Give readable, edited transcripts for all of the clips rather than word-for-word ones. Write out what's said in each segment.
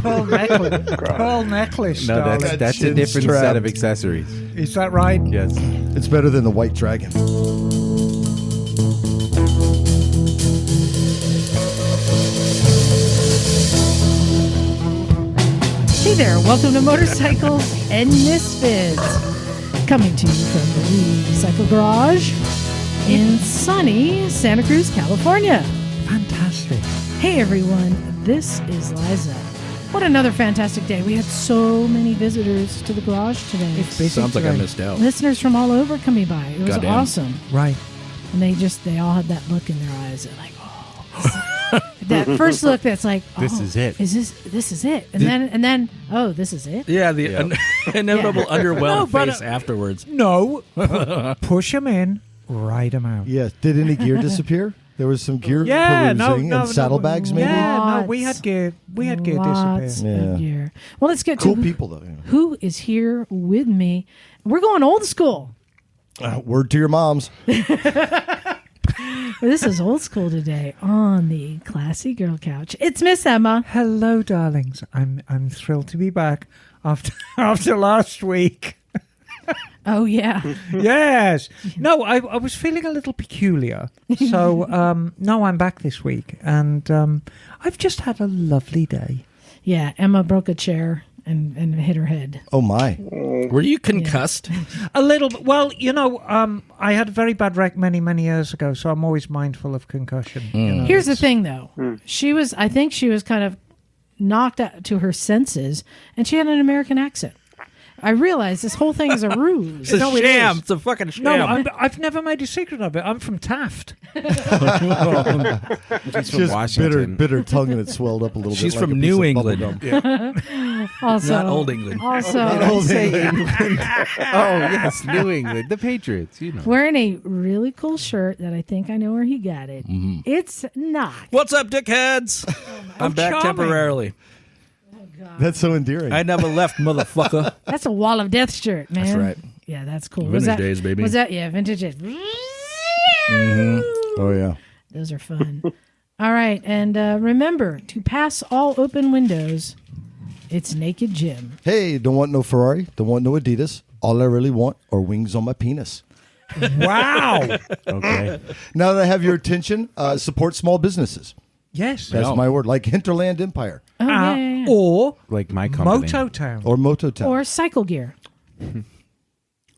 Pearl necklace. Pearl necklace. No, darling. that's a different set of accessories. Is that right? Yes. It's better than the White Dragon. Hey there, welcome to Motorcycles and Misfits. Coming to you from the Lee Cycle Garage in sunny Santa Cruz, California. Fantastic. Hey everyone, this is Liza. What another fantastic day. We had so many visitors to the garage today. It's busy Sounds like I today. missed out. Listeners from all over coming by. It was Goddamn. awesome. Right. And they all had that look in their eyes. They're like, oh, that first look that's like, oh, This is it. This is it. And then, oh, this is it? Yeah, the inevitable Yeah. underwhelmed No, but, face afterwards. No. Push them in, ride them out. Yes. Did any gear disappear? There was some gear perusing and saddlebags, maybe? Yeah, no, we had gear. We had gear Lots disappear. of Yeah. gear. Well, let's get Cool to people, though. who is here with me. We're going old school. Word to your moms. This is old school today on the Classy Girl Couch. It's Miss Emma. Hello, darlings. I'm thrilled to be back after last week. Oh, yeah. Yes. No, I was feeling a little peculiar. So, no, I'm back this week. And I've just had a lovely day. Yeah, Emma broke a chair and hit her head. Oh, my. Were you concussed? A little bit. Well, I had a very bad wreck many years ago, so I'm always mindful of concussion. Here's the thing, though. I think she was kind of knocked out to her senses, and she had an American accent. I realize this whole thing is a ruse. It's a sham. It's a fucking sham. No, I've never made a secret of it. I'm from Taft. She's from Just Washington. bitter tongue, and it swelled up a little bit. She's like from a piece New of England. bubblegum. Also, Not Old England. Also, Say England. Oh, yes, New England. The Patriots, wearing a really cool shirt that I think I know where he got it. Mm-hmm. It's not. What's up, dickheads? I'm back charming. temporarily. That's so endearing. I never left, motherfucker. That's a Wall of Death shirt, man. That's right. Yeah, that's cool. Vintage days, baby. Was that, yeah, vintage days. Oh, yeah. Those are fun. All right, and remember, to pass all open windows, it's Naked Jim. Hey, don't want no Ferrari. Don't want no Adidas. All I really want are wings on my penis. Wow. Okay. Now that I have your attention, support small businesses. Yes. That's my word. Like Hinterland Empire Oh, yeah. Or Like my company. Mototown. or Mototown. Or Cycle Gear.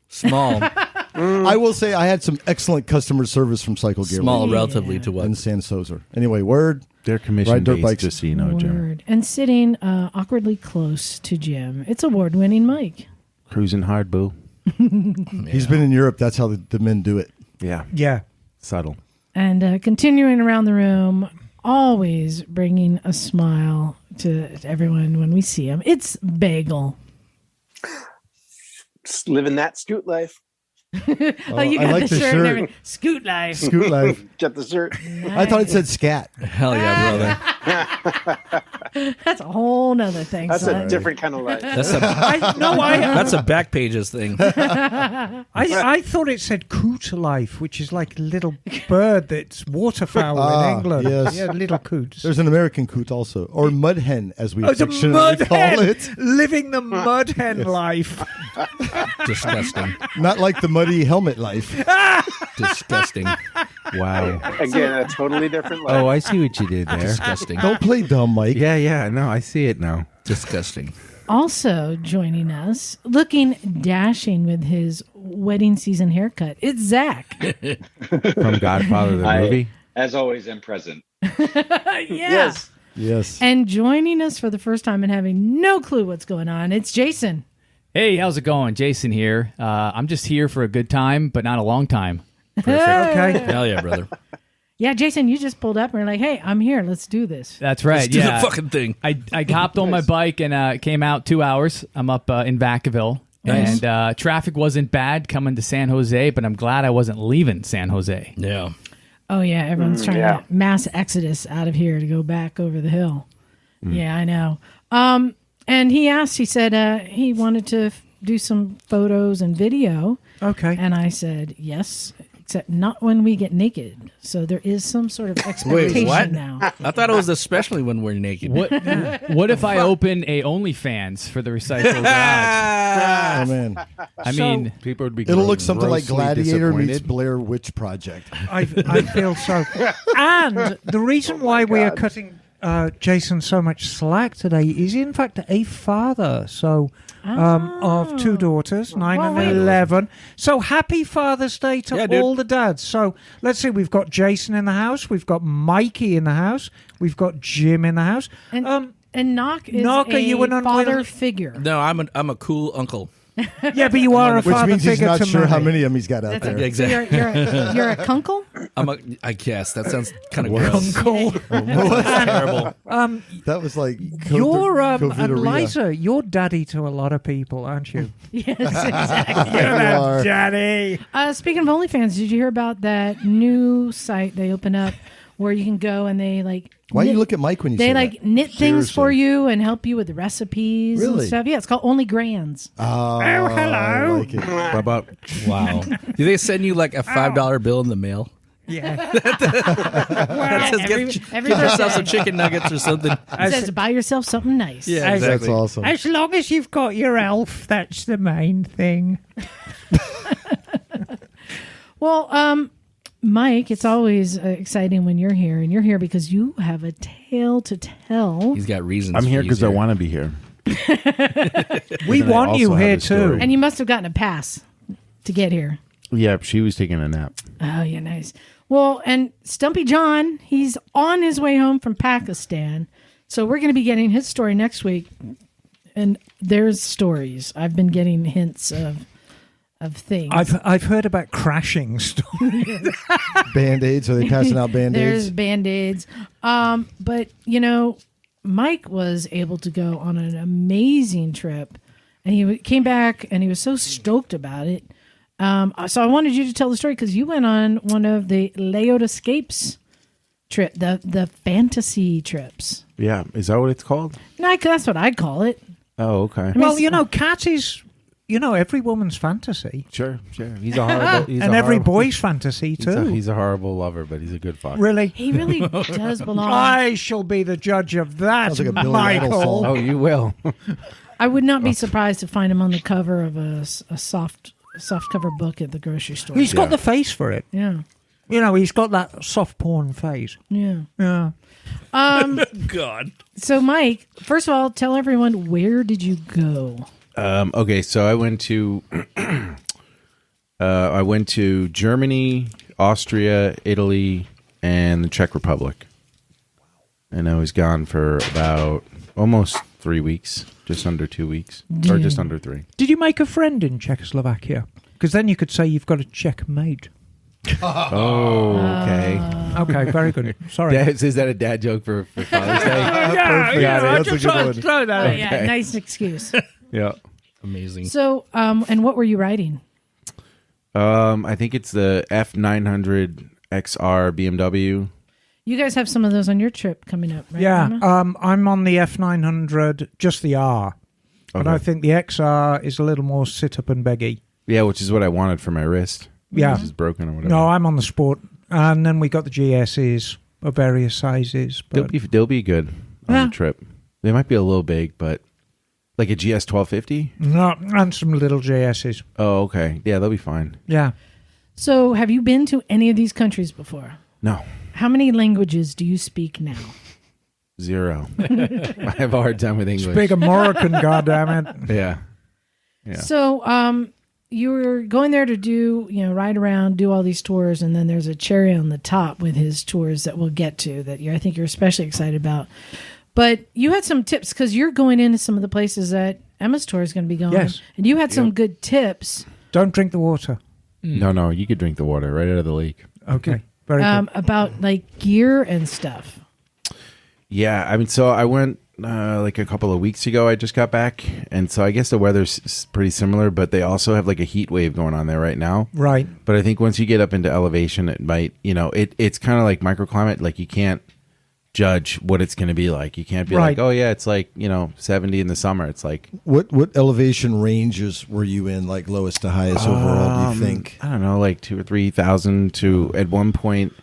Small. I will say I had some excellent customer service from Cycle Gear Small relatively to what? and San Soser. Anyway, word. They're Ride dirt commission-based, bikes. just so you know, Jim. Word. And sitting awkwardly close to Jim, it's award-winning Mike. Cruising hard, boo. He's been in Europe. That's how the men do it. Yeah. Yeah. Subtle. And continuing around the room, always bringing a smile to everyone when we see him, it's Bagel. Just living that scoot life. Oh, you I got like the the shirt and shirt. everything. Scoot life. Scoot life. Got the shirt. I thought it said scat. Hell yeah, brother. That's a whole nother thing. That's son. a different kind of life. That's a That's back pages thing. I thought it said coot life, which is like a little bird that's waterfowl in England. yes. Yeah, little coots. There's an American coot also, or mud hen as we It's a affectionately mud call hen, it. living the mud hen life. Disgusting. Not like the muddy helmet life. Disgusting. Wow. Again, a totally different life. Oh, I see what you did there. Disgusting. Don't play dumb, Mike. Yeah. No, I see it now. Disgusting. Also joining us, looking dashing with his wedding season haircut, it's Zach. From Godfather the movie. As always, am present. Yeah. Yes. And joining us for the first time and having no clue what's going on, it's Jason. Hey, how's it going? Jason here. I'm just here for a good time, but not a long time. Okay. Hell yeah, brother. Yeah, Jason, you just pulled up and were like, hey, I'm here. Let's do this. That's right. Let's do yeah. the fucking thing. I hopped on my bike and came out 2 hours. I'm up in Vacaville. Nice. And traffic wasn't bad coming to San Jose, but I'm glad I wasn't leaving San Jose. Yeah. Oh, yeah, everyone's trying to mass exodus out of here to go back over the hill. Yeah, I know. And he said he wanted to do some photos and video. Okay. And I said, yes, except not when we get naked. So there is some sort of expectation what? now. I thought it was especially when we're naked. What if I open a OnlyFans for the recycle garage? Oh man, I mean, People would be. it'll look something like grossly Gladiator meets disappointed. Blair Witch Project. I feel so. And the reason why we are cutting Jason so much slack today is, in fact, a father. So, of 2 daughters, 9 Well, and wait. 11. So, happy Father's Day to Yeah, dude. all the dads. So, let's see. We've got Jason in the house. We've got Mikey in the house. We've got Jim in the house. And Knock is Knock, are you an father unwilling- figure. No, I'm a cool uncle. Yeah, but you are a Which father means he's figure not to sure how many. many of them he's got out That's there. a, Exactly. so you're a kunkle? I guess that sounds kind of gross. Uncle. That's terrible. That was like You're Covidaria. Liza, you're daddy to a lot of people, aren't you? Yes, exactly. You are. Daddy. Speaking of OnlyFans, did you hear about that new site they open up where you can go and they like Why do you look at Mike when you they say like that? knit things for Seriously. you and help you with the recipes and Really? stuff. Yeah, it's called Only Grands. Oh, hello. I like it. What about wow? Do they send you like a $5 bill in the mail? Yeah. That says, every get yourself birthday. some chicken nuggets or something. It says buy yourself something nice. Yeah, As- exactly. That's awesome. As long as you've got your elf, that's the main thing. Well, Mike, it's always exciting when you're here, and you're here because you have a tale to tell. He's got reasons. I'm here because because I want to be here. We And I want you also have here a story. too. And you must have gotten a pass to get here. Yeah, she was taking a nap. Oh, yeah, nice. Well, and Stumpy John, he's on his way home from Pakistan. So we're going to be getting his story next week. And there's stories. I've been getting hints of things. I've heard about crashing stories. Band-Aids? Are they passing out There's Band-Aids? Band-Aids. But, you know, Mike was able to go on an amazing trip. And he came back and he was so stoked about it. So I wanted you to tell the story because you went on one of the Layout Escapes trip, the fantasy trips. Yeah, is that what it's called? No, that's what I'd call it. Oh, okay. Well, you know, Cat is, every woman's fantasy. Sure. He's a horrible. And every boy's fantasy too. He's a horrible lover, but he's a good fucker. Really? He really does belong. I shall be the judge of that, Sounds like a Billy Idol Michael. song. Oh, you will. I would not be surprised to find him on the cover of a soft cover book at the grocery store. He's got the face for it. Yeah. He's got that soft porn face. Yeah. Yeah. God. So, Mike, first of all, tell everyone, where did you go? Okay, so I went to Germany, Austria, Italy, and the Czech Republic, and I was gone for about almost 3 weeks, just under 2 weeks, or just under 3. Did you make a friend in Czechoslovakia? Because then you could say you've got a Czech mate. Oh, okay. Okay, very good. Sorry. Is that a dad joke for Father's Day? Perfect. That's a good one. throw that in. Yeah, nice excuse. Yeah. Amazing. So, and what were you riding? I think it's the F900 XR BMW. You guys have some of those on your trip coming up, right? Yeah, Emma? I'm on the F900, just the R. And Okay. I think the XR is a little more sit-up and beggy. Yeah, which is what I wanted for my wrist. Yeah. Which is broken or whatever. No, I'm on the Sport. And then we got the GSs of various sizes. But They'll be good on Yeah. the trip. They might be a little big, but like a GS 1250. no, and some little GSs. Oh, okay. Yeah, they'll be fine. Yeah. So, have you been to any of these countries before? No, How many languages do you speak now? 0. I have a hard time with English. Big American, goddammit. Yeah. Yeah. So, you were going there to do, ride around, do all these tours, and then there's a cherry on the top with his tours that we'll get to that I think you're especially excited about. But you had some tips because you're going into some of the places that Emma's tour is going to be going. Yes. And you had some good tips Don't drink the water. No, you could drink the water right out of the lake. Okay. Very good. about like gear and stuff. Yeah, I mean, so I went like a couple of weeks ago. I just got back, and so I guess the weather's pretty similar, but they also have like a heat wave going on there right now. Right. But I think once you get up into elevation, it might, it's kind of like microclimate. Like you can't judge what it's going to be like. You can't be like, oh yeah, it's like 70 in the summer. It's like What elevation ranges were you in, like lowest to highest overall, do you think? I don't know, like 2,000 or 3,000 to at one point,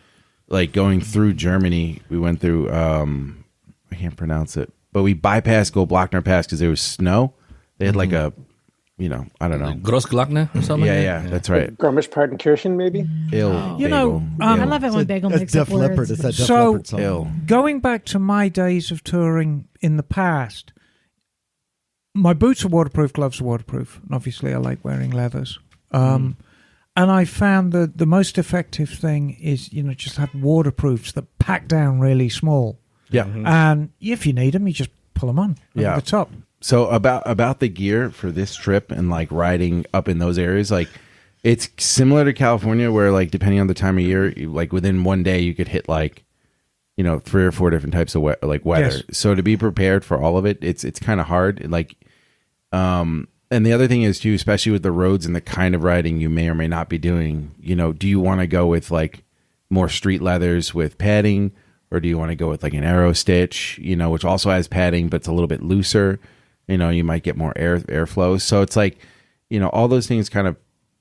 like going through Germany. We went through I can't pronounce it, but we bypassed Goldblockner Pass because there was snow. They had like a I don't know. Grossglockner or something? Yeah, that's right. Garmisch-Partenkirchen, maybe? I love it when Bagel That's makes up Def Leppard. words. It's that Def So- Leppard song. Ill. Going back to my days of touring in the past, my boots are waterproof, gloves are waterproof. And obviously, I like wearing leathers. And I found that the most effective thing is, just have waterproofs that pack down really small. Yeah. And if you need them, you just pull them on over the top. So about the gear for this trip and like riding up in those areas, like it's similar to California where like depending on the time of year, like within one day you could hit like 3 or 4 different types of weather. Yes. So to be prepared for all of it, it's kind of hard. Like, and the other thing is too, especially with the roads and the kind of riding you may or may not be doing. Do you want to go with like more street leathers with padding, or do you want to go with like an Aero Stitch, which also has padding but it's a little bit looser? You might get more airflow. So it's like, all those things kind of,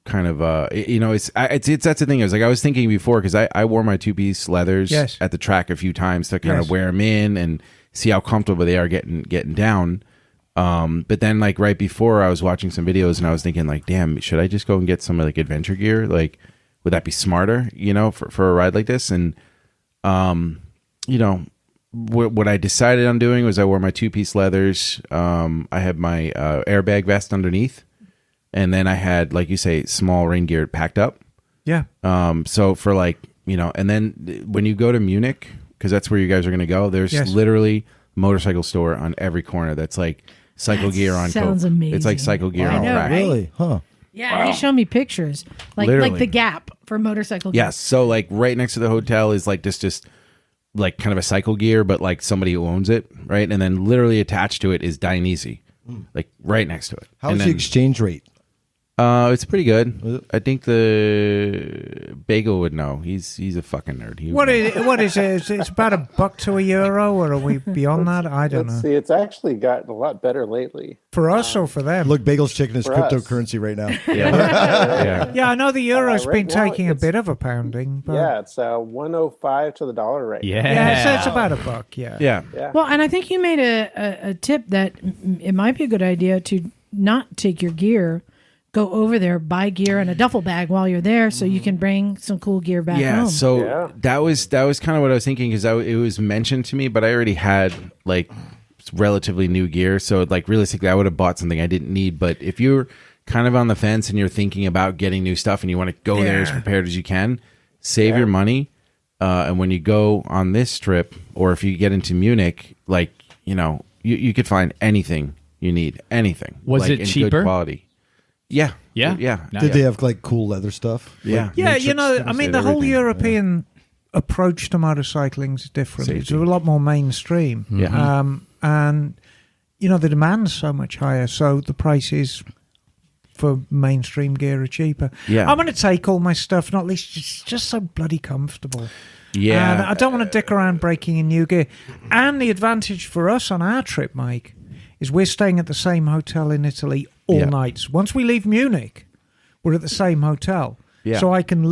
it's that's the thing. I was thinking before, because I wore my 2-piece leathers at the track a few times to kind of wear them in and see how comfortable they are getting down. But then like right before I was watching some videos and I was thinking like, damn, should I just go and get some like adventure gear? Like, would that be smarter, for a ride like this? And, what I decided on doing was I wore my 2-piece leathers. I had my airbag vest underneath, and then I had, like you say, small rain gear packed up. Yeah. So for like, and then when you go to Munich, because that's where you guys are going to go, there's literally motorcycle store on every corner. That's like cycle gear on sounds coke. amazing. It's like cycle gear I on know, crack. right? Really? Huh. Yeah, he showed me pictures. Like Literally. the Gap for motorcycle gear. Yes. So like right next to the hotel is like just like kind of a cycle gear, but like somebody who owns it, right? And then literally attached to it is Dionysi, like right next to it. How's And the then, exchange rate? it's pretty good. I think the Bagel would know. He's a fucking nerd. He would What know. is it? It's about $1 to €1, or are we beyond that? I don't Let's know. see. It's actually gotten a lot better lately. For us or for them? Look, Bagel's checking his For us. cryptocurrency right now. Yeah. Yeah, I know the euro's right been now taking a it's- bit of a pounding. But Yeah, it's 105 to the dollar right now. yeah, so it's about $1. Yeah. Yeah. Well, and I think you made a tip that it might be a good idea to not take your gear, go over there, buy gear in a duffel bag while you're there, so you can bring some cool gear back home. So that was kind of what I was thinking, because it was mentioned to me, but I already had like relatively new gear, so like realistically I would have bought something I didn't need. But if you're kind of on the fence and you're thinking about getting new stuff and you want to go there as prepared as you can, save your money, and when you go on this trip, or if you get into Munich, like you could find anything you need, anything. Was like, it in cheaper? Good quality. Yeah. Yeah. No. Did they have like cool leather stuff? Yeah. Like Yeah, matrix I mean, things? the whole everything. European approach to motorcycling is different. It's a lot more mainstream. Yeah. And, the demand's so much higher, so the prices for mainstream gear are cheaper. Yeah. I'm going to take all my stuff, not least it's just so bloody comfortable. Yeah. And I don't want to dick around breaking in new gear. And the advantage for us on our trip, Mike, is we're staying at the same hotel in Italy all nights. Once we leave Munich, we're at the same hotel. Yeah. So I can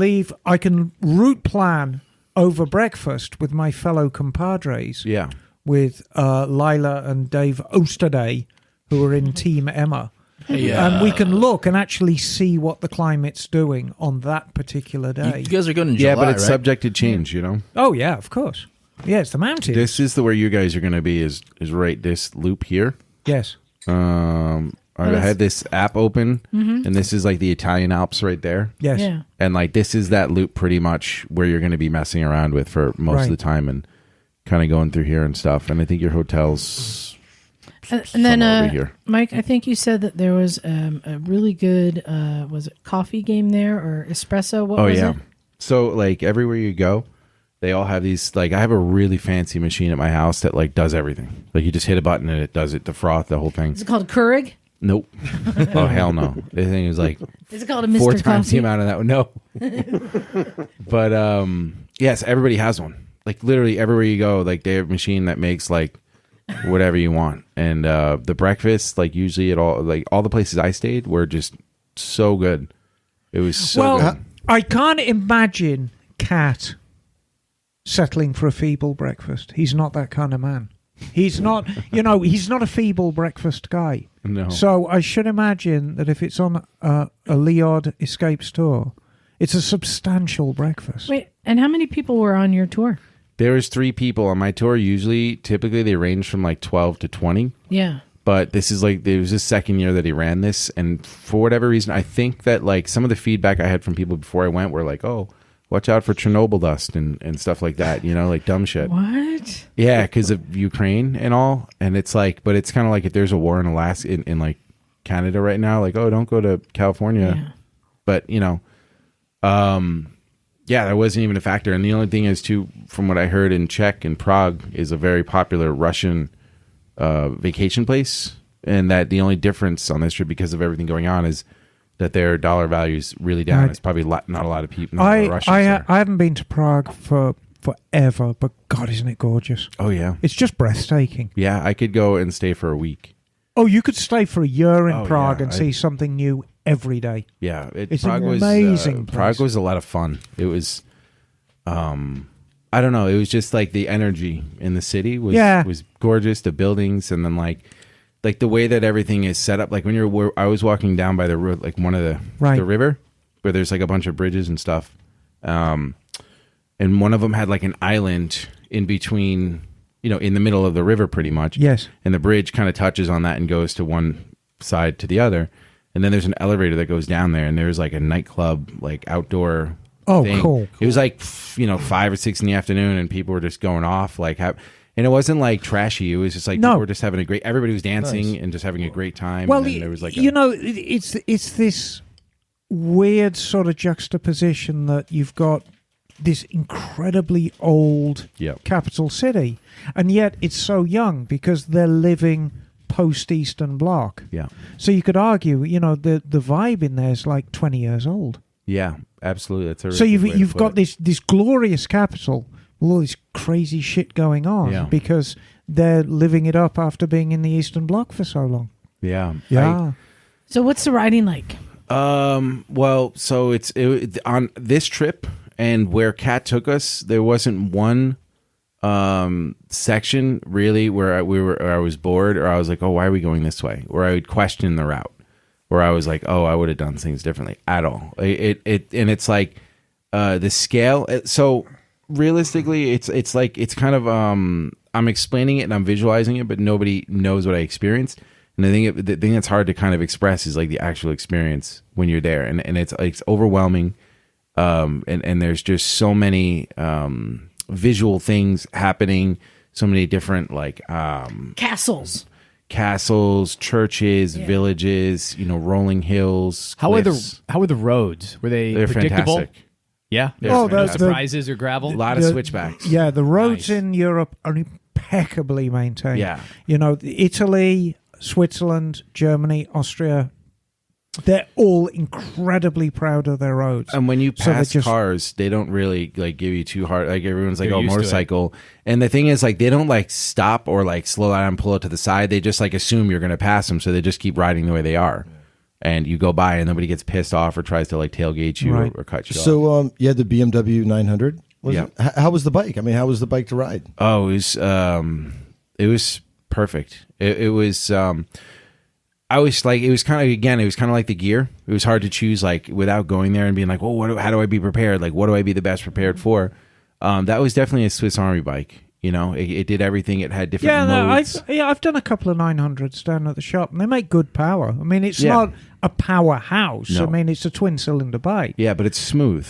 route plan over breakfast with my fellow compadres, Yeah. with Lila and Dave Osterday, who are in Team Emma. And we can look and actually see what the climate's doing on that particular day. You guys are going in July, Yeah, but it's right? subject to change, Oh, yeah, of course. Yeah, it's the mountains. This is where you guys are going to be is right this loop here. Yes. I had this app open, and this is like the Italian Alps right there. Yes. Yeah. And like this is that loop pretty much where you're going to be messing around with for most of the time and kind of going through here and stuff. And I think your hotel's And somewhere then, over here. Mike, I think you said that there was a really good, was it coffee game there or espresso? What was it? So like everywhere you go, they all have these, like I have a really fancy machine at my house that like does everything. Like you just hit a button and it does it, the froth, the whole thing. Is it called Keurig? Nope. Oh, hell no. The thing is like Is it called a Mr. 4 times Coffee? the amount of that one. No. But yes, everybody has one. like literally everywhere you go, like they have a machine that makes like whatever you want. And the breakfast, like usually at all the places I stayed were just so good. It was so good. I can't imagine Cat settling for a feeble breakfast. He's not that kind of man. He's not, he's not a feeble breakfast guy. No. So I should imagine that if it's on a Leod Escapes tour, it's a substantial breakfast. Wait, and how many people were on your tour? There was 3 people on my tour. Typically they range from like 12 to 20. Yeah. But this is like, it was the second year that he ran this. And for whatever reason, I think that like some of the feedback I had from people before I went were like, oh, watch out for Chernobyl dust and stuff like that, like dumb shit. What? Yeah, because of Ukraine and all. And it's like, but it's kind of like if there's a war in Alaska, in like Canada right now, like, oh, don't go to California. Yeah. But, yeah, that wasn't even a factor. And the only thing is, too, from what I heard in Czech and Prague is a very popular Russian vacation place. And that the only difference on this trip, because of everything going on, is that their dollar value is really down. It's probably not a lot of people. Russians there. I haven't been to Prague for forever, but God, isn't it gorgeous? Oh, yeah. It's just breathtaking. Yeah, I could go and stay for a week. Oh, you could stay for a year in Prague yeah, and see something new every day. Yeah, it's Prague an was amazing place. Prague was a lot of fun. It was, I don't know. It was just like the energy in the city was gorgeous. The buildings, and then like the way that everything is set up. Like when I was walking down by the road, like one of the river where there's like a bunch of bridges and stuff. And one of them had like an island in between, in the middle of the river pretty much. Yes. And the bridge kind of touches on that and goes to one side to the other. And then there's an elevator that goes down there, and there's like a nightclub, like outdoor thing. Cool. It was like, 5 or 6 in the afternoon, and people were just going off. And it wasn't like trashy. It was just like people were just having everybody was dancing and just having a great time. Well, and then there was like it's this weird sort of juxtaposition that you've got this incredibly old capital city, and yet it's so young because they're living post-Eastern Bloc. Yeah. So you could argue, the vibe in there is like 20 years old. Yeah, absolutely. That's a so you've got this glorious capital with all this crazy shit going on because they're living it up after being in the Eastern Bloc for so long. Yeah. Yeah. So what's the riding like? Well, so it's on this trip and where Cat took us, there wasn't one section really where I was bored or I was like, oh, why are we going this way? Or I would question the route, where I was like, oh, I would have done things differently at all. And it's like the scale. So realistically, it's like it's kind of I'm explaining it and I'm visualizing it, but nobody knows what I experienced. And the thing that's hard to kind of express is like the actual experience when you're there, and it's overwhelming. And there's just so many visual things happening, so many different like Castles, churches, villages, rolling hills. How are the roads? Were they're predictable? Fantastic. Yeah. No surprises or gravel? A lot of switchbacks. Yeah, the roads in Europe are impeccably maintained. Yeah. Italy, Switzerland, Germany, Austria, they're all incredibly proud of their roads. And when you pass cars, they don't really like give you too hard. Like everyone's like, oh, motorcycle. And the thing is, like, they don't like stop or like slow down and pull it to the side. They just like assume you're going to pass them, so they just keep riding the way they are. And you go by, and nobody gets pissed off or tries to like tailgate you or cut you off. So, you had the BMW 900. How was the bike? I mean, how was the bike to ride? Oh, it was perfect. It was. I was like, it was kind of like the gear. It was hard to choose, like, without going there and being like, well, how do I be prepared? Like, what do I be the best prepared for? That was definitely a Swiss Army bike. It did everything. It had different modes. I've done a couple of 900s down at the shop, and they make good power. I mean, it's not a powerhouse. No. I mean, it's a twin-cylinder bike. Yeah, but it's smooth.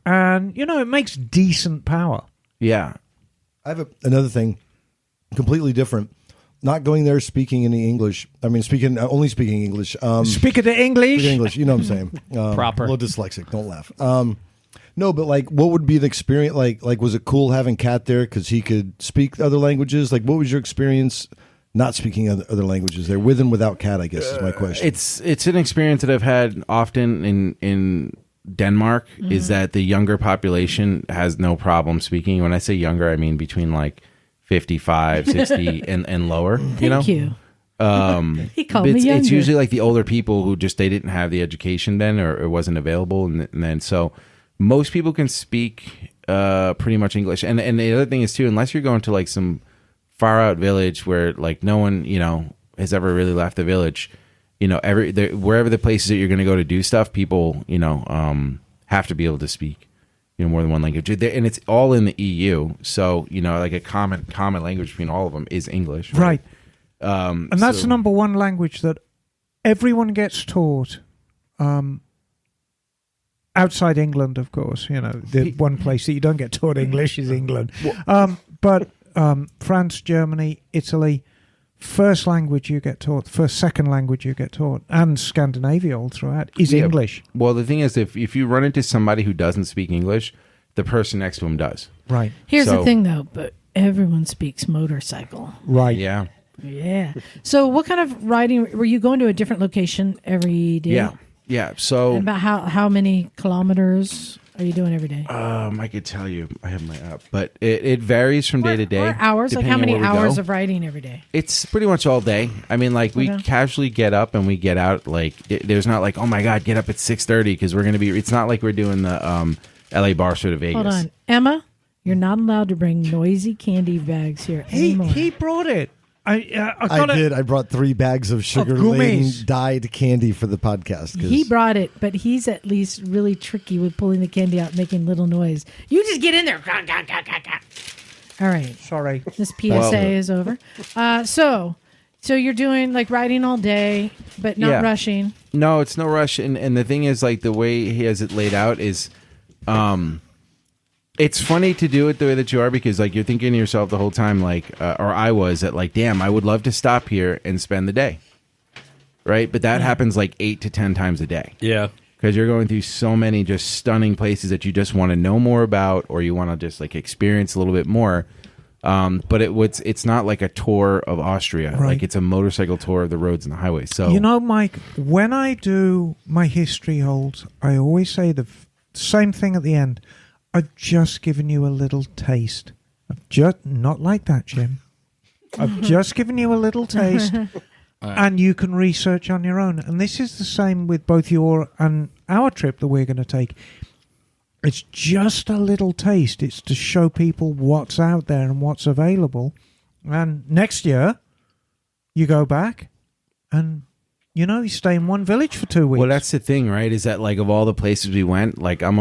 And it makes decent power. Yeah. I have another thing, completely different. Not going there speaking any English. I mean, only speaking English. Speaking the English? Speaking English, you know what I'm saying. Proper. A little dyslexic, don't laugh. No, but like, what would be the experience? Like, was it cool having Cat there because he could speak other languages? Like, what was your experience not speaking other languages there, with and without Cat? I guess is my question. It's an experience that I've had often in Denmark is that the younger population has no problem speaking. When I say younger, I mean between like 55, 60 and lower. Thank you. He called me younger. It's usually like the older people who just they didn't have the education then, or it wasn't available, and then so most people can speak pretty much English. And the other thing is too, unless you're going to like some far out village where like no one has ever really left the village, wherever the places that you're going to go to do stuff, people have to be able to speak more than one language, and it's all in the EU. So like a common language between all of them is English, right? And that's the number one language that everyone gets taught. Outside England, of course, the one place that you don't get taught English is England. But France, Germany, Italy, first language you get taught, second language you get taught, and Scandinavia all throughout is English. Well, the thing is, if you run into somebody who doesn't speak English, the person next to him does. Right. Here's the thing, though, but everyone speaks motorcycle. Right. Yeah. Yeah. So what kind of riding, were you going to a different location every day? Yeah. Yeah. So and about how many kilometers are you doing every day? I could tell you. I have my app, but it varies from day to day. Or hours? Like how many hours of riding every day? It's pretty much all day. I mean, like we casually get up and we get out. Like there's not like, oh my God, get up at 6:30 because we're gonna be. It's not like we're doing the LA Barstow to Vegas. Hold on, Emma. You're not allowed to bring noisy candy bags here anymore. He brought it. I did. I brought 3 bags of sugar-laden dyed candy for the podcast. He brought it, but he's at least really tricky with pulling the candy out and making little noise. You just get in there. All right. Sorry. This PSA is over. So you're doing like riding all day, but not rushing. No, it's no rush. And the thing is, like the way he has it laid out is, it's funny to do it the way that you are because like you're thinking to yourself the whole time, like, or I was at like, damn, I would love to stop here and spend the day. Right. But that happens like 8 to 10 times a day. Yeah. Because you're going through so many just stunning places that you just want to know more about, or you want to just like experience a little bit more. But it's not like a tour of Austria. Right. Like it's a motorcycle tour of the roads and the highways. So Mike, when I do my history holds, I always say the same thing at the end. I've just given you a little taste. Not like that, Jim. I've just given you a little taste, and you can research on your own. And this is the same with both your and our trip that we're going to take. It's just a little taste. It's to show people what's out there and what's available. And next year, you go back and you stay in one village for 2 weeks. Well, that's the thing, right? Is that like of all the places we went, like I'm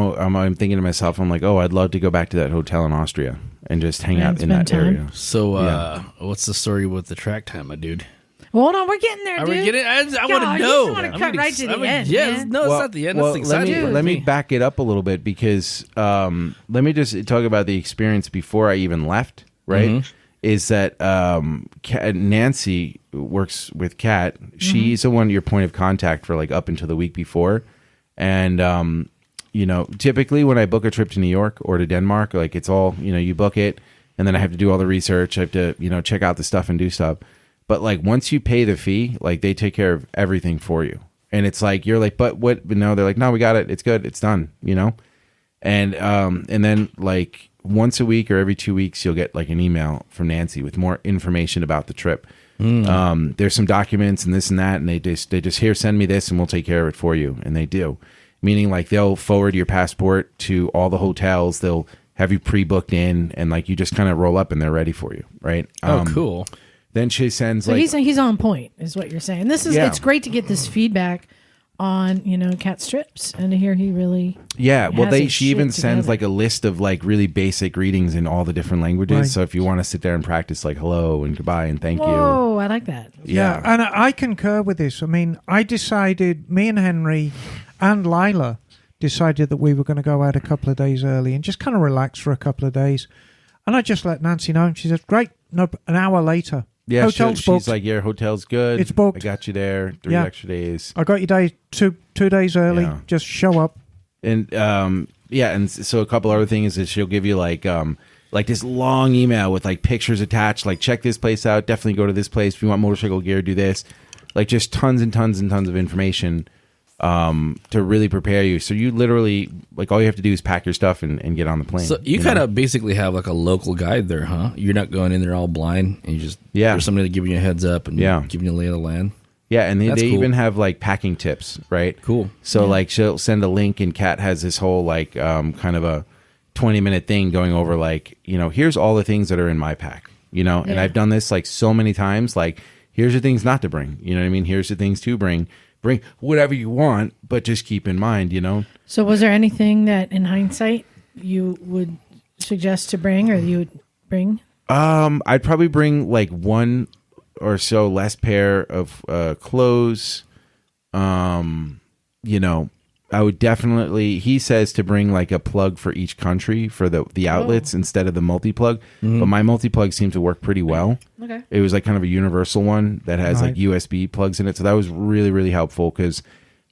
thinking to myself, I'm like, oh, I'd love to go back to that hotel in Austria and just hang out in that area. So, what's the story with the track time, my dude? Hold on, we're getting there, dude. Are we getting? I want to know. You want to cut right to the end. Yeah, man. no, it's not the end. It's exciting. Let me back it up a little bit because let me just talk about the experience before I even left. Right. Mm-hmm. Is that Nancy works with Cat. She's the one your point of contact for like up until the week before. And, typically when I book a trip to New York or to Denmark, like it's all, you book it and then I have to do all the research. I have to, check out the stuff and do stuff. But like once you pay the fee, like they take care of everything for you. And it's like, you're like, but what? But no, they're like, no, we got it. It's good. It's done, And then like, once a week or every 2 weeks, you'll get like an email from Nancy with more information about the trip. There's some documents and this and that, and they just here, send me this, and we'll take care of it for you. And they do, meaning like they'll forward your passport to all the hotels. They'll have you pre-booked in, and like you just kind of roll up and they're ready for you, right? Oh, cool. Then she sends so he's on point, is what you're saying. This is it's great to get this feedback on Cat's trips and to hear he really she even sends like a list of like really basic greetings in all the different languages. Right. So if you want to sit there and practice like hello and goodbye and thank you. Oh, I like that. Yeah, and I concur with this. I mean, I decided, me and Henry and Liza decided that we were going to go out a couple of days early and just kind of relax for a couple of days. And I just let Nancy know, and she said, great. No, an hour later. Yeah, she's like, your hotel's good. It's booked. I got you there 3 extra days. I got you two days early. Yeah. Just show up. And and so a couple other things is she'll give you like this long email with like pictures attached, like check this place out, definitely go to this place. If you want motorcycle gear, do this. Like just tons and tons and tons of information to really prepare you. So you literally, like, all you have to do is pack your stuff and get on the plane. So you kind of basically have like a local guide there, huh? You're not going in there all blind, and you just there's somebody giving you a heads up and giving you a lay of the land. Yeah, and they That's cool. even have like packing tips, right? Cool. So like she'll send a link, and Kat has this whole like kind of a 20-minute thing going over like, here's all the things that are in my pack, and I've done this like so many times. Like, here's the things not to bring. You know what I mean? Here's the things to bring. Bring whatever you want, but just keep in mind, So was there anything that in hindsight you would suggest to bring or you would bring? I'd probably bring like one or so less pair of clothes. I would definitely, he says to bring like a plug for each country for the outlets instead of the multi-plug. But my multi-plug seemed to work pretty well. Okay. It was like kind of a universal one that has like USB plugs in it. So that was really, really helpful because,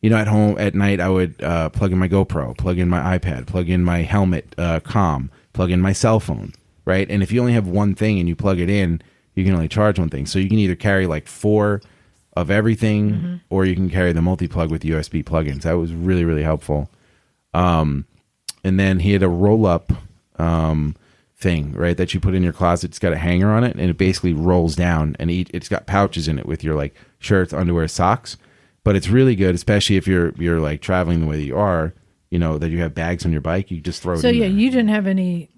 at home at night, I would plug in my GoPro, plug in my iPad, plug in my helmet comm, plug in my cell phone, right? And if you only have one thing and you plug it in, you can only charge one thing. So you can either carry like 4 of everything, or you can carry the multi-plug with USB plugins. That was really, really helpful. And then he had a roll-up thing, right, that you put in your closet. It's got a hanger on it, and it basically rolls down, and it's got pouches in it with your like shirts, underwear, socks. But it's really good, especially if you're like traveling the way that you are. That you have bags on your bike. You just throw it. So in there. you didn't have any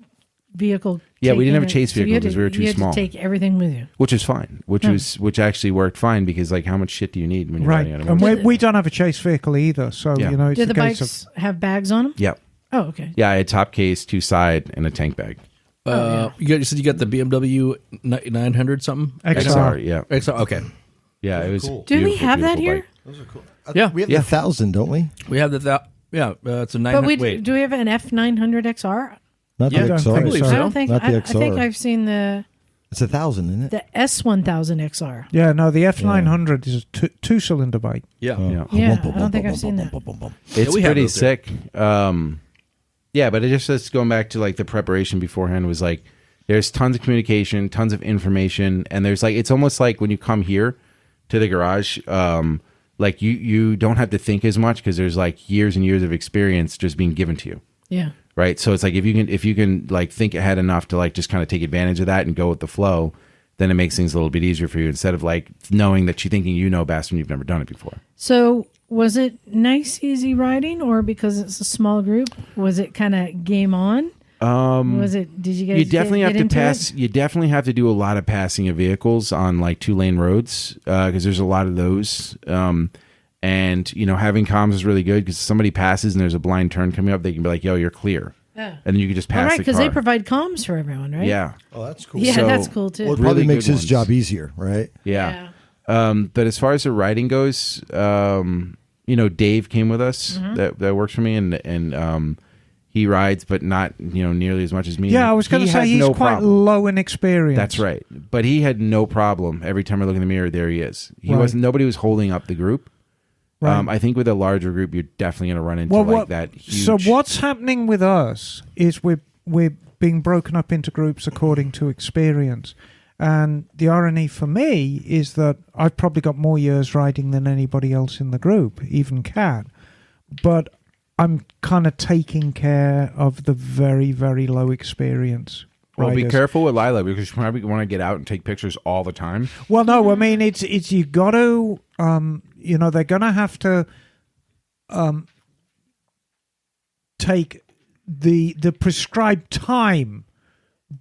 vehicle. Yeah, we didn't have a chase vehicle because we were too small. You had to take everything with you, which is fine. Which actually worked fine because like how much shit do you need when you're running out of and motorcycle? we don't have a chase vehicle either, so it's do the case bikes have bags on them? Yep. Oh, okay. Yeah, I had top case, 2 side, and a tank bag. You said you got the BMW 900 something? XR, yeah. XR, okay. Yeah, it was cool. Do we have that here? bike. Those are cool. Yeah. We have the 1,000, don't we? We have it's a 900. Do we have an F900 XR? Not Yeah, the I XR. believe I so. don't think. Not the I XR. think I've seen the It's 1,000, isn't it? S1000 XR. Yeah, no, the F900 is a two-cylinder bike. Yeah. Yeah. Yeah, I don't think I've seen that. It's we have pretty those there. sick. Yeah, but it just going back to like the preparation beforehand was like there's tons of communication, tons of information, and there's like it's almost like when you come here to the garage, like you don't have to think as much because there's like years and years of experience just being given to you. Yeah. Right. So it's like if you can like think ahead enough to like just kind of take advantage of that and go with the flow, then it makes things a little bit easier for you instead of like knowing that you're thinking you know best when you've never done it before. So was it nice, easy riding, or because it's a small group, was it kind of game on? Was it? Did you guys? You definitely get have to into pass. it? You definitely have to do a lot of passing of vehicles on like 2-lane roads because there's a lot of those. And having comms is really good because if somebody passes and there's a blind turn coming up, they can be like, "Yo, you're clear," and then you can just pass. All right, the because car. they provide comms for everyone, right? Yeah, Oh, that's cool. Yeah, So- that's cool too. Well, it probably Really makes good his ones. job easier, right? yeah. But as far as the riding goes, Dave came with us. That works for me, and he rides, but not nearly as much as me. Yeah, I was going to say had he's no quite problem. low in experience. That's right. But he had no problem. Every time I look in the mirror, there he is. He Right. wasn't. Nobody was holding up the group. Right. I think with a larger group, you're definitely going to run into that huge. So what's happening with us is we're being broken up into groups according to experience. And the irony for me is that I've probably got more years riding than anybody else in the group, even Cat. But I'm kind of taking care of the very, very low experience. Well, be riders. careful with Liza because you probably want to get out and take pictures all the time. Well, no, I mean it's you got to they're going to have to take the prescribed time,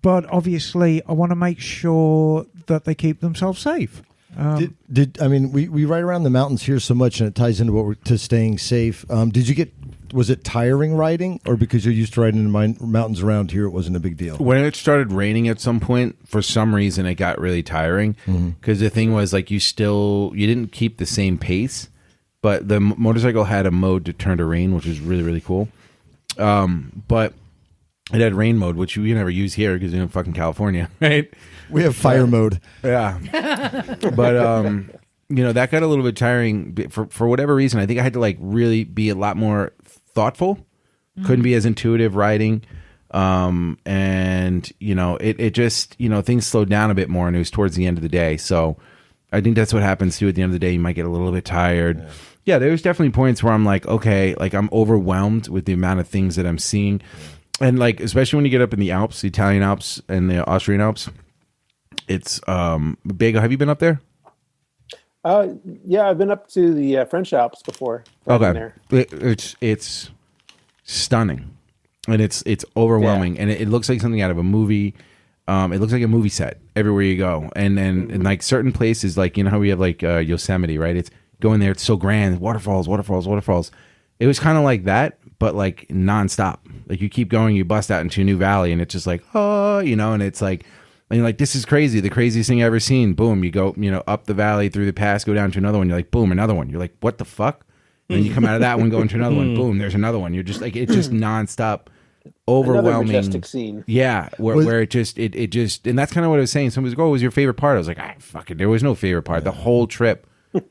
but obviously I want to make sure that they keep themselves safe. We ride around the mountains here so much, and it ties into what we're to staying safe. Was it tiring riding, or because you're used to riding in the mountains around here, it wasn't a big deal? When it started raining at some point, for some reason, it got really tiring because the thing was like you didn't keep the same pace, but the motorcycle had a mode to turn to rain, which was really, really cool. But it had rain mode, which you never use here because you're in fucking California, right? We have fire mode. Yeah. But, that got a little bit tiring for whatever reason. I think I had to like really be a lot more thoughtful. Couldn't be as intuitive riding. And, it just, things slowed down a bit more and it was towards the end of the day. So I think that's what happens too. At the end of the day, you might get a little bit tired. Yeah, there's definitely points where I'm like, okay, like I'm overwhelmed with the amount of things that I'm seeing. And like, especially when you get up in the Alps, the Italian Alps and the Austrian Alps, it's Bagel. Have you been up there? Yeah, I've been up to the French Alps before. Okay, it's stunning, and it's overwhelming, and it looks like something out of a movie. It looks like a movie set everywhere you go, and then in like certain places, like you know how we have like Yosemite, right? It's going there, it's so grand, waterfalls. It was kind of like that, but like nonstop. Like you keep going, you bust out into a new valley, and it's just like, oh, you know, and it's like, and you're like, this is crazy, the craziest thing I've ever seen. Boom, you go, you know, up the valley through the pass, go down to another one. You're like, boom, another one. You're like, what the fuck? And then you come out of that one, go into another one. Boom, there's another one. You're just like, it's just nonstop, overwhelming. Another majestic scene. Yeah, where it just, and that's kind of what I was saying. Somebody's like, oh, what was your favorite part? I was like, fuck it, there was no favorite part. The whole trip,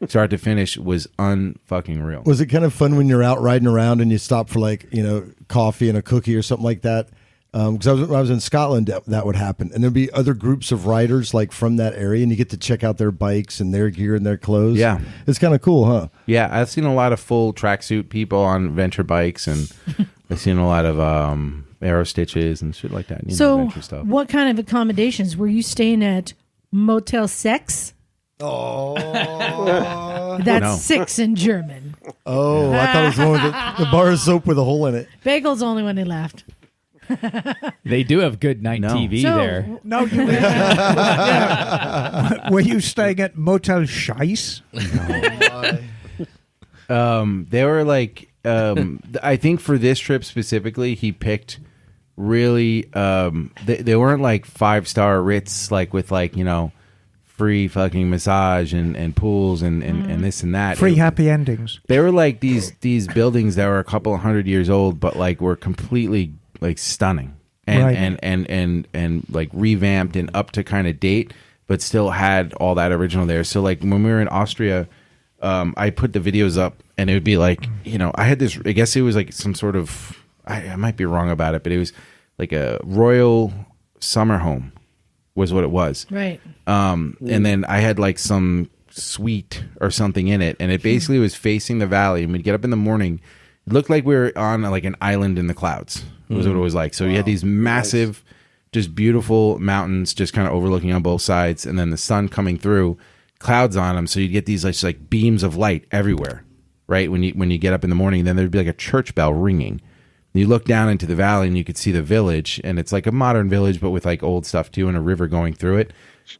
start to finish, was unfucking real. Was it kind of fun when you're out riding around and you stop for like, you know, coffee and a cookie or something like that? Because when I was in Scotland, that would happen, and there'd be other groups of riders like from that area, and you get to check out their bikes and their gear and their clothes. Yeah, it's kind of cool, huh? Yeah, I've seen a lot of full tracksuit people on venture bikes, and I've seen a lot of arrow stitches and shit like that. You know, adventure stuff. What kind of accommodations were you staying at? Motel Sex? Oh, that's 6 in German. Oh, I thought it was the one with the bar of soap with a hole in it. Bagel's the only one who laughed. They do have good night TV there. No, you were you staying at Motel Scheiss? They were like, I think for this trip specifically, he picked really. They weren't like 5-star Ritz, like with like, you know, free fucking massage and pools and this and that. Free happy endings. They were like these buildings that were a couple of 100 years old, but like were completely like stunning and Right. and like revamped and up to kind of date, but still had all that original there. So like when we were in Austria, I put the videos up, and it would be like, you know, I had this, I guess it was like some sort of, I might be wrong about it, but it was like a royal summer home was what it was. Right. And then I had like some suite or something in it, and it basically was facing the valley, and we'd get up in the morning. It looked like we were on like an island in the clouds. Was what it was like. So you had these massive, just beautiful mountains just kind of overlooking on both sides, and then the sun coming through, clouds on them. So you'd get these like beams of light everywhere, right? When you get up in the morning, then there'd be like a church bell ringing. And you look down into the valley, and you could see the village, and it's like a modern village, but with like old stuff too, and a river going through it.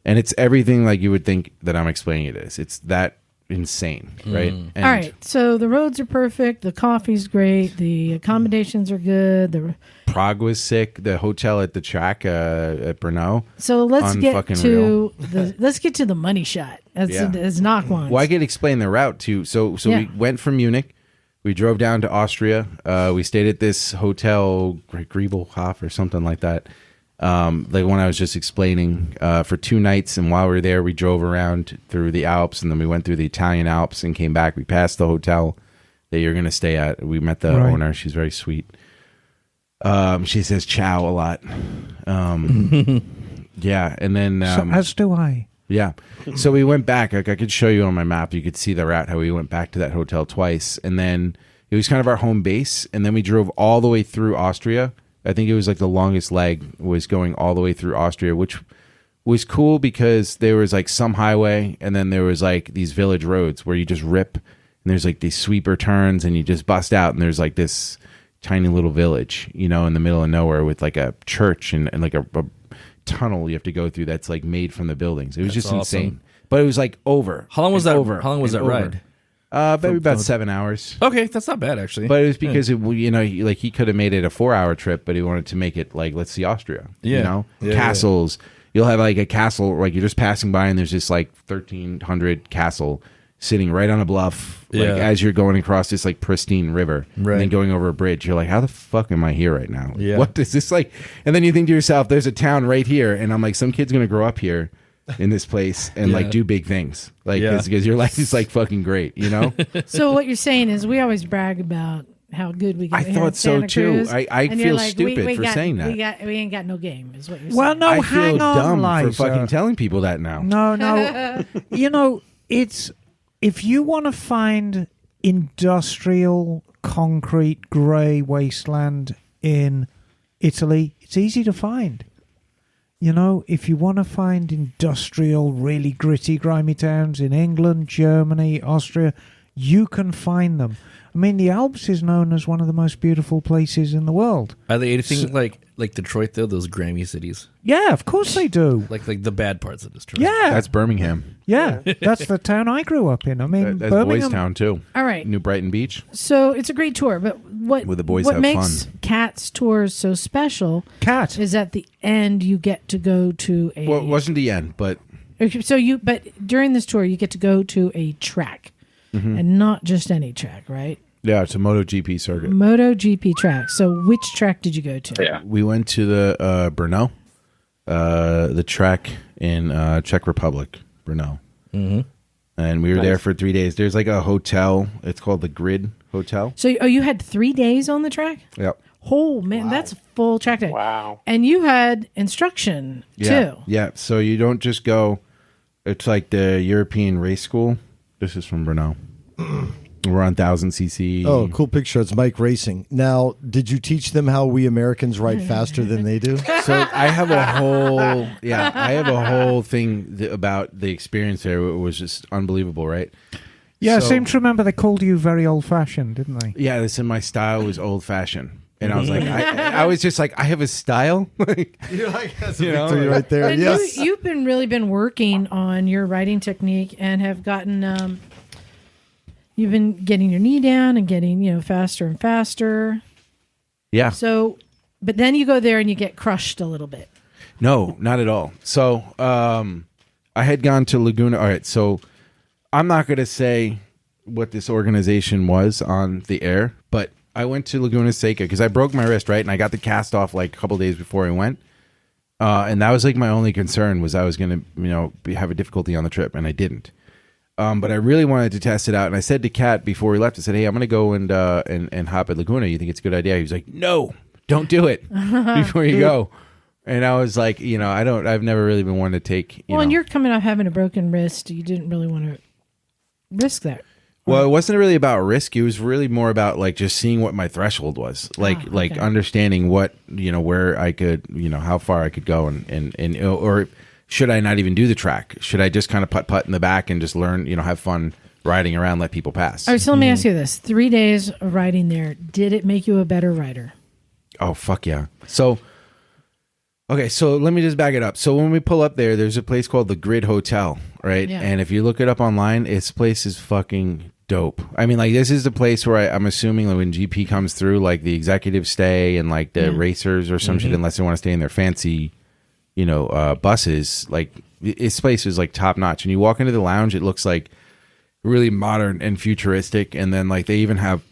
And it's everything like you would think that I'm explaining it is. It's that insane, right? And all right, so the roads are perfect, the coffee's great, the accommodations are good. Prague was sick. The hotel at the track at BRNO. So let's get to the money shot as knock wants. Well, I could explain the route too. So we went from Munich, we drove down to Austria. We stayed at this hotel, Griebelhof or something like that. Like one I was just explaining, for 2 nights, and while we were there, we drove around through the Alps, and then we went through the Italian Alps and came back. We passed the hotel that you're going to stay at. We met the owner. She's very sweet. She says ciao a lot. Yeah, and then so, as do I. Yeah, so we went back. Like I could show you on my map. You could see the route how we went back to that hotel twice, and then it was kind of our home base, and then we drove all the way through Austria. I think it was like the longest leg was going all the way through Austria, which was cool because there was like some highway, and then there was like these village roads where you just rip, and there's like these sweeper turns, and you just bust out, and there's like this tiny little village, you know, in the middle of nowhere with like a church and like a tunnel you have to go through that's like made from the buildings. It was just awesome. Insane. But it was like over. How long was that? How long was that ride? Maybe about 7 hours. Okay, that's not bad actually. But it was because it, you know, like he could have made it a 4-hour trip, but he wanted to make it like, let's see Austria. You know, castles. Yeah. You'll have like a castle, like you're just passing by, and there's this like 1300 castle sitting right on a bluff, like as you're going across this like pristine river, and then going over a bridge. You're like, how the fuck am I here right now? Like, what is this like? And then you think to yourself, there's a town right here, and I'm like, some kid's gonna grow up here in this place and like do big things, like because your life is like fucking great, you know. So what you're saying is, we always brag about how good we got. I thought so too. I feel like, stupid for saying that. We ain't got no game, is what you're Well, saying. no, I hang feel on, dumb Liza. for fucking telling people that now. No. It's if you want to find industrial concrete grey wasteland in Italy, it's easy to find. If you want to find industrial, really gritty, grimy towns in England, Germany, Austria, you can find them. I mean, the Alps is known as one of the most beautiful places in the world. Are they anything like Detroit, though? Those Grammy cities? Yeah, of course they do. Like the bad parts of Detroit? Yeah. That's Birmingham. Yeah, that's the town I grew up in. I mean, That's Birmingham. Boys Town, too. All right. New Brighton Beach. So it's a great tour, but what Where the boys what have makes fun. Cat's tours so special Cat. is at the end you get to go to a. Well, it wasn't the end, but But during this tour you get to go to a track, and not just any track, right? yeah, it's a MotoGP circuit. MotoGP track. So which track did you go to? Yeah. We went to the BRNO, the track in Czech Republic, BRNO. Mm-hmm. And we were there for 3 days. There's like a hotel. It's called the Grid Hotel. So you had 3 days on the track? Yep. Oh man, that's a full track day. Wow. And you had instruction Yeah. too. Yeah. So you don't just go. It's like the European race school. This is from BRNO. We're on 1000cc. Oh, cool picture. It's Mike racing. Now, did you teach them how we Americans ride faster than they do? So I have a whole thing about the experience there. It was just unbelievable, right? Yeah, I So- seem to remember they called you very old-fashioned, didn't they? Yeah, this in my style was old fashioned. And I was like, I was just like, I have a style. Like, You're like, that's You know, victory right there. And Yes. you've really been working on your riding technique and have gotten you've been getting your knee down and getting faster and faster. yeah. So, but then you go there and you get crushed a little bit. No, not at all. So I had gone to Laguna. All right, so I'm not going to say what this organization was on the air, but I went to Laguna Seca because I broke my wrist, right? And I got the cast off like a couple days before I went. And that was like my only concern was I was going to, have a difficulty on the trip, and I didn't. But I really wanted to test it out. And I said to Cat before we left, I said, hey, I'm going to go and hop at Laguna. You think it's a good idea? He was like, no, don't do it before you go. And I was like, I've never really been one to take, And you're coming off having a broken wrist. You didn't really want to risk that. Well, it wasn't really about risk. It was really more about like just seeing what my threshold was, like understanding what where I could, how far I could go, and or should I not even do the track? Should I just kind of putt in the back and just learn, have fun riding around, let people pass? All right, so let me ask you this: 3 days of riding there, did it make you a better rider? Oh fuck yeah! So. Okay, so let me just back it up. So when we pull up there, there's a place called the Grid Hotel, right? Yeah. And if you look it up online, this place is fucking dope. I mean, like, this is the place where I'm assuming like, when GP comes through, like the executives stay and like the racers or some shit, unless they want to stay in their fancy, buses. Like, this place is like top notch. And you walk into the lounge, it looks like really modern and futuristic. And then like they even have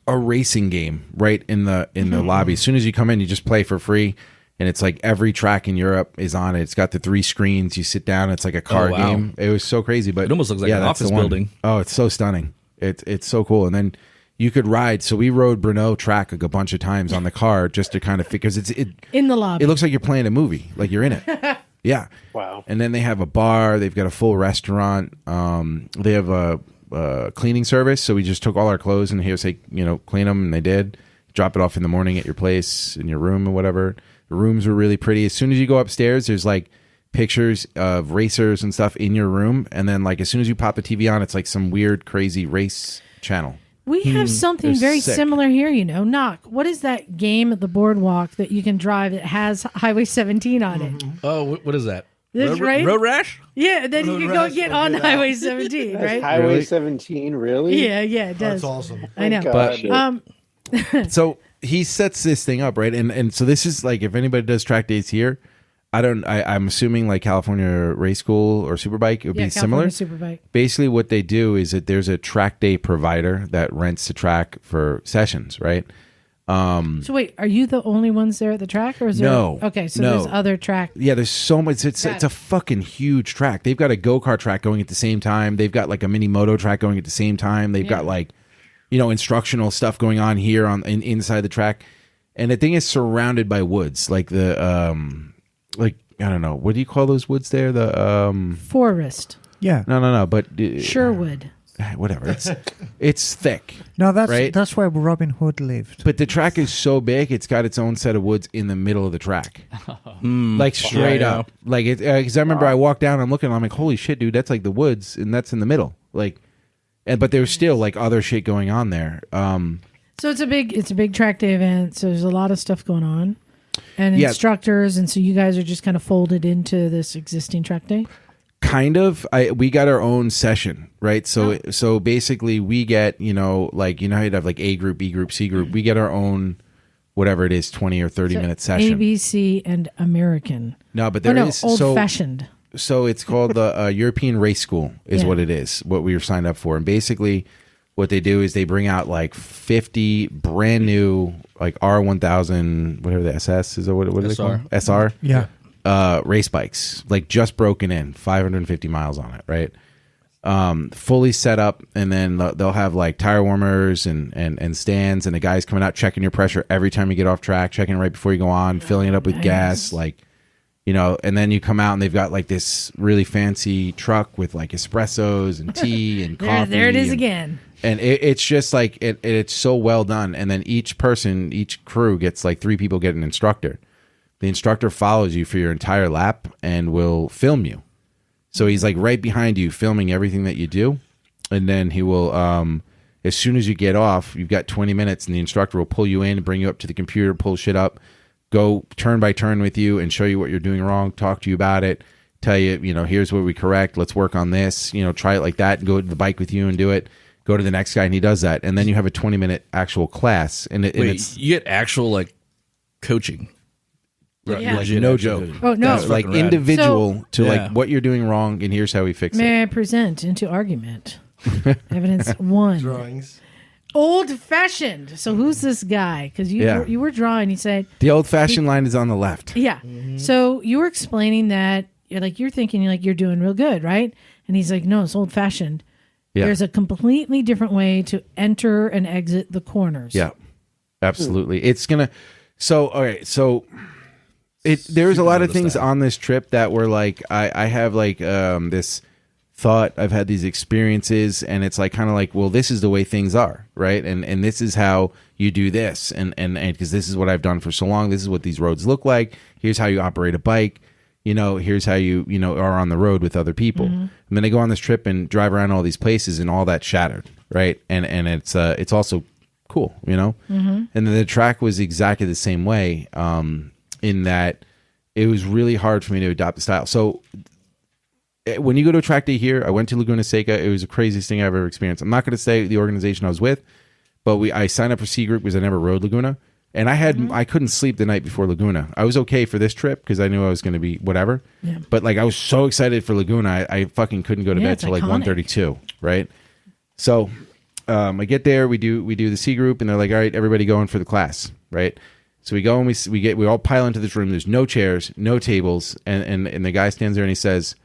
a racing game right in the lobby. As soon as you come in, you just play for free. And it's like every track in Europe is on it. It's got the 3 screens. You sit down. It's like a card game. It was so crazy, but It almost looks like an that's office the one. building. Oh, it's so stunning. It's so cool. And then you could ride. So we rode BRNO track like a bunch of times on the car just to kind of because it In the lobby. it looks like you're playing a movie, like you're in it. Yeah. Wow. And then they have a bar. They've got a full restaurant. They have a cleaning service. So we just took all our clothes and he was like, clean them, and they did. Drop it off in the morning at your place, in your room or whatever. The rooms were really pretty. As soon as you go upstairs, there's like pictures of racers and stuff in your room. And then like as soon as you pop the TV on, it's like some weird, crazy race channel. We have something They're very sick. similar here, Knock. What is that game at the boardwalk that you can drive that has Highway 17 on it? Oh, what is that? That's right. Road Rash? Yeah, then you can go Rash, get we'll on do that. Highway 17, That's right? Highway Really? 17, really? Yeah, it does. That's awesome. I know. Thank God. So he sets this thing up, right? And so this is like if anybody does track days here, I'm assuming like California Race School or Superbike, it would be similar. California Superbike. Basically what they do is that there's a track day provider that rents the track for sessions, right? So wait, are you the only ones there at the track, or is there? No. Okay, so No. there's other track. Yeah, there's so much. It's a fucking huge track. They've got a go-kart track going at the same time. They've got like a mini moto track going at the same time. They've got like, instructional stuff going on here inside the track. And the thing is surrounded by woods, like the I don't know, what do you call those woods there? The forest. Yeah. No, but Sherwood. Whatever. It's thick. No, that's right? That's where Robin Hood lived. But the track is so big, it's got its own set of woods in the middle of the track, like straight up. Like because I remember I walked down, I'm looking, I'm like, holy shit, dude, that's like the woods, and that's in the middle. Like, but there's still like other shit going on there. So it's a big track day event. So there's a lot of stuff going on, and instructors, and so you guys are just kind of folded into this existing track day. Kind of. We got our own session, right? So basically we get, like, how you'd have like A group, B group, C group. We get our own, whatever it is, 20 or 30 minute session. ABC and American. No, but there is old fashioned. So it's called the European Race School is what it is, what we were signed up for. And basically what they do is they bring out like 50 brand new, like R1000, whatever the SS is, what do they call it? SR? Yeah. Race bikes, like just broken in, 550 miles on it, right? Fully set up, and then they'll have like tire warmers and stands, and the guys coming out checking your pressure every time you get off track, checking right before you go on, filling it up with gas, like, and then you come out and they've got like this really fancy truck with like espressos and tea and coffee. There it is again. And it's just like it's so well done. And then each crew gets like 3 people get an instructor. The instructor follows you for your entire lap and will film you. So he's like right behind you filming everything that you do. And then he will, as soon as you get off, you've got 20 minutes and the instructor will pull you in and bring you up to the computer, pull shit up, go turn by turn with you and show you what you're doing wrong, talk to you about it, tell you, here's what we correct. Let's work on this, try it like that and go to the bike with you and do it. Go to the next guy and he does that. And then you have a 20-minute actual class. And it's you get actual like coaching. Yeah. Like, no joke. Oh no! Like individual to like what you're doing wrong, and here's how we fix it. May I present into argument evidence 1? Drawings. Old fashioned. So who's this guy? Because you were drawing. You said the old fashioned line is on the left. Yeah. Mm-hmm. So you were explaining that you're thinking you're doing real good, right? And he's like, no, it's old fashioned. Yeah. There's a completely different way to enter and exit the corners. Yeah, absolutely. It's gonna. So all right. So. There's a lot of things on this trip that were like I have like this thought, I've had these experiences, and it's like kind of like, well, this is the way things are, right? And this is how you do this, and because this is what I've done for so long, this is what these roads look like. Here's how you operate a bike. Here's how you are on the road with other people. Mm-hmm. And then I go on this trip and drive around all these places, and all that shattered, right? And it's also cool, Mm-hmm. And then the track was exactly the same way. In that it was really hard for me to adopt the style. So when you go to a track day here, I went to Laguna Seca. It was the craziest thing I've ever experienced. I'm not going to say the organization I was with, but I signed up for C Group because I never rode Laguna. And I couldn't sleep the night before Laguna. I was okay for this trip because I knew I was going to be whatever. Yeah. But like I was so excited for Laguna, I fucking couldn't go to bed till like 1:32, right? So I get there, we do the C Group, and they're like, all right, everybody going for the class, right? So we go and we all pile into this room. There's no chairs, no tables, and the guy stands there and he says,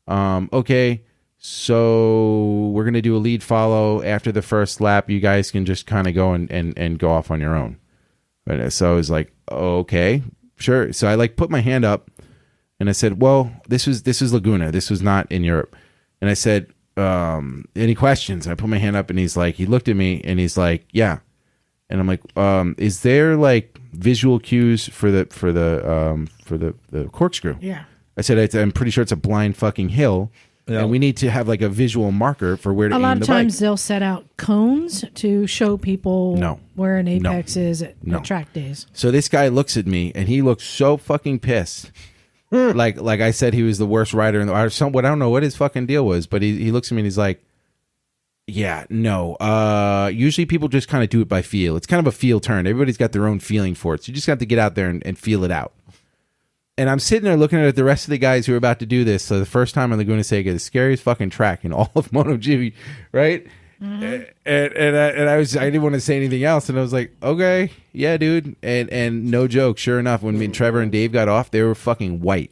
okay, so we're gonna do a lead follow after the first lap. You guys can just kind of go and go off on your own. Right? So I was like, okay, sure. So I like put my hand up and I said, well, this was Laguna. This was not in Europe. And I said, any questions? And I put my hand up and he looked at me and he's like, yeah. And I'm like, is there like visual cues for the corkscrew? Yeah. I said, I'm pretty sure it's a blind fucking hill, and we need to have like a visual marker for where to aim the bike. A lot of times they'll set out cones to show people where an apex is at track days. So this guy looks at me, and he looks so fucking pissed. like I said, he was the worst rider in the world. I don't know what his fucking deal was, but he looks at me and he's like, yeah, no. Usually people just kind of do it by feel. It's kind of a feel turn. Everybody's got their own feeling for it. So you just have to get out there and feel it out. And I'm sitting there looking at the rest of the guys who are about to do this. So the first time on Laguna Seca, the scariest fucking track in all of MotoGP, right? Mm-hmm. And I didn't want to say anything else. And I was like, okay, yeah, dude. And no joke, sure enough, when me and Trevor and Dave got off, they were fucking white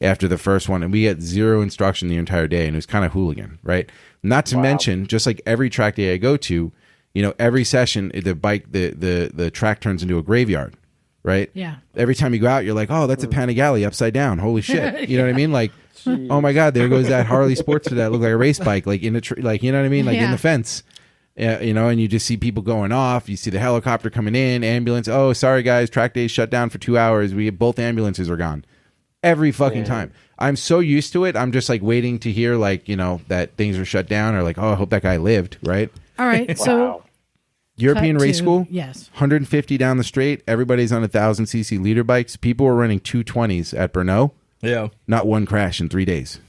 after the first one. And we had zero instruction the entire day. And it was kind of hooligan, right? Not to mention, just like every track day I go to, every session the track turns into a graveyard, right? Yeah. Every time you go out, you're like, oh, that's a Panigale upside down. Holy shit. You know what I mean? Like, oh my God, there goes that Harley Sportster that looked like a race bike, like in a tree, like, you know what I mean? Like in the fence. And you just see people going off. You see the helicopter coming in, ambulance. Oh, sorry guys, track day shut down for 2 hours. Both ambulances are gone. Every fucking time. I'm so used to it. I'm just like waiting to hear like, that things are shut down or like, oh, I hope that guy lived, right? All right. So European race school, yes, 150 down the straight. Everybody's on 1,000cc leader bikes. People were running 220s at BRNO. Yeah. Not one crash in 3 days.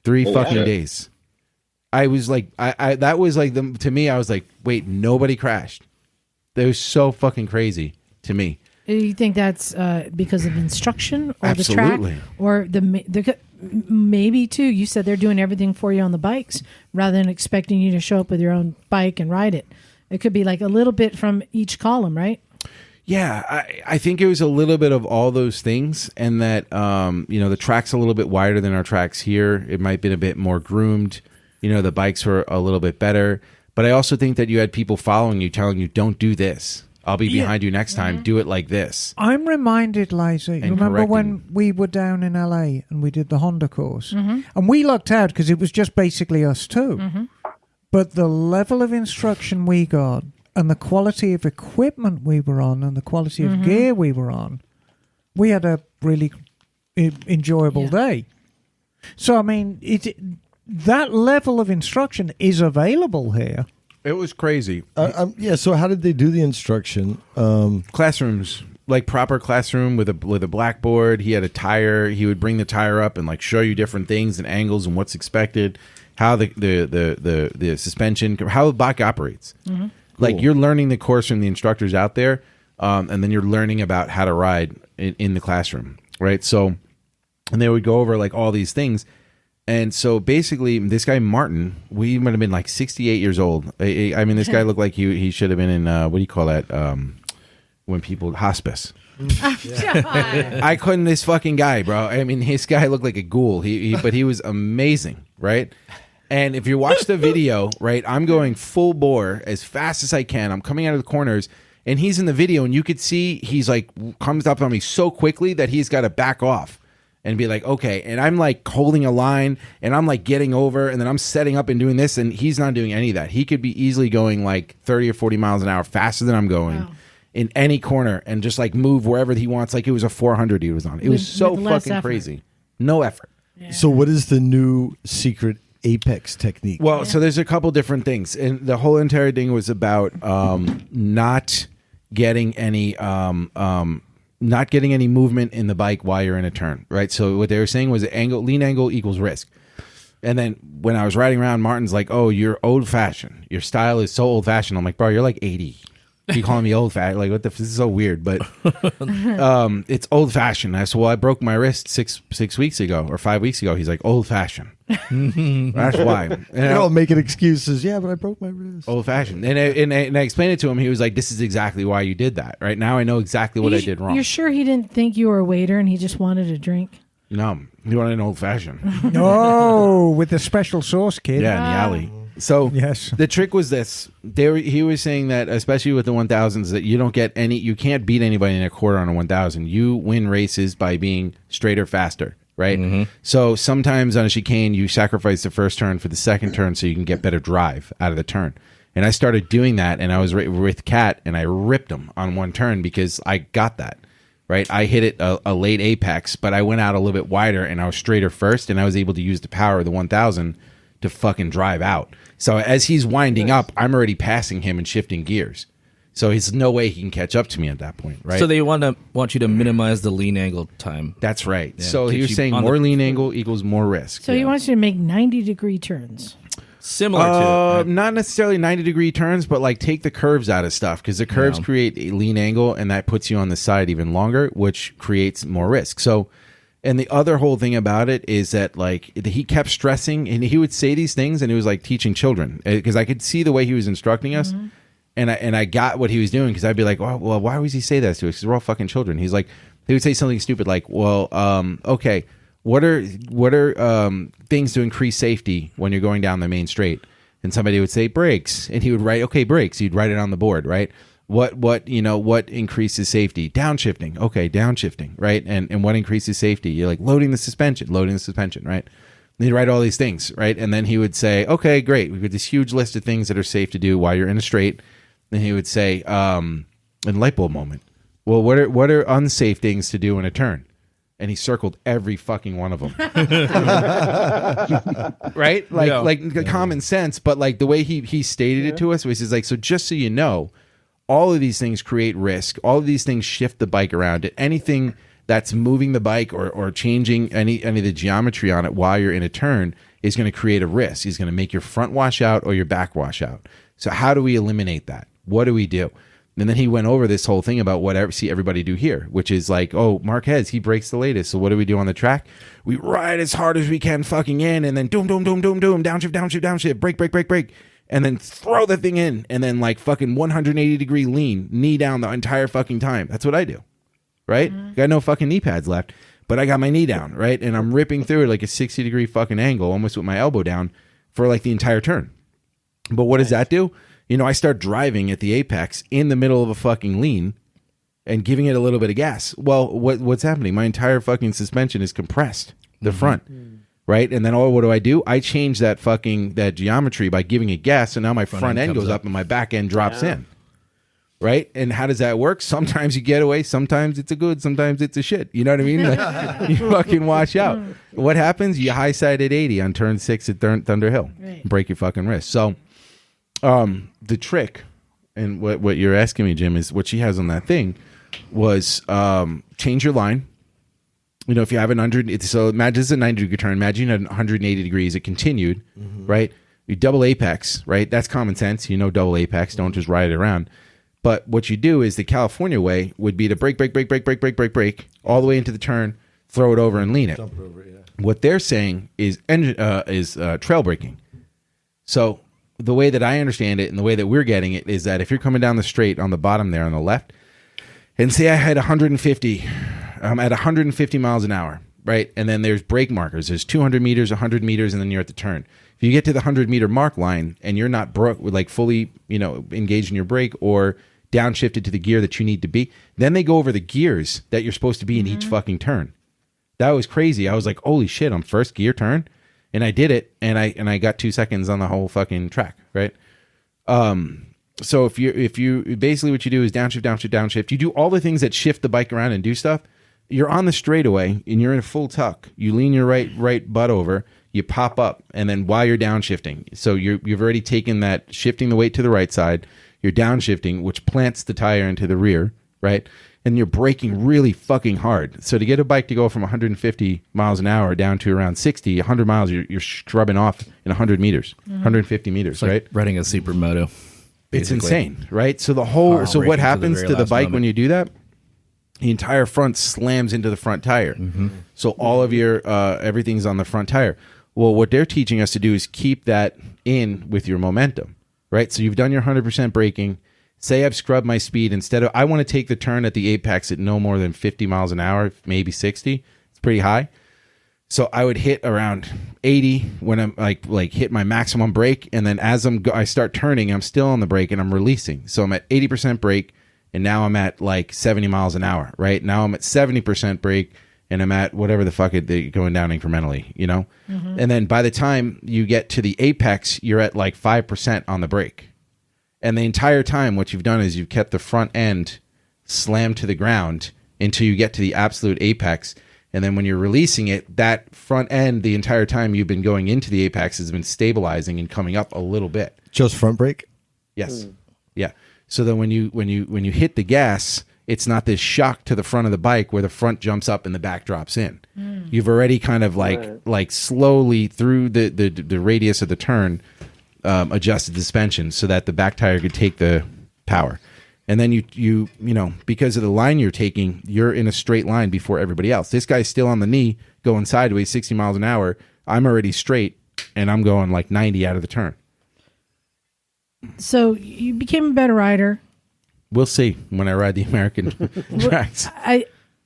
3 fucking days. I was like, I that was like, to me, I was like, wait, nobody crashed. That was so fucking crazy to me. Do you think that's because of instruction or Absolutely. the track or the maybe too? You said they're doing everything for you on the bikes rather than expecting you to show up with your own bike and ride it. It could be like a little bit from each column, right? Yeah, I think it was a little bit of all those things, and that the track's a little bit wider than our tracks here. It might have been a bit more groomed. The bikes were a little bit better, but I also think that you had people following you, telling you, "Don't do this. I'll be behind you next time. Do it like this." I'm reminded, Liza, you remember when we were down in LA and we did the Honda course? And we lucked out because it was just basically us two. But the level of instruction we got and the quality of equipment we were on and the quality of gear we were on, we had a really enjoyable day. So, I mean, that level of instruction is available here. It was crazy. So how did they do the instruction? Classrooms, like proper classroom with a blackboard. He had a tire. He would bring the tire up and like show you different things and angles and what's expected, how the suspension, how the bike operates. Like you're learning the course from the instructors out there, and then you're learning about how to ride in the classroom, right? So, and they would go over like all these things. And so basically, this guy Martin, we might have been like 68 years old. I mean, this guy looked like he should have been in what do you call that? When people hospice. I couldn't. This fucking guy, bro. I mean, his guy looked like a ghoul. But he was amazing, right? And if you watch the video, right, I'm going full bore as fast as I can. I'm coming out of the corners, and he's in the video, and you could see he's like comes up on me so quickly that he's got to back off. And be like, okay. And I'm like holding a line and I'm like getting over and then I'm setting up and doing this. And he's not doing any of that. He could be easily going like 30 or 40 miles an hour faster than I'm going in any corner and just like move wherever he wants. Like it was a 400 he was on. It was so fucking crazy. No effort. Yeah. So what is the new secret apex technique? Well, so there's a couple different things. And the whole entire thing was about not getting any movement in the bike while you're in a turn, right? So what they were saying was lean angle equals risk. And then when I was riding around, Martin's like, "Oh, you're old fashioned. Your style is so old fashioned." I'm like, "Bro, you're like 80. You calling me old fashioned? Like, what the? This is so weird." But it's old fashioned. I said, "Well, I broke my wrist six weeks ago or 5 weeks ago." He's like, "Old fashioned." That's why. They're all making excuses. Yeah, but I broke my wrist. Old fashioned. And I explained it to him. He was like, "This is exactly why you did that. Right now, I know exactly what I did wrong." You're sure he didn't think you were a waiter and he just wanted a drink? No, he wanted an old fashioned. Oh, with the special sauce, kid. Yeah, in the alley. So yes, the trick was this. He was saying that, especially with the 1000s, that you can't beat anybody in a quarter on a 1000. You win races by being straighter, faster. Right. So sometimes on a chicane, you sacrifice the first turn for the second turn so you can get better drive out of the turn. And I started doing that, and I was with Cat, and I ripped him on one turn because I got that. Right. I hit it a late apex, but I went out a little bit wider, and I was straighter first, and I was able to use the power of the 1000 to fucking drive out. So as he's winding up, I'm already passing him and shifting gears. So there's no way he can catch up to me at that point, right? So they want you to minimize the lean angle time. That's right. Yeah, so he was saying more lean angle equals more risk. So he wants you to make 90-degree turns. Similar to not necessarily 90-degree turns, but like take the curves out of stuff, because the curves create a lean angle, and that puts you on the side even longer, which creates more risk. So, and the other whole thing about it is that like he kept stressing, and he would say these things, and it was like teaching children, because I could see the way he was instructing us. And I got what he was doing, because I'd be like, well, why would he say that to us? Because we're all fucking children. He's like, he would say something stupid like, well, okay, what are things to increase safety when you're going down the main straight? And somebody would say brakes, and he would write, okay, brakes. He'd write it on the board, right? What increases safety? Downshifting. Okay, downshifting, right? And what increases safety? You're like loading the suspension, right? And he'd write all these things, right? And then he would say, okay, great. We've got this huge list of things that are safe to do while you're in a straight. Then he would say, and light bulb moment. Well, what are unsafe things to do in a turn? And he circled every fucking one of them. Right? Like common sense, but like the way he stated it to us was he's like, so just so you know, all of these things create risk. All of these things shift the bike around. Anything that's moving the bike or changing any of the geometry on it while you're in a turn is going to create a risk. He's going to make your front wash out or your back wash out. So how do we eliminate that? What do we do? And then he went over this whole thing about what everybody do here, which is like, oh, Marquez, he breaks the latest. So what do we do on the track? We ride as hard as we can fucking in, and then doom, downshift, brake, and then throw the thing in, and then like fucking 180 degree lean, knee down the entire fucking time. That's what I do, right? Got no fucking knee pads left, but I got my knee down, right? And I'm ripping through it like a 60 degree fucking angle, almost with my elbow down for like the entire turn. But what does that do? You know, I start driving at the apex in the middle of a fucking lean and giving it a little bit of gas. Well, what's happening? My entire fucking suspension is compressed, the front, right? And then what do? I change that geometry by giving it gas, and now my front end goes up and my back end drops in, right? And how does that work? Sometimes you get away, sometimes it's a good, sometimes it's a shit. You know what I mean? Like, you fucking wash out. What happens? You high side at 80 on turn 6 at Thunder Hill. Right. Break your fucking wrist. So the trick, and what you're asking me, Jim, is what she has on that thing was change your line. You know, if you have so imagine it's a 90 degree turn, imagine you had 180 degrees, it continued, right? You double apex, right? That's common sense. You know, double apex, don't just ride it around. But what you do is the California way would be to brake all the way into the turn, throw it over and lean it. Dump it over, yeah. What they're saying is trail braking. So the way that I understand it and the way that we're getting it is that if you're coming down the straight on the bottom there on the left, and say I had 150, I'm at 150 miles an hour, right? And then there's brake markers. There's 200 meters, 100 meters, and then you're at the turn. If you get to the 100-meter mark line and you're not fully, engaged in your brake or downshifted to the gear that you need to be, then they go over the gears that you're supposed to be in each fucking turn. That was crazy. I was like, holy shit, I'm first gear turn. And I did it, and I got 2 seconds on the whole fucking track, right? So if you basically what you do is downshift. You do all the things that shift the bike around and do stuff. You're on the straightaway and you're in a full tuck. You lean your right butt over. You pop up, and then while you're downshifting, so you've already taken that shifting the weight to the right side. You're downshifting, which plants the tire into the rear, right? And you're braking really fucking hard. So to get a bike to go from 150 miles an hour down to around 60, 100 miles, you're scrubbing off in 100 meters, 150 meters, it's like right? Riding a supermoto. Basically. It's insane, right? So what happens to the bike when you do that? The entire front slams into the front tire. So all of your everything's on the front tire. Well, what they're teaching us to do is keep that in with your momentum, right? So you've done your 100% braking. Say I've scrubbed my speed. Instead of, I want to take the turn at the apex at no more than 50 miles an hour, maybe 60. It's pretty high. So I would hit around 80 when I'm like hit my maximum brake. And then as I start turning, I'm still on the brake and I'm releasing. So I'm at 80% brake, and now I'm at like 70 miles an hour, right? Now I'm at 70% brake, and I'm at whatever the fuck going down incrementally, you know? And then by the time you get to the apex, you're at like 5% on the brake. And the entire time, what you've done is you've kept the front end slammed to the ground until you get to the absolute apex. And then when you're releasing it, that front end, the entire time you've been going into the apex, has been stabilizing and coming up a little bit. Just front brake? Yes. Yeah. So then when you hit the gas, it's not this shock to the front of the bike where the front jumps up and the back drops in. You've already kind of like slowly through the radius of the turn adjusted the suspension so that the back tire could take the power. And then you because of the line you're taking, you're in a straight line before everybody else. This guy's still on the knee going sideways 60 miles an hour. I'm already straight, and I'm going like 90 out of the turn. So you became a better rider. We'll see when I ride the American tracks.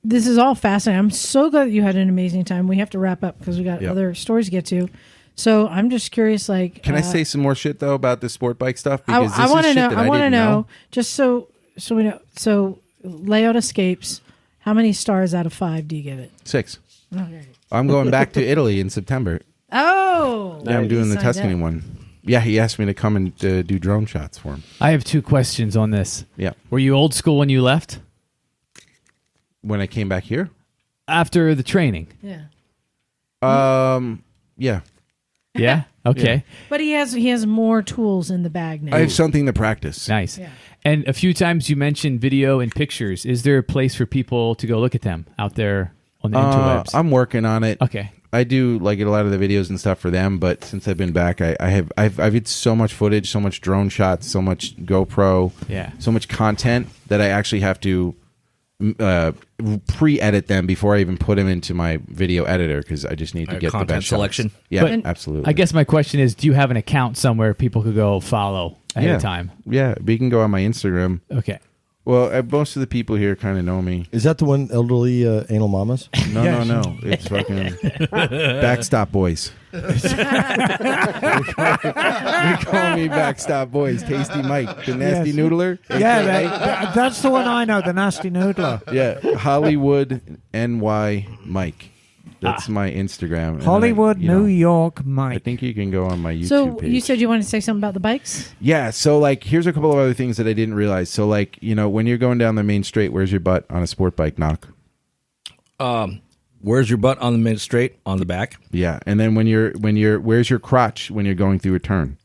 This is all fascinating. I'm so glad that you had an amazing time. We have to wrap up because we got other stories to get to. So I'm just curious, like, can I say some more shit though about the sport bike stuff? Because I want to know. I want to know, just so we know. So layout escapes. How many stars out of 5 do you give it? 6. Okay. I'm going back to Italy in September. Oh, yeah, I'm doing the Tuscany one. Yeah, he asked me to come and do drone shots for him. I have 2 questions on this. Yeah. Were you old school when you left? When I came back here? After the training? Yeah. Yeah. Yeah? Okay. Yeah. But he has more tools in the bag now. I have something to practice. Nice. Yeah. And a few times you mentioned video and pictures. Is there a place for people to go look at them out there on the interwebs? I'm working on it. Okay. I do like a lot of the videos and stuff for them, but since I've been back, I've had so much footage, so much drone shots, so much GoPro, so much content that I actually have to pre-edit them before I even put them into my video editor because I just need to get the best selection. Shots. Yeah, but absolutely. I guess my question is, do you have an account somewhere people could go follow ahead of time? Yeah, we can go on my Instagram. Okay. Well, most of the people here kind of know me. Is that the one, elderly anal mamas? No. It's fucking Backstop Boys. We call me Backstop Boys. Tasty Mike, the nasty noodler. Yeah, that's the one I know, the nasty noodler. Yeah, Hollywood NY Mike. That's my Instagram. Hollywood, New York, Mike. I think you can go on my YouTube So page. you said you wanted to say something about the bikes? Yeah, so like here's a couple of other things that I didn't realize. So like, when you're going down the main straight, where's your butt on a sport bike, Knock? Where's your butt on the main straight? On the back? Yeah, and then where's your crotch when you're going through a turn?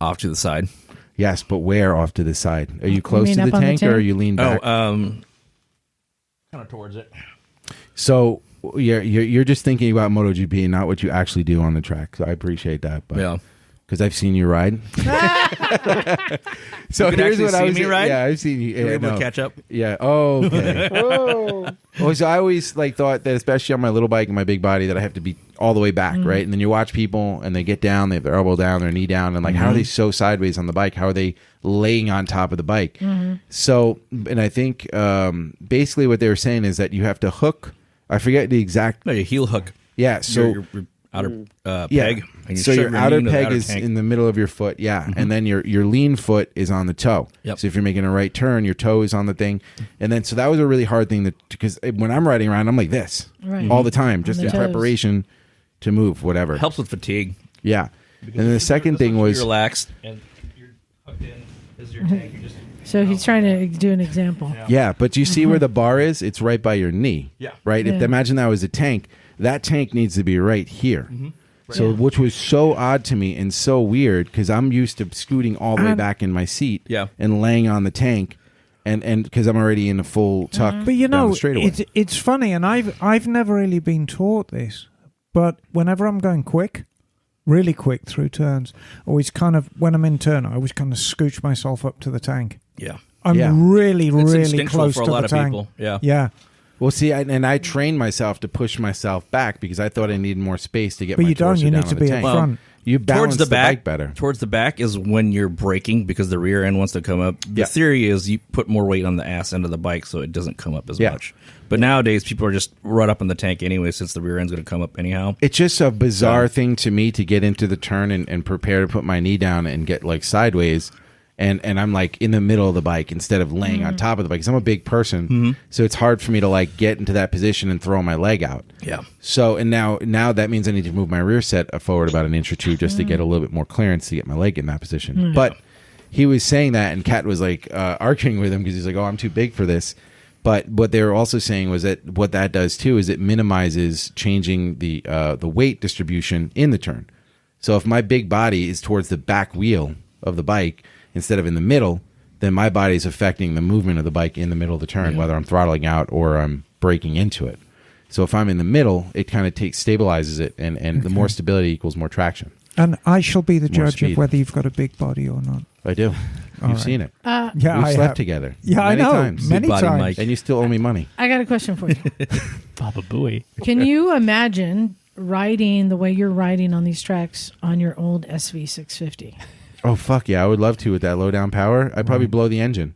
Off to the side. Yes, but where off to the side? Are you close to the tank or are you leaned back? Kind of towards it. So you're just thinking about MotoGP and not what you actually do on the track. So I appreciate that. But, yeah. Because I've seen you ride. So here's what I was ride? Yeah, I've seen you. You're able to catch up? Yeah. Oh, okay. So I always thought that, especially on my little bike and my big body, that I have to be all the way back, right? And then you watch people and they get down, they have their elbow down, their knee down, and like, how are they so sideways on the bike? How are they laying on top of the bike? So, and I think basically what they were saying is that you have to hook. I forget the exact. No, your heel hook. Yeah. So your outer peg. And so your outer peg is tank. in the middle of your foot. Yeah. And then your lean foot is on the toe. Yep. So if you're making a right turn, your toe is on the thing. And then, so that was a really hard thing because when I'm riding around, I'm like this all the time, just in preparation to move, whatever. Helps with fatigue. Yeah. Because and then the second thing was. You're relaxed. And you're hooked in. This is your tank. You're just. So he's trying to do an example. Yeah, but you see where the bar is? It's right by your knee. Yeah. Right? Yeah. If imagine that was a tank, that tank needs to be right here. So, which was so odd to me and so weird because I'm used to scooting all the way back in my seat and laying on the tank, and because I'm already in a full tuck. But down the straightaway. it's funny, and I've never really been taught this, but whenever I'm going quick, really quick through turns, always kind of when I'm in turn, I always kind of scooch myself up to the tank. Yeah. I'm really, it's really close for to a lot the of tank. people. Yeah. Yeah. Well, see, I trained myself to push myself back because I thought I needed more space to get But my you don't. torso You down need to on be the up tank. front. You balance Towards the back, bike better. Towards the back is when you're braking because the rear end wants to come up. The theory is you put more weight on the ass end of the bike so it doesn't come up as much. But nowadays, people are just right up in the tank anyway since the rear end's going to come up anyhow. It's just a bizarre thing to me to get into the turn and prepare to put my knee down and get like sideways. And I'm like in the middle of the bike instead of laying on top of the bike because I'm a big person. So it's hard for me to like get into that position and throw my leg out. Yeah. So, and now that means I need to move my rear set forward about an inch or two just to get a little bit more clearance to get my leg in that position. But he was saying that, and Cat was like arguing with him because he's like, oh, I'm too big for this. But what they were also saying was that what that does too is it minimizes changing the weight distribution in the turn. So if my big body is towards the back wheel of the bike instead of in the middle, then my body is affecting the movement of the bike in the middle of the turn, whether I'm throttling out or I'm braking into it. So if I'm in the middle, it kind of stabilizes it, and the more stability equals more traction. And I shall be the More judge speed. of whether you've got a big body or not. I do. You've seen it. Yeah, We've I slept have. together. Yeah, many I know. times. Many Big body times. Mike. And you still owe me money. I got a question for you. Baba Booey. Can you imagine riding the way you're riding on these tracks on your old SV650? Oh, fuck yeah. I would love to with that low down power. I'd probably blow the engine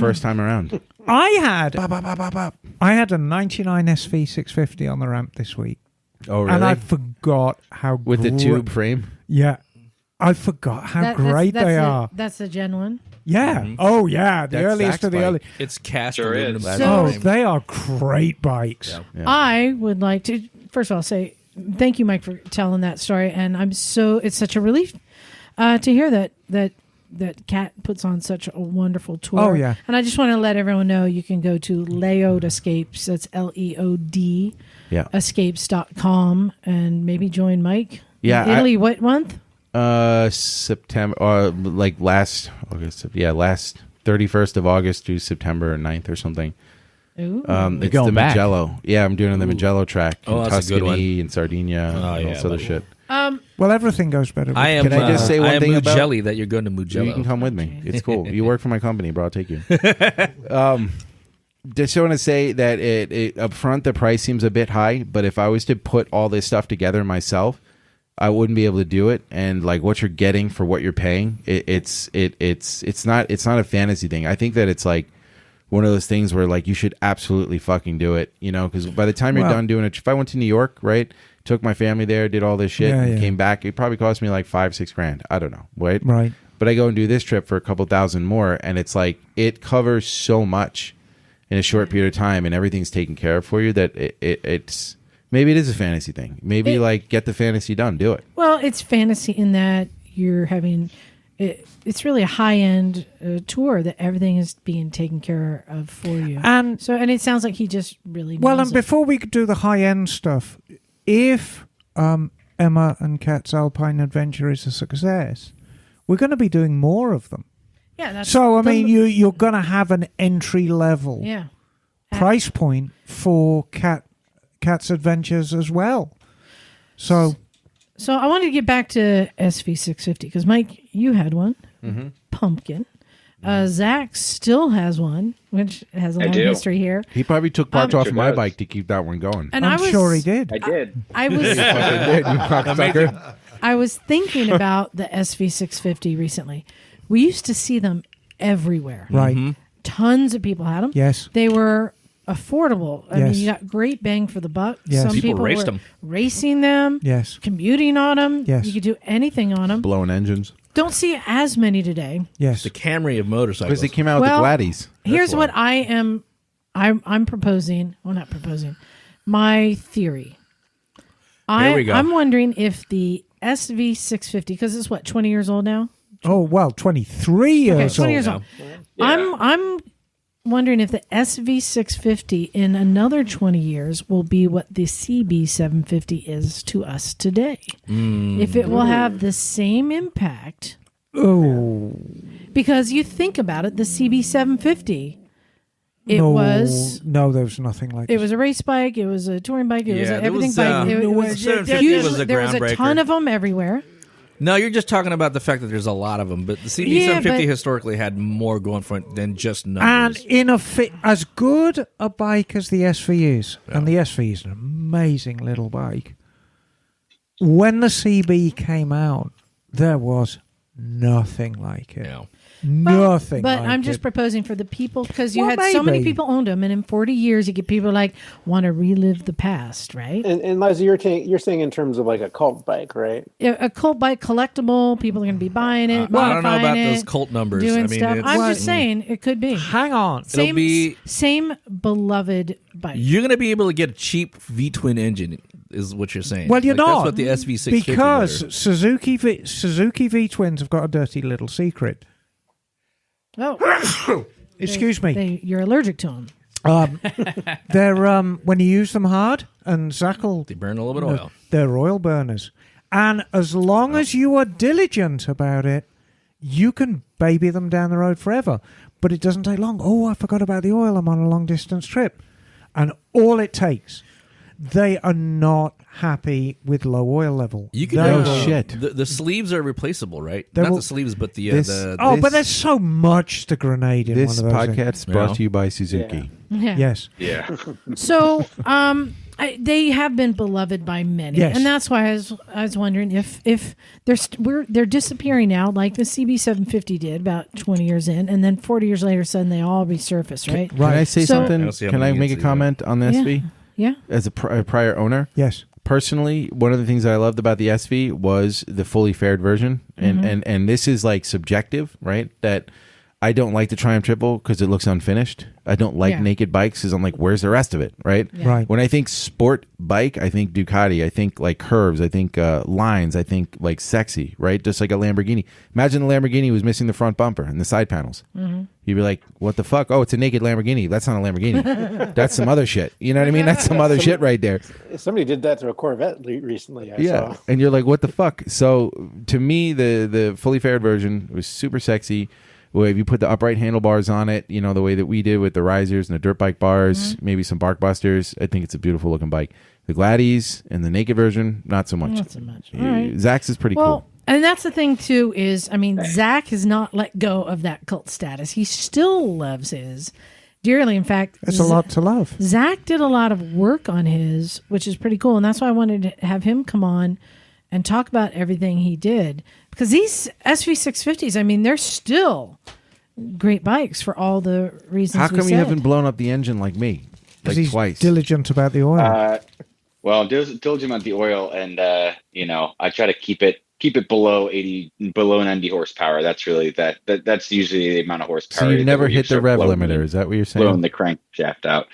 first time around. I had Bop, bop, bop, bop, bop. I had a 99 SV650 on the ramp this week. Oh, really? And I forgot how With the tube frame? Yeah, I forgot how great they are. That's the Gen 1. Yeah. Mm-hmm. Oh, yeah. The That's earliest Zach's of the bike. early. It's cast Sure aluminum. is. Oh, frame. they are great bikes. Yeah. Yeah. I would like to first of all say thank you, Mike, for telling that story, and it's such a relief to hear that Cat puts on such a wonderful tour. Oh, yeah. And I just want to let everyone know you can go to Leod Escapes. That's Leod Yeah. escapes.com and maybe join Mike. Yeah, In Italy, what month? September, or like last August. Yeah, last 31st of August through September 9th or something. Ooh. It's going the back. Magello. Yeah, I'm doing the Magello track in Oh, that's a good Tuscany and Sardinia and all yeah, this other buddy. shit. Well, everything goes better. I am. Can I just say one I am thing about- Mugello that you're going to Mugello. You can come with me. It's cool. You work for my company, bro. I'll take you. Just want to say that it up front the price seems a bit high, but if I was to put all this stuff together myself, I wouldn't be able to do it. And like what you're getting for what you're paying, it's not a fantasy thing. I think that it's like one of those things where like you should absolutely fucking do it, you know, because by the time you're Well- done doing it, if I went to New York, right, took my family there, did all this shit, Yeah, and yeah. came back, it probably cost me like $5-6 grand. I don't know, right? Right. But I go and do this trip for a couple thousand more, and it's like it covers so much in a short period of time, and everything's taken care of for you that it's maybe it is a fantasy thing. Maybe like get the fantasy done, do it. Well, it's fantasy in that you're having it's really a high-end tour that everything is being taken care of for you. And And it sounds like he just really well, nails and it. before we could do the high end stuff, if Emma and Cat's Alpine Adventure is a success, we're going to be doing more of them. Yeah, that's So I mean, you're going to have an entry level yeah. price point for Cat's Adventures as well. So So I wanted to get back to SV650 because Mike, you had one, pumpkin. Zach still has one, which has a long do. history here. He probably took parts off Sure my does. bike to keep that one going. And I'm sure he did. I did. I was You cocksucker. I was thinking about the SV650 recently. We used to see them everywhere. Right. Tons of people had them. Yes. They were affordable. I mean, Yes. you got great bang for the buck. Yes. Some People people raced were them. racing them. Yes. Commuting on them. Yes. You could do anything on them. Blowing engines. Don't see as many today. Yes. The Camry of motorcycles. Because they came out with Well, the Gladys. Here's That's what why. I'm proposing. Well, not proposing. My theory. Here we go. I'm wondering if the SV650, because it's what, 20 years old now? Oh well, 23 Okay, years 20 old. years old. I'm wondering if the SV650 in another 20 years will be what the CB750 is to us today. If it will have the same impact. Oh Because you think about it, the CB750, it no, was there was nothing like it was a race bike, it was a touring bike, it was Yeah, an there everything was, bike. It no, was 750 huge. was a There was a groundbreaker. ton of them everywhere. No, you're just talking about the fact that there's a lot of them, but the Yeah, CB750 but- historically had more going for it than just And numbers. in a as good a bike as the SV is, and the SV is an amazing little bike. When the CB came out, there was nothing like it. Yeah. Nothing. But like I'm just it. proposing for the people because you Well, had so many maybe. people owned them, and in 40 years, you get people like want to relive the past, right? And Liza, you're saying in terms of like a cult bike, right? A cult bike collectible, people are going to be buying it. I don't know modifying about it, those cult numbers. Doing I mean, stuff. it's- I'm just saying it could be. Hang on. It'll be- Same beloved bike. You're going to be able to get a cheap V-twin engine, is what you're saying. Well, you're Like, not. That's what the SV650 because better. Suzuki V-twins have got a dirty little secret. Oh, Excuse me. you're allergic to them. They're when you use them hard, and Zach'll They burn a little bit of oil. they're oil burners. And as long as you are diligent about it, you can baby them down the road forever. But it doesn't take long. Oh, I forgot about the oil. I'm on a long distance trip. And all it takes, they are not happy with low oil level. You can They No will- shit. The sleeves are replaceable, right? They Not will- the sleeves, but the This- Oh, This- but there's so much to grenade in This one of those things. podcast is brought Yeah. to you by Suzuki. Yeah. Yes. Yeah. So, they have been beloved by many, Yes. and that's why I was wondering if they're disappearing now, like the CB750 did about 20 years in, and then 40 years later, suddenly they all resurface, right? Can I say So- I something? don't see how Can I many make a you can see comment on the Yeah. SV? Yeah. As a prior owner? Yes. personally, one of the things that I loved about the SV was the fully fared version, and this is like subjective, right? That I don't like the Triumph Triple because it looks unfinished. I don't like naked bikes because I'm like, where's the rest of it, right? Yeah. Right. When I think sport bike, I think Ducati. I think like curves. I think lines. I think like sexy, right? Just like a Lamborghini. Imagine the Lamborghini was missing the front bumper and the side panels. You'd be like, what the fuck? Oh, it's a naked Lamborghini. That's not a Lamborghini. That's some other shit. You know what I mean? That's some other shit right there. Somebody did that to a Corvette recently. I Yeah, saw. and you're like, what the fuck? So to me, the fully fared version was super sexy. Well, if you put the upright handlebars on it, you know, the way that we did with the risers and the dirt bike bars, maybe some bark busters, I think it's a beautiful looking bike. The Gladys and the naked version, not so much. Not so much. All right. Zach's is pretty Well, cool. and that's the thing too is, I mean, Zach has not let go of that cult status. He still loves his dearly. In fact, It's a lot to love. Zach did a lot of work on his, which is pretty cool. And that's why I wanted to have him come on and talk about everything he did. Because these SV650s, I mean, they're still great bikes for all the reasons How we come you said. haven't blown up the engine like me? Because Like he's twice. diligent about the oil. Well, diligent about the oil, and I try to keep it below 80, below 90 horsepower. That's really that's usually the amount of horsepower. So you that never when you hit the start rev blowing limiter. Is that what you're saying? blowing the crankshaft out.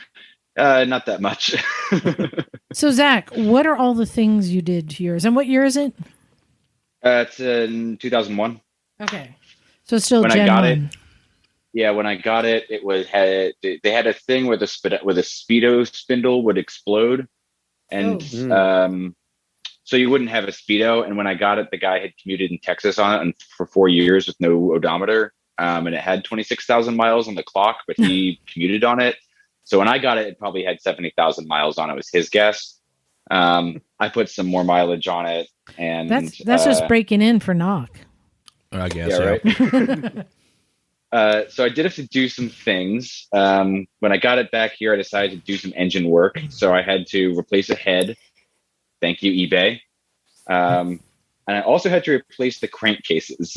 Not that much. So, Zach, what are all the things you did to yours? And what year is it? It's in 2001. Okay. So it's still When I Gen got 1. it, Yeah, when I got it, they had a thing where the speedo spindle would explode, and so you wouldn't have a speedo. And when I got it, the guy had commuted in Texas on it for 4 years with no odometer, and it had 26,000 miles on the clock, but he commuted on it. So when I got it, it probably had 70,000 miles on it. Was his guess. I put some more mileage on it, and That's just breaking in for knock. I guess. yeah, right. So I did have to do some things. When I got it back here, I decided to do some engine work. So I had to replace a head. Thank you, eBay. And I also had to replace the crankcases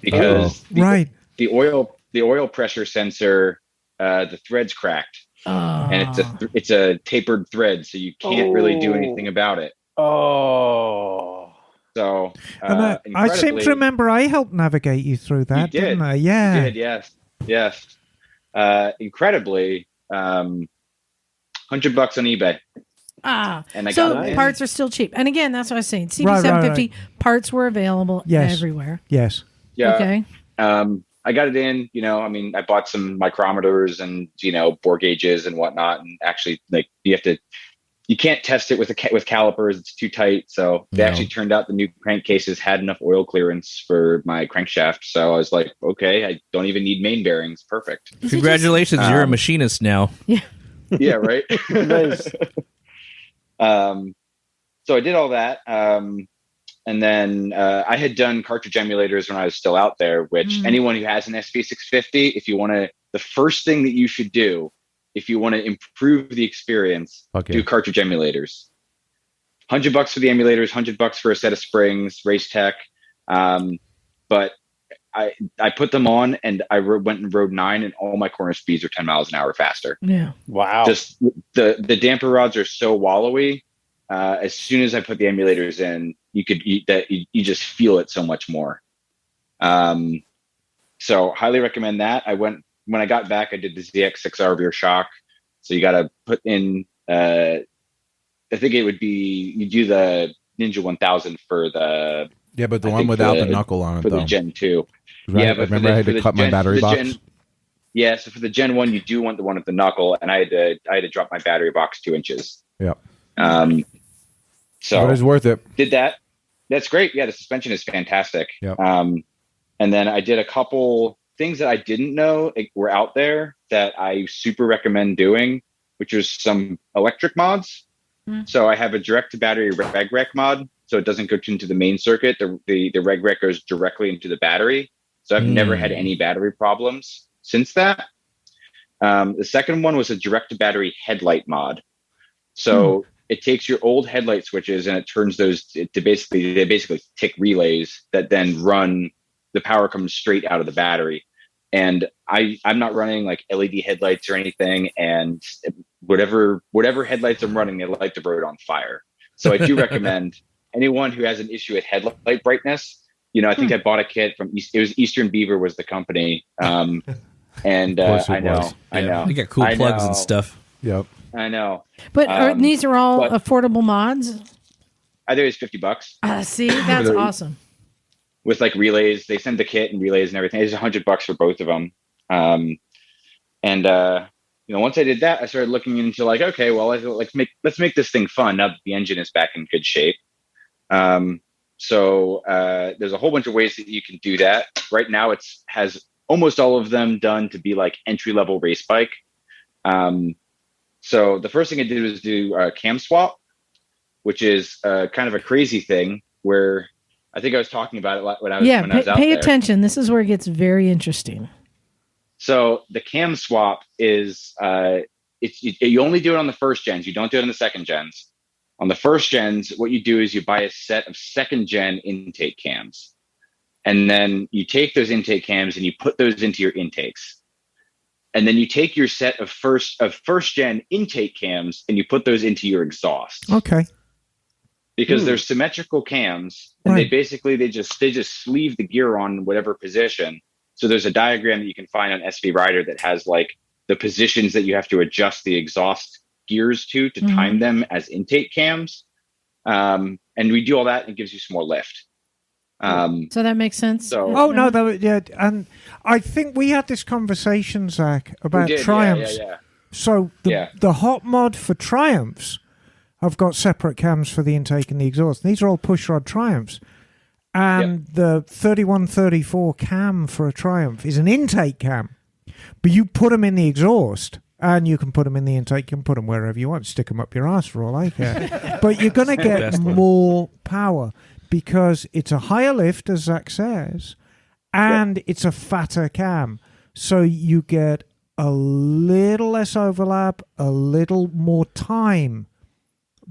because the oil pressure sensor, the thread's cracked, and it's a tapered thread, so you can't really do anything about it. So, and I seem to remember I helped navigate you through that, didn't I? Yeah. You did, yes. Incredibly, $100 on eBay. And I so got it. parts are still cheap. And again, that's what I was saying. CB750 parts were available everywhere. Yes. Yeah. Okay. I got it in, I bought some micrometers and, bore gauges and whatnot. And actually, you can't test it with calipers. It's too tight. So they actually turned out the new crankcases had enough oil clearance for my crankshaft. So I was like, okay, I don't even need main bearings. Perfect. Congratulations. You're a machinist now. Yeah. Yeah. Right. Nice. So I did all that. And then I had done cartridge emulators when I was still out there, which anyone who has an SV650, if you want to, the first thing that you should do, if you want to improve the experience, do cartridge emulators. $100 for the emulators, $100 for a set of springs, Race Tech. But I put them on and I went and rode 9, and all my corner speeds are 10 miles an hour faster. Yeah. Wow. Just the damper rods are so wallowy. As soon as I put the emulators in, you just feel it so much more. So highly recommend that. When I got back, I did the ZX6R rear shock. So you got to put in, I think it would be, you do the Ninja 1000 for the... Yeah, but the one without the knuckle on it, for though. the Gen 2. Right? Yeah, but remember I had to cut my battery box? So for the Gen 1, you do want the one with the knuckle, and I had to drop my battery box 2 inches. Yep. So but it's worth it. Did that. That's great. Yeah, the suspension is fantastic. Yep. And then I did a couple things that I didn't know were out there that I super recommend doing, which is some electric mods. So I have a direct to battery reg rec mod, so it doesn't go into the main circuit. The reg rec goes directly into the battery. So I've never had any battery problems since that. The second one was a direct to battery headlight mod. So it takes your old headlight switches and it turns those to basically tick relays that then run, the power comes straight out of the battery. And I'm not running like LED headlights or anything. And whatever headlights I'm running, they light the road on fire. So I do recommend anyone who has an issue with headlight brightness. I think I bought a kit from it was Eastern Beaver was the company. And I know. You got cool plugs and stuff. Yep. I know. But these are all affordable mods? I think it's $50. See, that's awesome. With like relays, they send the kit and relays and everything. It's $100 for both of them. Once I did that, I started looking into like, okay, well, let's make this thing fun now that the engine is back in good shape. So there's a whole bunch of ways that you can do that. Right now, it has almost all of them done to be like entry-level race bike. So the first thing I did was do a cam swap, which is kind of a crazy thing where I think I was talking about it when I was out there. Pay attention. This is where it gets very interesting. So the cam swap is you only do it on the first gens. You don't do it on the second gens. On the first gens, what you do is you buy a set of second gen intake cams. And then you take those intake cams and you put those into your intakes. And then you take your set of first gen intake cams and you put those into your exhaust. Okay. Because they're symmetrical cams, and right. they just sleeve the gear on whatever position. So there's a diagram that you can find on SV Rider that has like the positions that you have to adjust the exhaust gears to time them as intake cams. And we do all that and it gives you some more lift. So that makes sense. And I think we had this conversation, Zach, about Triumphs. Yeah. So the hot mod for Triumphs have got separate cams for the intake and the exhaust. These are all pushrod Triumphs. And the 3134 cam for a Triumph is an intake cam. But you put them in the exhaust, and you can put them in the intake. You can put them wherever you want. Stick them up your ass for all I care. But you're going to get more power because it's a higher lift, as Zach says, and it's a fatter cam. So you get a little less overlap, a little more time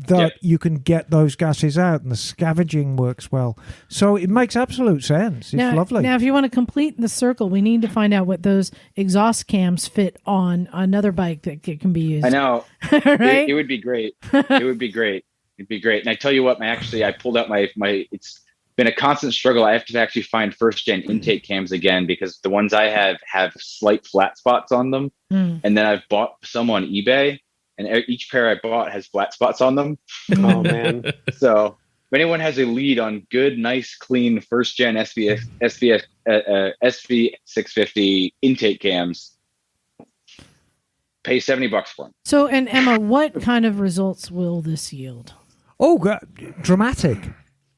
that you can get those gases out, and the scavenging works well. So it makes absolute sense. It's lovely. Now, if you want to complete the circle, we need to find out what those exhaust cams fit on another bike that can be used. I know. Right? It would be great. It would be great. It'd be great. And I tell you what, I pulled out my it's been a constant struggle. I have to actually find first gen intake cams again because the ones I have slight flat spots on them. And then I've bought some on eBay. And each pair I bought has flat spots on them. Oh, man. So if anyone has a lead on good, nice, clean first-gen SV650 intake cams, pay $70 for them. So, and Emma, what kind of results will this yield? Oh, God, dramatic.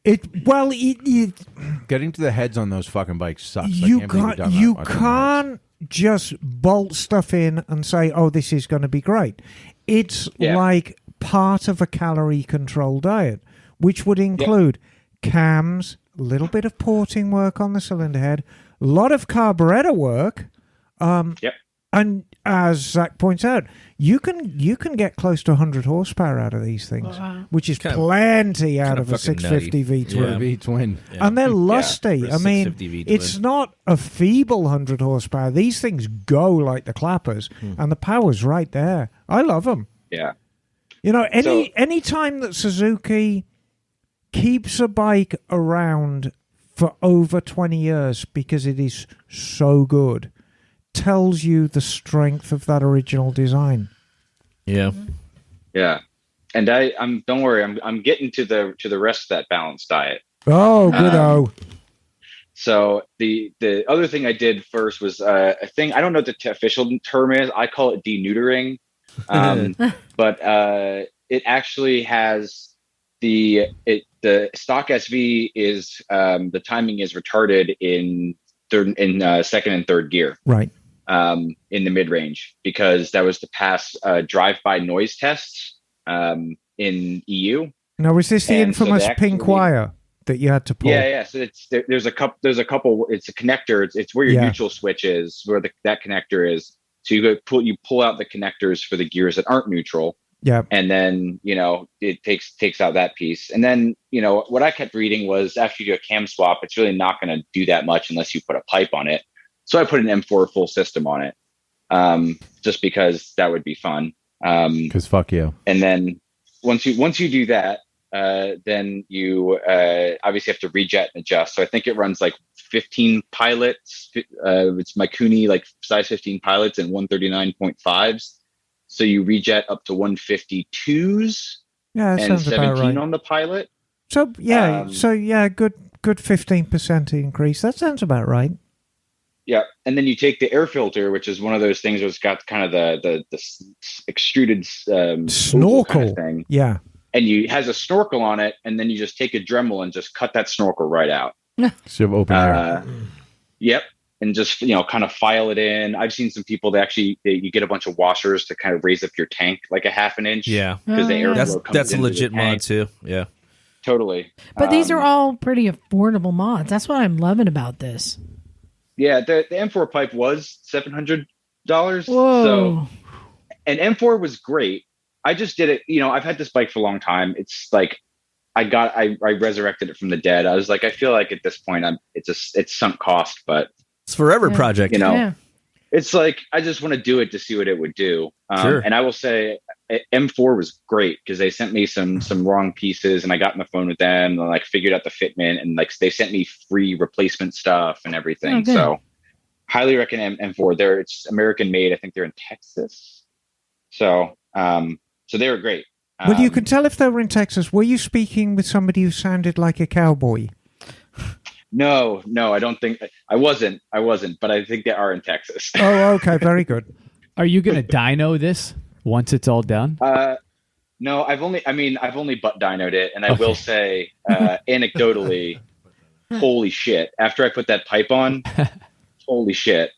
Getting to the heads on those fucking bikes sucks. You can't just bolt stuff in and say, oh, this is going to be great. It's like part of a calorie control diet, which would include cams, a little bit of porting work on the cylinder head, a lot of carburetor work. And as Zach points out, you can get close to 100 horsepower out of these things, which is plenty out of a 650 V-twin. V-twin. Yeah. And they're lusty. I mean, it's not a feeble 100 horsepower. These things go like the clappers, and the power's right there. I love them. Yeah. You know, any time that Suzuki keeps a bike around for over 20 years because it is so good, tells you the strength of that original design. Yeah. Yeah. And don't worry, I'm getting to the rest of that balanced diet. Oh, good. So the other thing I did first was a thing, I don't know what the official term is. I call it deneutering. But it actually has the stock SV is the timing is retarded in second and third gear. Right. In the mid-range, because that was to pass drive-by noise tests in EU. Now, was this the infamous pink wire that you had to pull? Yeah. So there's a couple. It's a connector. It's where your neutral switch is, where that connector is. So you pull out the connectors for the gears that aren't neutral. Yeah. And then it takes out that piece. And then what I kept reading was after you do a cam swap, it's really not going to do that much unless you put a pipe on it. So I put an M4 full system on it, just because that would be fun. Because fuck you. And then once you do that, then you obviously have to rejet and adjust. So I think it runs like 15 pilots. It's Mikuni like size 15 pilots and 139.5s. So you rejet up to 152s Yeah, that and sounds about 17 right. on the pilot. So good 15% increase. That sounds about right. Yeah, and then you take the air filter, which is one of those things where it's got kind of the extruded Snorkel kind of thing. Yeah. And it has a snorkel on it, and then you just take a Dremel and just cut that snorkel right out. So you have open air. Yep, and just kind of file it in. I've seen some people you get a bunch of washers to kind of raise up your tank like a half an inch. Yeah, because the airflow comes that's a into the legit mod tank. too. Yeah, Totally. But these are all pretty affordable mods. That's what I'm loving about this. Yeah, the M4 pipe was $700. Whoa. So, and M4 was great. I just did it. I've had this bike for a long time. It's like I resurrected it from the dead. I was like, I feel like at this point it's sunk cost, but it's forever project. It's like I just want to do it to see what it would do. Sure. And I will say M4 was great because they sent me some wrong pieces, and I got on the phone with them and like figured out the fitment, and like they sent me free replacement stuff and everything. So highly recommend M4. It's American made. I think they're in Texas. So they were great. Well, you can tell if they were in Texas. Were you speaking with somebody who sounded like a cowboy? No, I don't think I wasn't, but I think they are in Texas. Oh, okay, very good. Are you going to dyno this once it's all done? No, I've only butt dynoed it, and I will say, anecdotally, holy shit! After I put that pipe on, holy shit!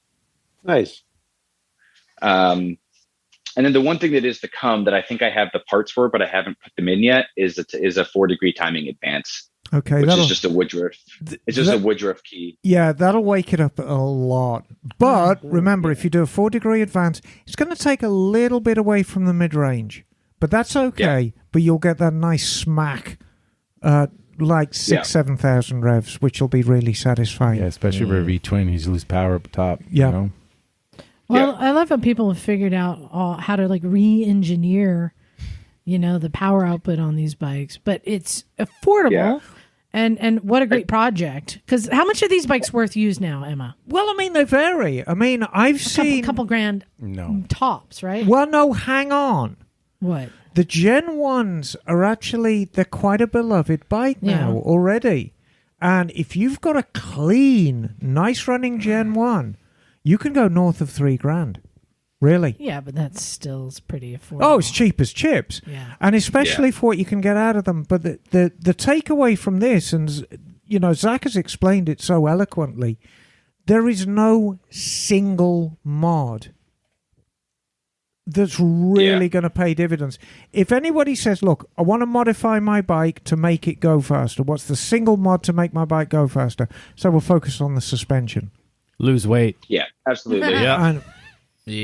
Nice. And then the one thing that is to come that I think I have the parts for, but I haven't put them in yet, is a 4-degree timing advance. Okay, which is just a Woodruff. It's just a Woodruff key. Yeah, that'll wake it up a lot. But remember, if you do a 4-degree advance, it's going to take a little bit away from the mid-range. But that's okay. Yeah. But you'll get that nice smack, like 7,000 revs, which will be really satisfying. Yeah, especially for a V20s, lose power up top. Yeah. Well, I love how people have figured out how to like re-engineer, the power output on these bikes. But it's affordable. Yeah. And what a great project. Because how much are these bikes worth used now, Emma? Well, they vary. I've seen... A couple grand tops, right? Well, no, hang on. What? The Gen 1s are actually... They're quite a beloved bike now already. And if you've got a clean, nice running Gen 1, you can go north of $3,000. Really? Yeah, but that's still pretty affordable. Oh, it's cheap as chips. Yeah. And especially for what you can get out of them. But the takeaway from this, and Zach has explained it so eloquently, there is no single mod that's really going to pay dividends. If anybody says, look, I want to modify my bike to make it go faster, what's the single mod to make my bike go faster? So we'll focus on the suspension. Lose weight. Yeah, absolutely. Yeah. And, but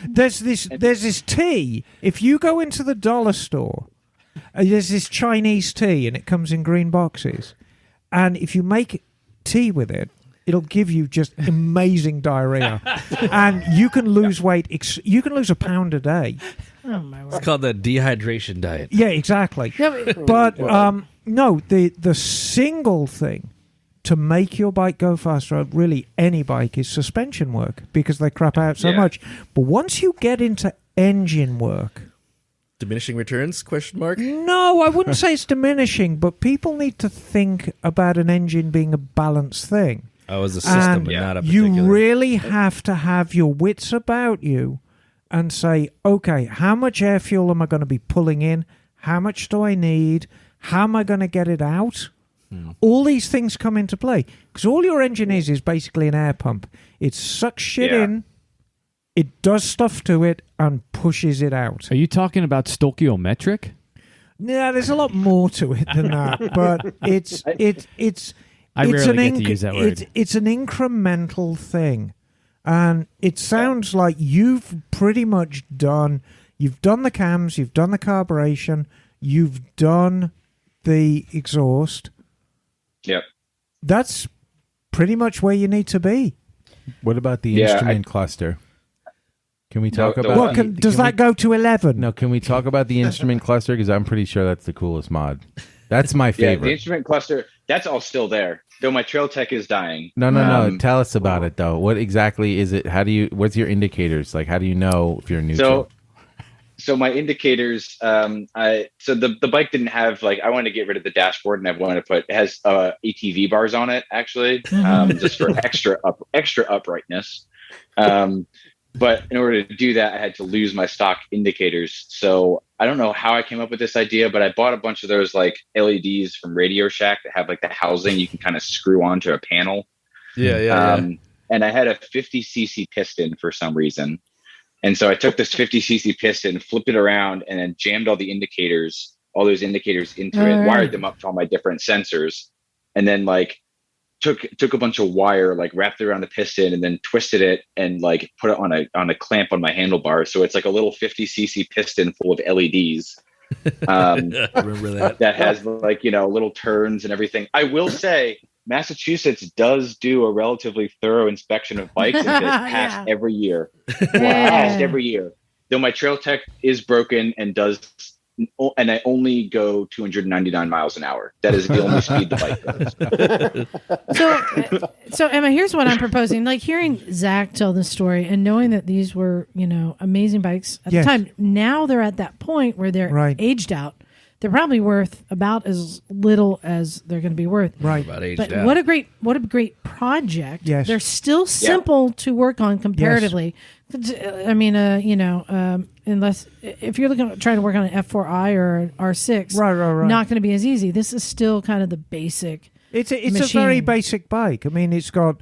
there's this tea. If you go into the dollar store, there's this Chinese tea, and it comes in green boxes. And if you make tea with it, it'll give you just amazing diarrhea, and you can lose weight. You can lose 1 pound a day. Oh my word! It's called the dehydration diet. Yeah, exactly. But no, the single thing to make your bike go faster, really any bike, is suspension work, because they crap out so much. But once you get into engine work... Diminishing returns, question mark? No, I wouldn't say it's diminishing, but people need to think about an engine being a balanced thing. Oh, as a system and not a particular... You really have to have your wits about you and say, okay, how much air fuel am I going to be pulling in? How much do I need? How am I going to get it out? All these things come into play, because all your engine is basically an air pump. It sucks shit in, it does stuff to it, and pushes it out. Are you talking about stoichiometric? Yeah, there's a lot more to it than that, but it's I rarely get to use that word. It's an incremental thing, and it sounds like you've pretty much done. You've done the cams, you've done the carburation, you've done the exhaust. Yep. That's pretty much where you need to be. What about the instrument cluster? Can we talk No, about... What does that go to 11? No, can we talk about the instrument cluster? Because I'm pretty sure that's the coolest mod. That's my Yeah, favorite. the instrument cluster, that's all still there. Though my trail tech is dying. No. Tell us about it, though. What exactly is it? What's your indicators? Like, how do you know if you're neutral? So my indicators, the bike didn't have, like, I wanted to get rid of the dashboard and I wanted to put, it has ATV bars on it, actually, just for extra uprightness. But in order to do that, I had to lose my stock indicators. So I don't know how I came up with this idea, but I bought a bunch of those like LEDs from Radio Shack that have like the housing you can kind of screw onto a panel. Yeah. And I had a 50cc piston for some reason. And so I took this 50cc piston, flipped it around, and then jammed all those indicators into it, wired them up to all my different sensors, and then like took a bunch of wire, like wrapped it around the piston and then twisted it and like put it on a clamp on my handlebar. So it's like a little 50cc piston full of LEDs. I remember that has like, little turns and everything. I will say Massachusetts does do a relatively thorough inspection of bikes and it's passed every year. Passed every year. Though my trail tech is broken and I only go 299 miles an hour. That is the only speed the bike goes. So Emma, here's what I'm proposing. Like hearing Zach tell this story and knowing that these were, amazing bikes at the time. Now they're at that point where they're aged out. They're probably worth about as little as they're going to be worth. Right. About aged but out. what a great project. Yes. They're still simple to work on comparatively. I mean, unless if you're trying to work on an F4i or an R6, right. not going to be as easy. This is still kind of the basic. It's a very basic bike. I mean, it's got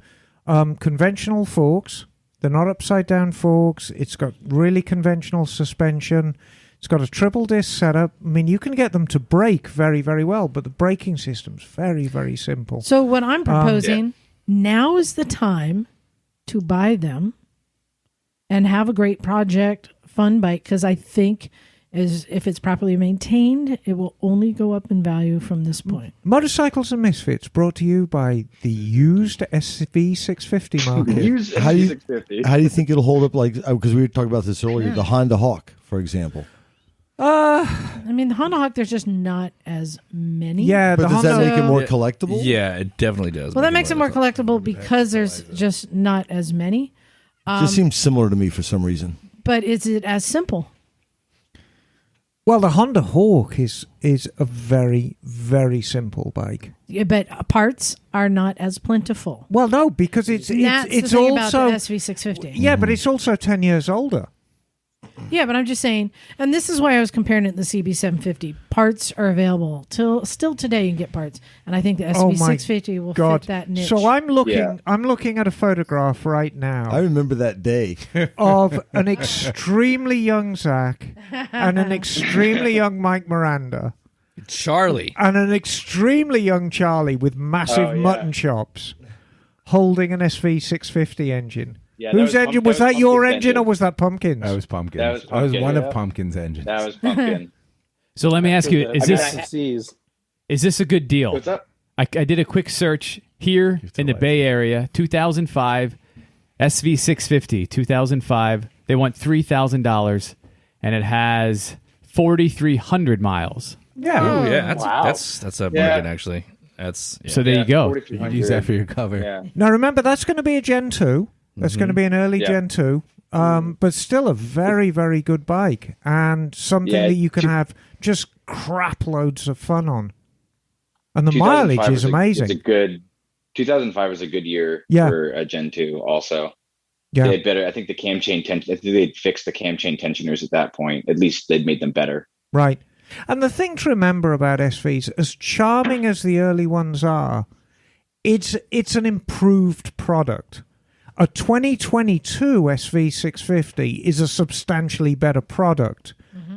conventional forks. They're not upside down forks. It's got really conventional suspension. It's got a triple disc setup. I mean, you can get them to brake very, very well, but the braking system's very, very simple. So what I'm proposing, now is the time to buy them and have a great project, fun bike, because I think if it's properly maintained, it will only go up in value from this point. Motorcycles and Misfits brought to you by the used SV650 market. How do you think it'll hold up? Like, because we were talking about this earlier, the Honda Hawk, for example. I mean, the Honda Hawk, there's just not as many. Yeah, but does that make it more collectible? Yeah, it definitely does. Well, that makes it more collectible because there's just not as many. Just seems similar to me for some reason. But is it as simple? Well, the Honda Hawk is a very, very simple bike. Yeah, but parts are not as plentiful. Well, no, because it's the thing also about the SV650. Yeah, but it's also 10 years older. Yeah, but I'm just saying, and this is why I was comparing it to the CB750. Parts are available still today. You can get parts, and I think the SV650 will fit that niche. So I'm looking at a photograph right now. I remember that day of an extremely young Zach and an extremely young Mike Miranda, Charlie, and an extremely young Charlie with massive mutton chops, holding an SV650 engine. Yeah, whose engine was that? Your engine, or was that Pumpkin's? That was Pumpkin. That was Pumpkin, I was one of Pumpkin's engines. That was Pumpkin. So let me ask you: Is this a good deal? What's up? I did a quick search here in the Bay Area. 2005 SV650. 2005. They want $3,000, and it has 4,300 miles. Yeah. Oh yeah, that's a bargain actually. So there you go. You can use that for your cover. Yeah. Now remember, that's going to be a Gen 2. That's going to be an early Gen 2, but still a very, very good bike and something that you can have just crap loads of fun on. And the mileage is amazing. 2005 was a good year for a Gen 2 also. Yeah. They had better, I think the cam chain tension, I think they'd fixed the cam chain tensioners at that point. At least they'd made them better. Right. And the thing to remember about SVs, as charming as the early ones are, it's an improved product. A 2022 SV650 is a substantially better product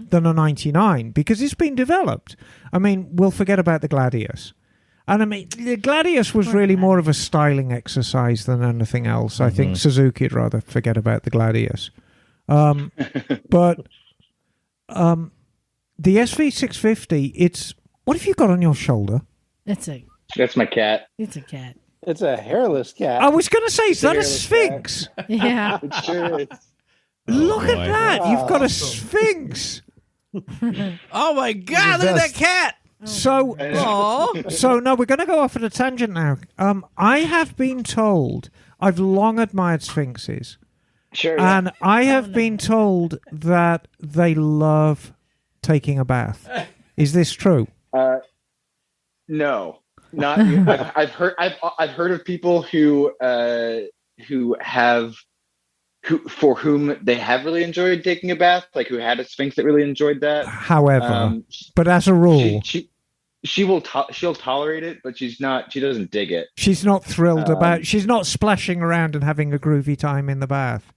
than a 99 because it's been developed. I mean, we'll forget about the Gladius. And I mean, the Gladius was really more of a styling exercise than anything else. I think Suzuki would rather forget about the Gladius. But the SV650, it's... What have you got on your shoulder? That's my cat. It's a cat. It's a hairless cat. I was going to say, is that a Sphinx? Yeah. It sure is. Look at boy. that! You've got a Sphinx. Oh my God! Look at that cat. So, no, we're going to go off at a tangent now. I have been told, I've long admired Sphinxes, Sure. and I have been told that they love taking a bath. Is this true? No, not. I've heard of people for whom they have really enjoyed taking a bath, like who had a Sphinx that really enjoyed that. However, but as a rule, she'll tolerate it, but she doesn't dig it. she's not thrilled about. She's not splashing around and having a groovy time in the bath.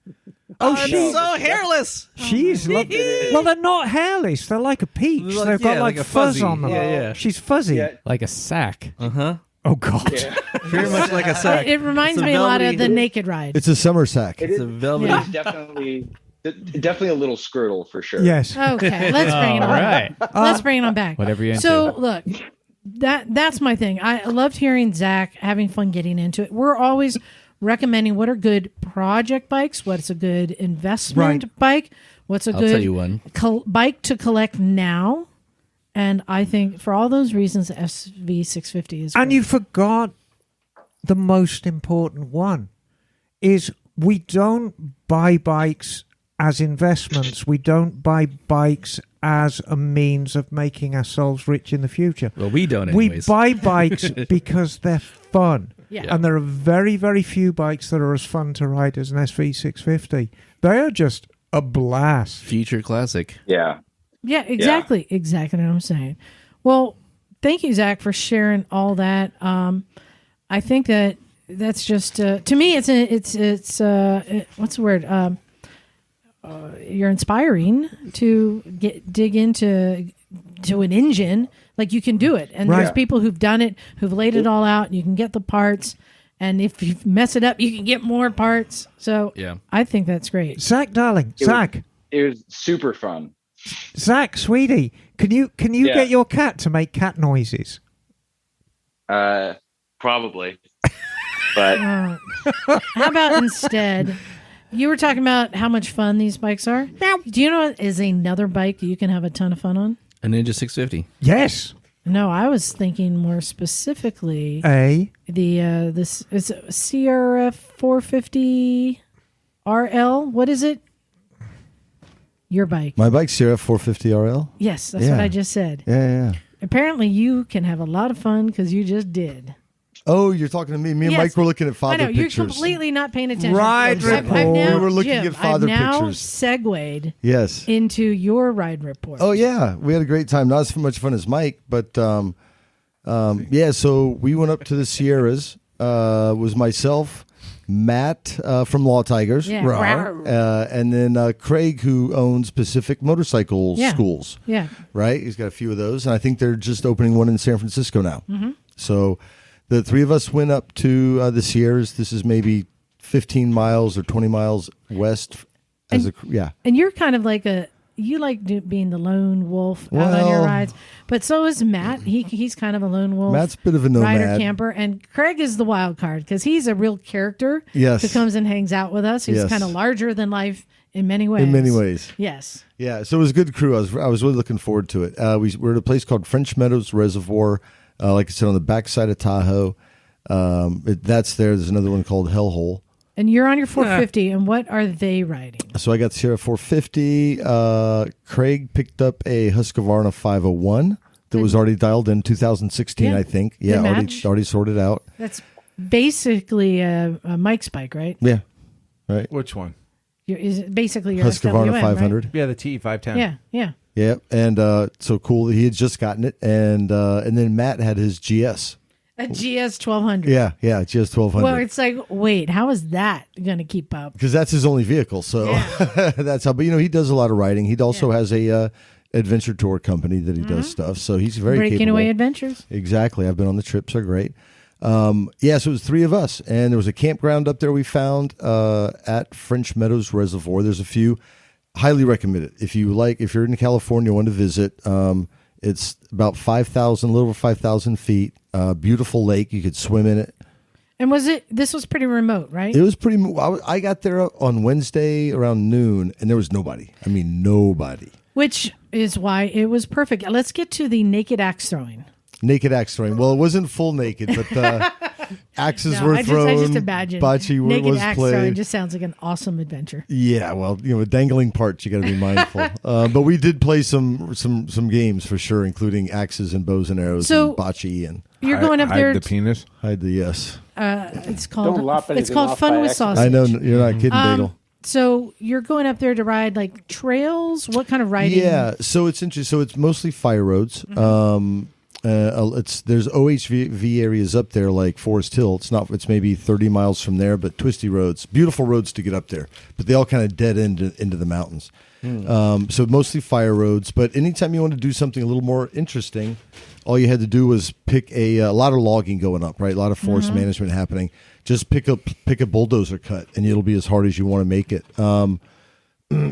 Oh, she's so hairless. She's well, they're not hairless. They're like a peach. Like- They've got yeah, like like a fuzz fuzzy. on them. Yeah. She's fuzzy. Yeah. Like a sack. Oh God. Yeah. Very much like a sack. It reminds It's a me a lot of velvety- the Naked Ride. It's a summer sack. It It's is a velvety. Yeah. definitely a little squirtle for sure. Yes. Okay, let's bring it All on. right. Let's bring it on back. Whatever you're into. So look, that's my thing. I loved hearing Zach having fun getting into it. We're always recommending what are good project bikes, what's a good investment bike, what's a I'll good tell you one. bike to collect now. And I think for all those reasons, the SV650 is. And great. you forgot the most important one is we don't buy bikes as investments. We don't buy bikes as a means of making ourselves rich in the future. Well, we don't. We Anyways. buy bikes because they're fun. Yeah. And there are very, very few bikes that are as fun to ride as an SV650. They are just a blast. Future classic. Yeah. Yeah, exactly. Exactly what I'm saying. Well, thank you, Zach, for sharing all that. I think that's just to me. It's what's the word? You're inspiring to dig into an engine. Like you can do it, and there's people who've done it, who've laid it all out. And you can get the parts, and if you mess it up, you can get more parts. So Yeah. I think that's great. Zach, darling. Zach, It was super fun. sweetie, can you get your cat to make cat noises? Probably. But How about instead? You were talking about how much fun these bikes are. Do you know what is another bike you can have a ton of fun on? A Ninja 650. Yes. No, I was thinking more specifically this is a CRF 450 RL. What is it? Your bike. My bike's CRF 450 RL. Yes, that's what I just said. Yeah. Apparently, you can have a lot of fun because you just did. Oh, you're talking to me. Me and Yes. Mike were looking at I father know you're pictures. completely not paying attention. Ride report. We were looking Jim, at father I've now pictures. segued Yes. into your ride report. Oh yeah, we had a great time. Not as much fun as Mike, but yeah. So we went up to the Sierras. Was myself, Matt from Law Tigers, Yeah. Rawr. And then Craig, who owns Pacific Motorcycle Yeah. Schools. Yeah. Right. He's got a few of those, and I think they're just opening one in San Francisco now. Mm-hmm. So the three of us went up to the Sierras. This is maybe 15 miles or 20 miles west. And you're kind of like you like being the lone wolf out on your Well- rides, but so is Matt. He's kind of a lone wolf. Matt's a bit of a nomad. rider camper, and Craig is the wild card because he's a real character. Yes. who comes and hangs out with us. He's Yes. kind of larger than life in many ways. In many ways. yes. Yeah, so it was a good crew. I was really looking forward to it. We're at a place called French Meadows Reservoir, like I said, on the backside of Tahoe. That's there. There's another one called Hellhole. And you're on your 450, and what are they riding? So I got Sierra 450. Craig picked up a Husqvarna 501 that was already dialed in 2016, Yeah. I think. They Yeah, match? already sorted out. That's basically a Mike's bike, right? Yeah, right. Which one? Is it basically your Husqvarna SWM, 500. Yeah, the T510. Right? Yeah. Yeah, and so cool. He had just gotten it, and then Matt had his GS. A GS 1200. Yeah, GS 1200. Well, it's like, wait, how is that going to keep up? Because that's his only vehicle, so that's how. But he does a lot of riding. He also has a adventure tour company that he does stuff. So he's very Breaking capable. away adventures. Exactly. I've been on the trips; they're great. So it was three of us, and there was a campground up there we found at French Meadows Reservoir. There's a few. Highly recommend it if you're in California, want to visit. It's about 5,000, a little over 5,000 feet. Beautiful lake. You could swim in it. And this was pretty remote, right? It was pretty. I got there on Wednesday around noon, and there was nobody. I mean, nobody. Which is why it was perfect. Let's get to the naked axe throwing. Naked axe throwing. Well, it wasn't full naked, but axes were thrown. I just imagine bocce naked was axe played. throwing just sounds like an awesome adventure. Yeah, well, dangling parts, you got to be mindful. But we did play some games for sure, including axes and bows and arrows and bocce and. You're going up there. Hide the penis. Hide the yes. It's called. Don't lop It's anything called off Fun by with accident. Sausage. I know you're not kidding, Bagel. So you're going up there to ride like trails. What kind of riding? Yeah, so it's interesting. So it's mostly fire roads. There's OHV areas up there like Forest Hill. It's maybe 30 miles from there, but twisty roads, beautiful roads to get up there, but they all kind of dead end into the mountains. So mostly fire roads, but anytime you want to do something a little more interesting, all you had to do was pick a lot of logging going up, right? A lot of forest management happening. Just pick a bulldozer cut, and it'll be as hard as you want to make it.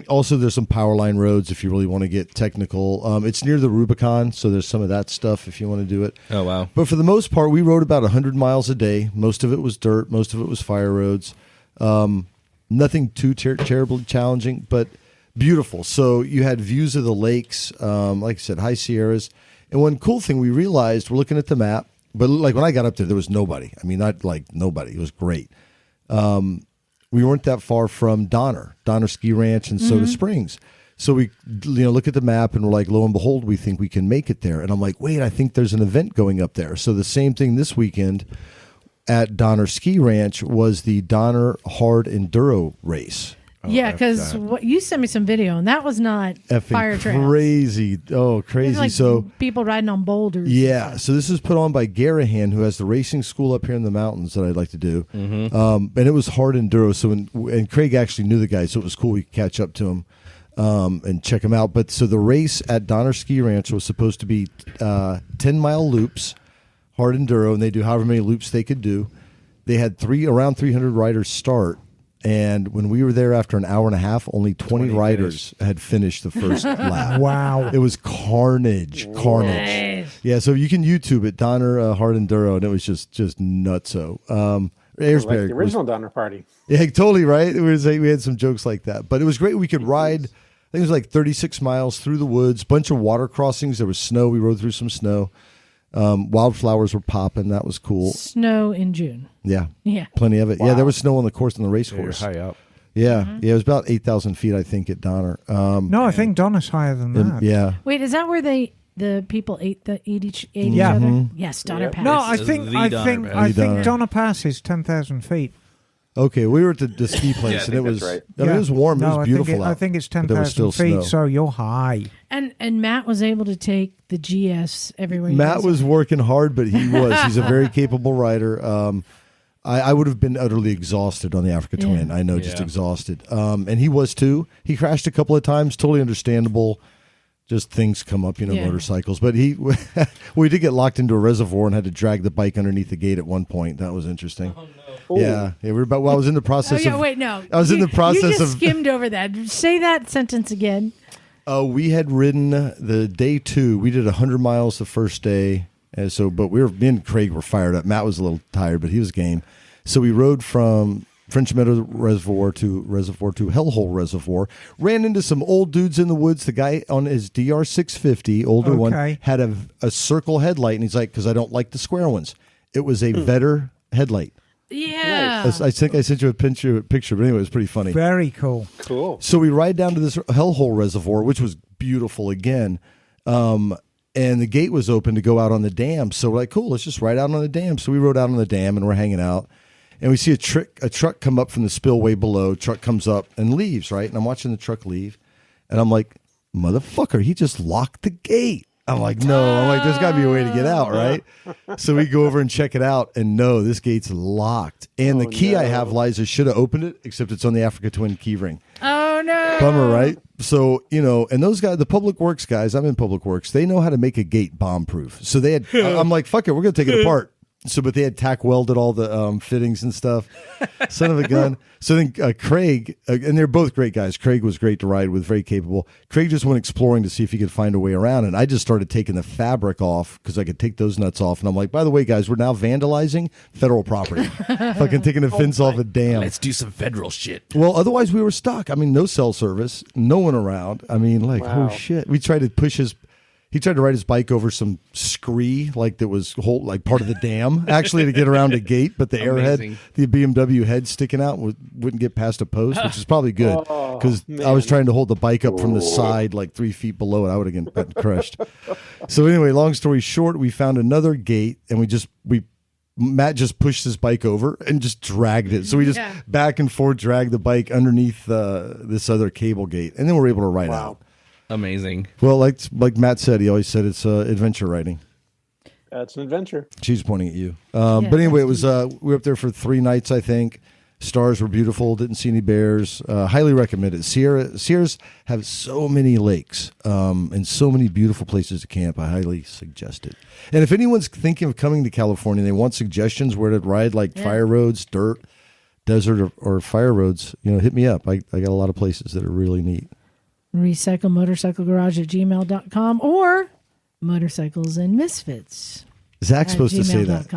Also, there's some power line roads if you really want to get technical. It's near the Rubicon, so there's some of that stuff if you want to do it. Oh, wow. But for the most part, we rode about 100 miles a day. Most of it was dirt. Most of it was fire roads. Nothing too terribly challenging, but beautiful. So you had views of the lakes, like I said, High Sierras. And one cool thing we realized, we're looking at the map, but like when I got up there was nobody. I mean, not like nobody. It was great. We weren't that far from Donner Ski Ranch and Soda Springs. So we look at the map and we're like, lo and behold, we think we can make it there. And I'm like, wait, I think there's an event going up there. So the same thing this weekend at Donner Ski Ranch was the Donner Hard Enduro Race. Yeah, because you sent me some video, and that was not fire trails. Crazy. Oh, crazy. Like so people riding on boulders. Yeah. So this is put on by Garahan, who has the racing school up here in the mountains that I'd like to do. And it was hard enduro. So and Craig actually knew the guy, so it was cool. We could catch up to him and check him out. But so the race at Donner Ski Ranch was supposed to be 10-mile loops, hard enduro, and they do however many loops they could do. They had around 300 riders start. And when we were there after an hour and a half, only 20 riders had finished the first lap. Wow. It was carnage. Nice. Yeah, so you can YouTube it, Donner Hard Enduro, and it was just nutso. Like the original Donner Party. Yeah, totally right. We had some jokes like that. But it was great. We could ride, I think it was like 36 miles through the woods, bunch of water crossings. There was snow. We rode through some snow. Wildflowers were popping. That was cool. Snow in June. Yeah. Yeah. Plenty of it. Wow. Yeah, there was snow on the course, on the race You're course. high up. Yeah. Yeah, it was about 8,000 feet, I think, at Donner. No, I think Donner's higher than that. Yeah. Wait, is that where the people ate each Yeah. other? Yes, Donner Pass. No, I This is think the I Donner think Pass. I The Donner. think Donner Pass is 10,000 feet. Okay, we were at the ski place, I and it think was that's right. I mean, it was warm. No, it was beautiful I out. think it's but there was 10,000 still feet, snow. so you're high. And Matt was able to take the GS everywhere. Matt was working hard, but he's a very capable rider. I would have been utterly exhausted on the Africa Twin. I know, just exhausted. And he was too. He crashed a couple of times, totally understandable. Just things come up, motorcycles. But we did get locked into a reservoir and had to drag the bike underneath the gate at one point. That was interesting. Oh, no. Yeah, I was in the process I was in the process you just of skimmed over that. Say that sentence again. We had ridden the day 2. We did 100 miles the first day. And so, but me and Craig were fired up. Matt was a little tired, but he was game. So we rode from French Meadow Reservoir to Hellhole Reservoir. Ran into some old dudes in the woods. The guy on his DR650, older one, had a circle headlight, and he's like, because I don't like the square ones. It was a Vetter headlight. Yeah. Nice. I think I sent you a picture, but anyway, it was pretty funny. Very cool. Cool. So we ride down to this Hellhole Reservoir, which was beautiful again. And the gate was open to go out on the dam. So we're like, cool, let's just ride out on the dam. So we rode out on the dam and we're hanging out. And we see a truck come up from the spillway below. Truck comes up and leaves, right? And I'm watching the truck leave. And I'm like, motherfucker, he just locked the gate. I'm like, no. I'm like, there's got to be a way to get out, right? So we go over and check it out. And no, this gate's locked. And the key I have, Liza, should have opened it, except it's on the Africa Twin key ring. Oh, no. Bummer, right? So, and those guys, the public works guys, I'm in public works, they know how to make a gate bomb proof. So they had, I'm like, fuck it, we're going to take it apart. So, but they had tack welded all the fittings and stuff. Son of a gun. So then Craig, and they're both great guys. Craig was great to ride with, very capable. Craig just went exploring to see if he could find a way around, and I just started taking the fabric off because I could take those nuts off. And I'm like, by the way, guys, we're now vandalizing federal property. Fucking taking the fence off a dam. Let's do some federal shit. Well, otherwise we were stuck. I mean, no cell service, no one around. I mean, like, Wow. oh shit. We tried to push he tried to ride his bike over some scree, like that was like part of the dam, actually, to get around a gate. But the airhead, the BMW head sticking out, wouldn't get past a post, which is probably good because I was trying to hold the bike up from the side, like 3 feet below it. I would have gotten crushed. So anyway, long story short, we found another gate, and Matt just pushed his bike over and just dragged it. So we just back and forth dragged the bike underneath this other cable gate, and then we're able to ride out. Amazing. Well, like Matt said, he always said it's adventure riding. That's an adventure. She's pointing at you. But anyway, it was we were up there for 3 nights, I think. Stars were beautiful. Didn't see any bears. Highly recommend it. Sierras have so many lakes and so many beautiful places to camp. I highly suggest it. And if anyone's thinking of coming to California and they want suggestions where to ride, like fire roads, dirt, desert, or fire roads, hit me up. I got a lot of places that are really neat. recyclemotorcyclegarage@gmail.com or motorcycles and misfits. Zach's supposed to say that.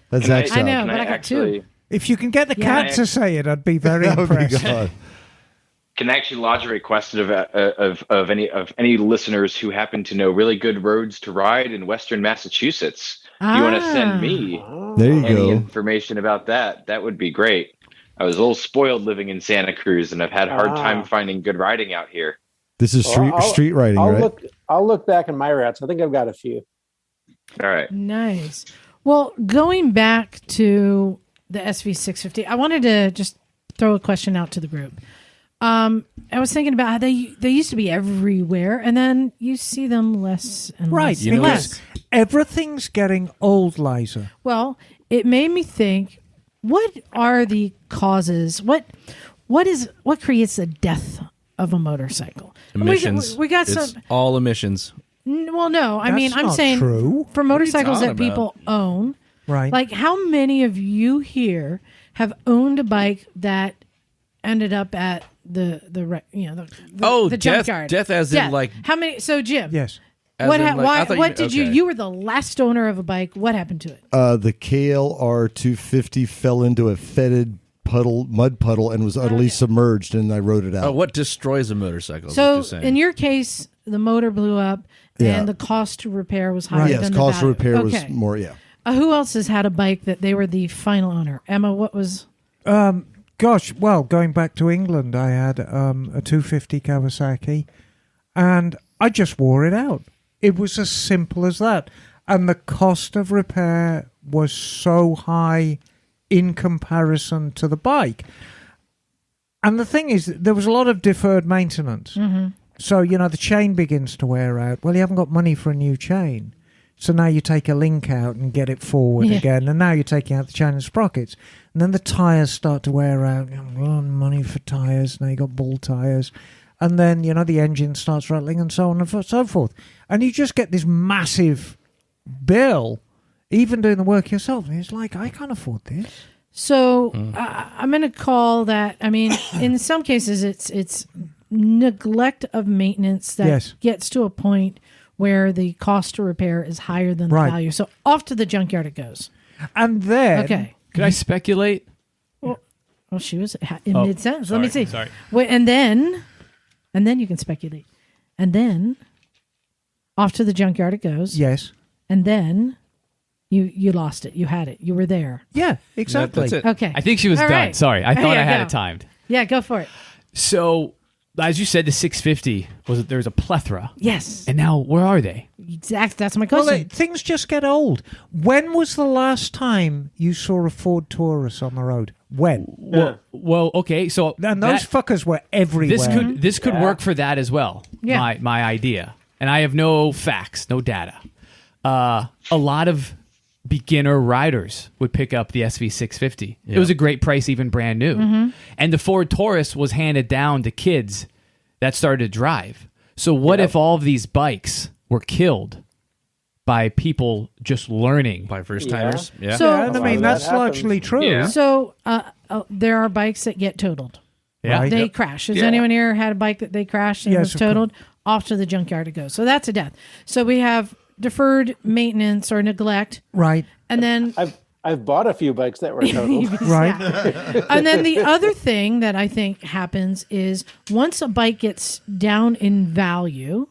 That's Zach's job. I know, but I got two. If you can get the cat to say it, I'd be very impressed. Can I actually lodge a request of any listeners who happen to know really good roads to ride in Western Massachusetts? If you want to send me any information about that, that would be great. I was a little spoiled living in Santa Cruz, and I've had a hard time finding good riding out here. This is street riding, right? I'll look back in my routes. I think I've got a few. All right. Nice. Well, going back to the SV650, I wanted to just throw a question out to the group. I was thinking about how they used to be everywhere, and then you see them less and less. Right, because everything's getting old, Liza. Well, it made me think, what are the causes? What creates the death of a motorcycle? Emissions. We got it's some. all emissions. Well, no. I mean, I'm not saying true. For motorcycles that people own, right? Like, how many of you here have owned a bike that ended up at the junkyard? Death as in like how many? So Jim, yes. What did you? You were the last owner of a bike. What happened to it? The KLR 250 fell into a fetid mud puddle and was utterly submerged, and I rode it out. Oh, what destroys a motorcycle? So in your case, the motor blew up, and the cost to repair was higher. Yes, than cost the to value. repair was more. Yeah. Who else has had a bike that they were the final owner? Emma, what was? Gosh, well, going back to England, I had a 250 Kawasaki, and I just wore it out. It was as simple as that. And the cost of repair was so high in comparison to the bike. And the thing is, there was a lot of deferred maintenance. Mm-hmm. So, the chain begins to wear out. Well, you haven't got money for a new chain. So now you take a link out and get it forward again. And now you're taking out the chain and sprockets. And then the tyres start to wear out. Money for tyres. Now you got ball tyres. And then, the engine starts rattling and so on and so forth. And you just get this massive bill, even doing the work yourself. And it's like, I can't afford this. So I'm going to call that, I mean, in some cases, it's neglect of maintenance that gets to a point where the cost to repair is higher than the value. So off to the junkyard it goes. And then... Okay. Could I speculate? Well, she was in mid-sentence. Let me see. Sorry. Wait, and then you can speculate. And then off to the junkyard it goes. Yes. And then you lost it. You had it. You were there. Yeah, exactly. That's it. Okay. I think she was All done. right. Sorry. I thought I had go. it timed. Yeah, go for it. So, as you said, the 650, there's a plethora. Yes. And now, where are they? Exactly. That's my Well, question. things just get old. When was the last time you saw a Ford Taurus on the road? When? Well, okay. So And those fuckers were everywhere. This could work for that as well. Yeah. My idea. And I have no facts, no data. A lot of beginner riders would pick up the SV650. It was a great price, even brand new. Mm-hmm. And the Ford Taurus was handed down to kids that started to drive. So what if all of these bikes were killed by people just learning. By first timers. Yeah. So- And I mean, that's largely true. Yeah. So there are bikes that get totaled. Yeah. Right. They crash. Has anyone here had a bike that they crashed and Yes, was of course. totaled? Off to the junkyard it goes. So that's a death. So we have deferred maintenance or neglect, Right. and then I've bought a few bikes that were totaled. Right. and then the other thing that I think happens is once a bike gets down in value,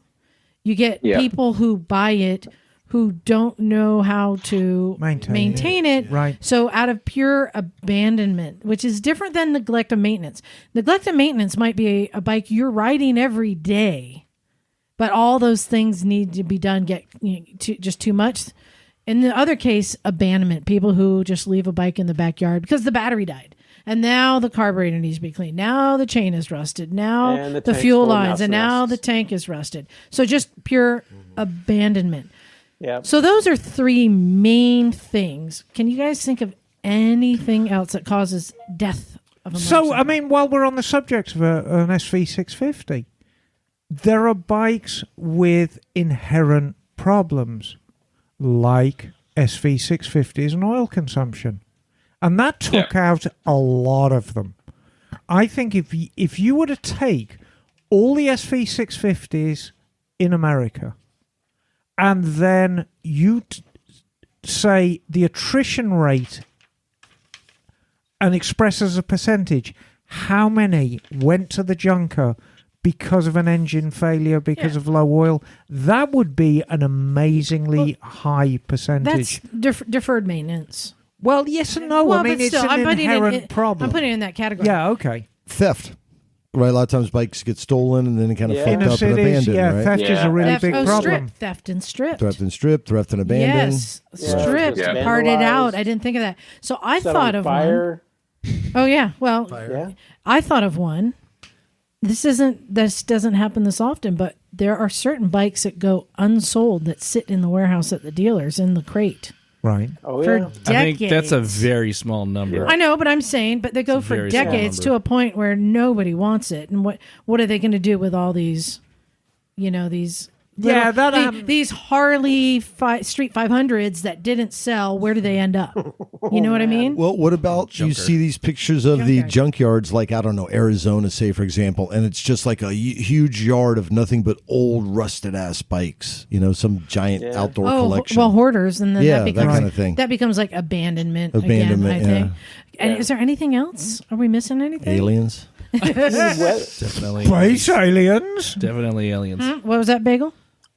you get people who buy it who don't know how to maintain it. Right. So out of pure abandonment, which is different than neglect of maintenance. Neglect of maintenance might be a bike you're riding every day, but all those things need to be done, just too much. In the other case, abandonment, people who just leave a bike in the backyard because the battery died. And now the carburetor needs to be cleaned. Now the chain is rusted. Now And the the tank's fuel full of lines. And mouse now nests. the tank is rusted. So just pure abandonment. Yeah. So those are three main things. Can you guys think of anything else that causes death of a So, motorcycle? I mean, while we're on the subject of an SV650, there are bikes with inherent problems, like SV650s and oil consumption. And that took out a lot of them. I think if you were to take all the SV650s in America and then you say the attrition rate and express as a percentage how many went to the junker because of an engine failure, because of low oil, that would be an amazingly high percentage. That's deferred maintenance. Well, yes and no. Well, I mean, but it's still, an inherent problem. I'm putting it in that category. Yeah, okay. Theft. Right, a lot of times bikes get stolen and then kind of fucked Inner up and cities, abandoned, right? theft is a really Theft, big problem. Stripped, theft and stripped. Theft and stripped, theft and abandoned. Yes, Yeah. stripped, Yeah. parted out. Vandalized. I didn't think of that. So I Set thought on of fire. one. Oh yeah, well, Yeah. I thought of one. This doesn't happen this often, but there are certain bikes that go unsold that sit in the warehouse at the dealers in the crate Right. Oh for yeah. decades. I think that's a very small number. I know, but I'm saying, but they go a for very small decades number. to a point where nobody wants it. And what are they going to do with all these, these Yeah, these Harley Street 500s that didn't sell? Where do they end up? You know what I mean? Well, what about you see these pictures of the junkyards, like, I don't know, Arizona, say, for example, and it's just like a huge yard of nothing but old rusted-ass bikes, some giant outdoor collection. Well, hoarders, and then Yeah, that that becomes kind of thing. That becomes like abandonment again, Abandonment, I think. yeah. And is there anything else? Are we missing anything? Aliens. Definitely. Space aliens. Definitely aliens. What was that, Bagel?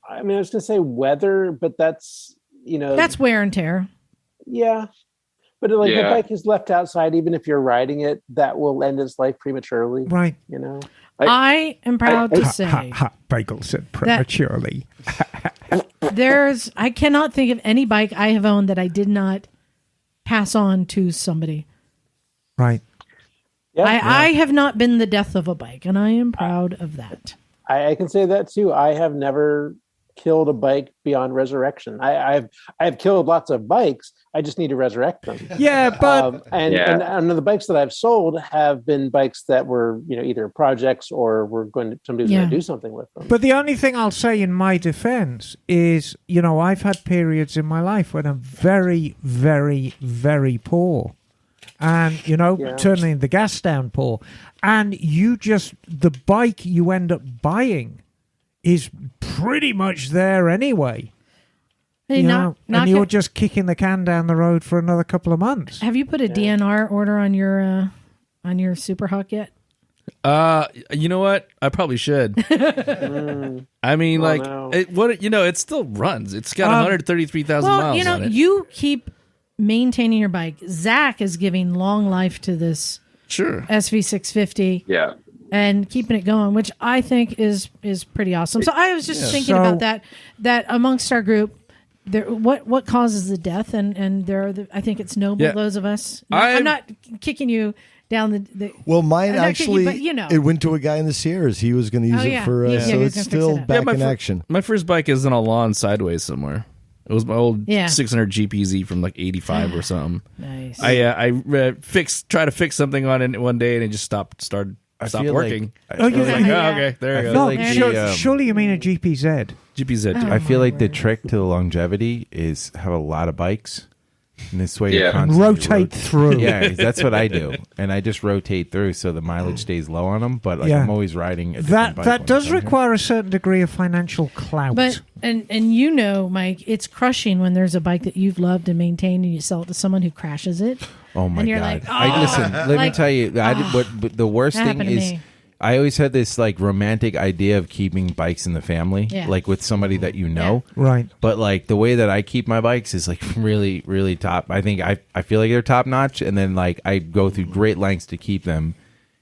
I mean, I was going to say weather, but that's That's wear and tear. yeah. But like the Yeah. bike is left outside, even if you're riding it, that will end its life prematurely. Right. I am proud to say Bagel said prematurely. I cannot think of any bike I have owned that I did not pass on to somebody. Right. Yeah. I have not been the death of a bike, and I am proud of that. I can say that too. I have never killed a bike beyond resurrection. I've killed lots of bikes. I just need to resurrect them. Yeah, but And the bikes that I've sold have been bikes that were either projects or somebody's going to do something with them. But the only thing I'll say in my defense is, I've had periods in my life when I'm very, very, very poor. And, turning the gas down poor. And the bike you end up buying is pretty much there anyway. And you're just kicking the can down the road for another couple of months. Have you put a DNR order on your Super Hawk yet? You know what? I probably should. I mean, it still runs. It's got 133,000 miles on it. You keep maintaining your bike. Zach is giving long life to this SV650. Yeah. And keeping it going, which I think is pretty awesome. So I was just thinking about that amongst our group, what causes the death, and I think it's noble, those of us. I'm not kicking you down the well, mine actually, but, it went to a guy in the Sierras. He was going to use it for, so it's still back in action. My first bike is on a lawn sideways somewhere. It was my old 600 GPZ from like 85 or something. Nice. I tried to fix something on it one day and it just started stopped feel working. Oh, you Like, Yeah. okay, there you I go. feel No, like surely you mean a GPZ. GPZ. Oh. I feel my like the word. trick to the longevity is have a lot of bikes, and this way you're Yeah. constantly Rotate through. Yeah, that's what I do, and I just rotate through so the mileage stays low on them. But like Yeah. I'm always riding a different That bike that when does I come here. require a certain degree of financial clout. But and you know, Mike, it's crushing when there's a bike that you've loved and maintained, and you sell it to someone who crashes it. Oh my and you're god! like, I listen. Let me like, tell you. But the worst that thing happened to is, me. I always had this like romantic idea of keeping bikes in the family, Yeah. like with somebody that you know. right. But like the way that I keep my bikes is like really, really top. I think I feel like they're top notch, and then like I go through great lengths to keep them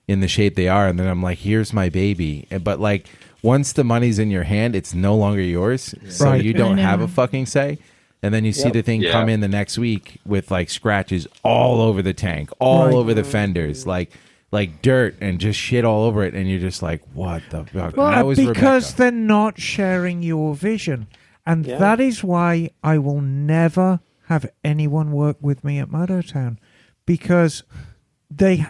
in the shape they are, and then I'm like, here's my baby. But like once the money's in your hand, it's no longer yours, so Right. you don't I have know. a fucking say. And then you see Yep. the thing Yeah. come in the next week with like scratches all over the tank, all Right. over the fenders, like dirt and just shit all over it, and you're just like, what the fuck? Well, And that was because Rebecca. they're not sharing your vision. And Yeah. that is why I will never have anyone work with me at Mototown, because they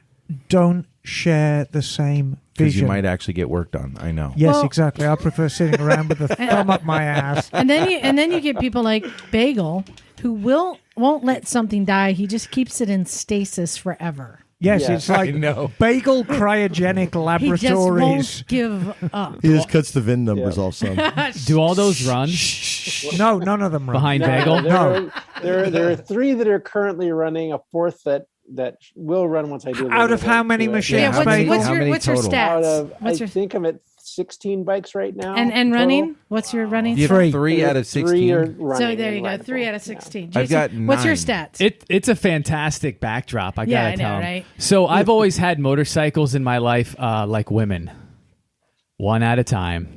don't share the same Because you vision. might actually get work done. I know. Yes, Well- exactly. I prefer sitting around with a thumb up my ass. And then you get people like Bagel who won't let something die. He just keeps it in stasis forever. Yes, Yeah. it's like Bagel Cryogenic He just Laboratories. won't give up. He just cuts the VIN numbers off some. Do all those run No, none of them run. behind Bagel? There are 3 that are currently running, a 4th that will run once I do. a Out little of how work many to it. machines, Yeah, how many- what's how your many what's your total? Out stats? of, What's I your think I'm at 16 bikes right now. and total. running? What's your running? You have Three. 3 out of 16. 3 are running. So there you go, and 3 rideable. out of 16. I've Jason, got what's your 9. stats? It's a fantastic backdrop. I Yeah, gotta I know, tell 'em. right? So I've always had motorcycles in my life, like women, one at a time.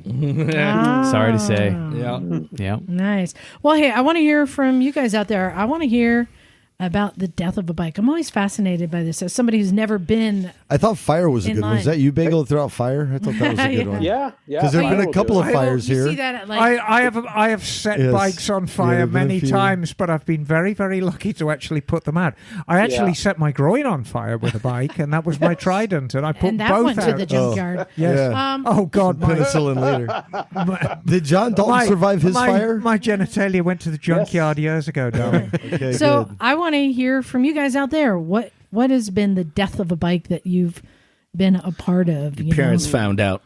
Sorry to say. Yeah. Yeah. Nice. Well, hey, I want to hear from you guys out there. I want to hear about the death of a bike. I'm always fascinated by this as somebody who's never been. I thought fire was a In good one. Was line. that you, Bagel, that threw out fire? I thought that was a good Yeah. one. Yeah, yeah. Because there have I been a will couple do of it. fires you here. see that at like I have set Yes. bikes on Yeah, fire there've been a many few. times, but I've been very, very lucky to actually put them out. I actually Yeah. set my groin on fire with a bike, and that was my Trident, and I put and that both went out. to the junkyard. Yes. Yeah. Oh God, my, Penicillin later. Did John Dalton my- survive his my- fire? My genitalia went to the junkyard years ago, darling. Okay, So good. I want to hear from you guys out there. What has been the death of a bike that you've been a part of? You Parents know? found out.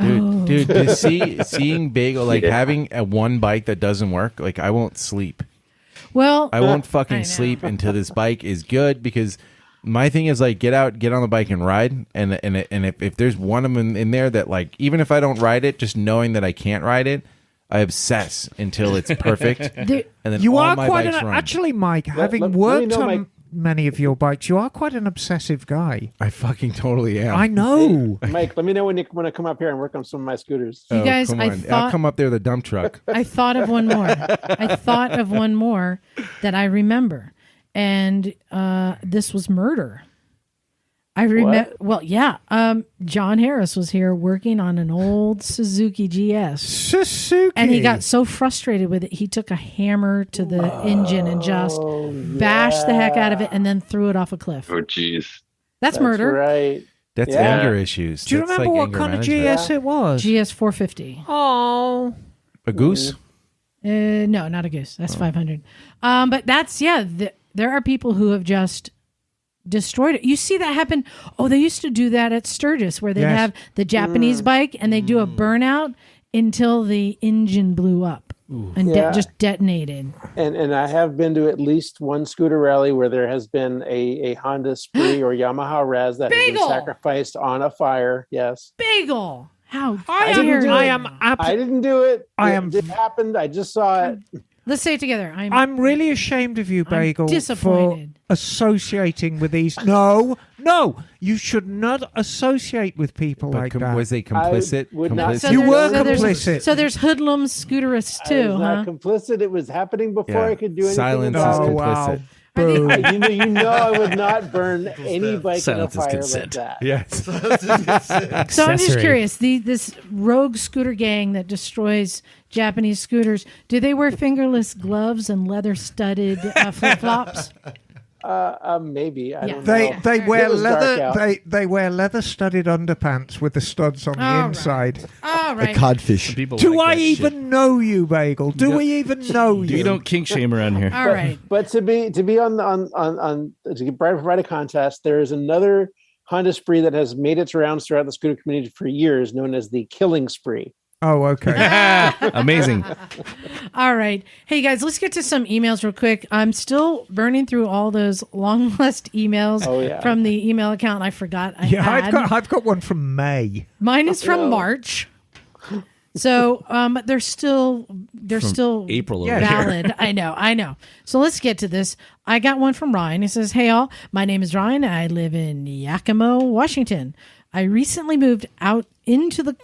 Dude, to seeing Bagel, like having a one bike that doesn't work, like I won't sleep. Well, I won't I fucking know. sleep until this bike is good, because my thing is like get on the bike and ride, and if there's one of them in there that like, even if I don't ride it, just knowing that I can't ride it, I obsess until it's perfect, There- and then You all are my quite bikes an run. actually, Mike. Having let me worked know, on Mike. many of your bikes, you are quite an obsessive guy. I fucking totally am. I know. Mike, let me know when you want to come up here and work on some of my scooters. You guys, come I on. I'll thought come up there with a dump truck. I thought of one more. I thought of one more that I remember, and this was murder. I remember. Well, yeah. John Harris was here working on an old Suzuki GS, Suzuki. and he got so frustrated with it, he took a hammer to the engine and just bashed the heck out of it, and then threw it off a cliff. Oh, geez. That's murder. Right. That's Yeah. anger issues. Do you That's remember like what anger kind of management. GS it was? GS 450. Oh. A goose? No, not a goose. That's 500. But that's there are people who have just destroyed it. You see that happen. Oh, they used to do that at Sturgis, where they'd Yes. have the Japanese bike and they do a burnout until the engine blew up and Yeah. just detonated. And I have been to at least one scooter rally where there has been a Honda Spree or Yamaha Raz that has Bagel! been sacrificed on a fire. Yes. Bagel. How I dare you. am I didn't do it. I am- It happened. I just saw it. Let's say it together. I'm really ashamed of you, Bagel, for disappointed. associating with these. No, you should not associate with people like that. Was they complicit? would not- Complicit? You were there's- complicit. So there's hoodlums, scooterists I too, was huh? not complicit. It was happening before I could do anything Silence is about Oh, it. wow. complicit. Boo. You know I would not burn any bike in a Silence is fire consent. like that. Yes. So I'm just Accessory. curious, this rogue scooter gang that destroys Japanese scooters, do they wear fingerless gloves and leather-studded flip-flops? Maybe. I don't They know. they wear It was dark leather. out. They wear leather studded underpants with the studs on the All right. inside. All A right. codfish. People Do like I that even shit. know you, Bagel? Do we even know you? You don't kink shame around here. All right. But to be on to provide a contest, there is another Honda Spree that has made its rounds throughout the scooter community for years, known as the Killing Spree. Oh, okay. Amazing. All right. Hey, guys, let's get to some emails real quick. I'm still burning through all those long list emails from the email account I forgot I had. I've got one from May. Mine is from March. So, they're still April Yeah, over here. valid. I know. So let's get to this. I got one from Ryan. He says, "Hey all, my name is Ryan. I live in Yakima, Washington. I recently moved out into the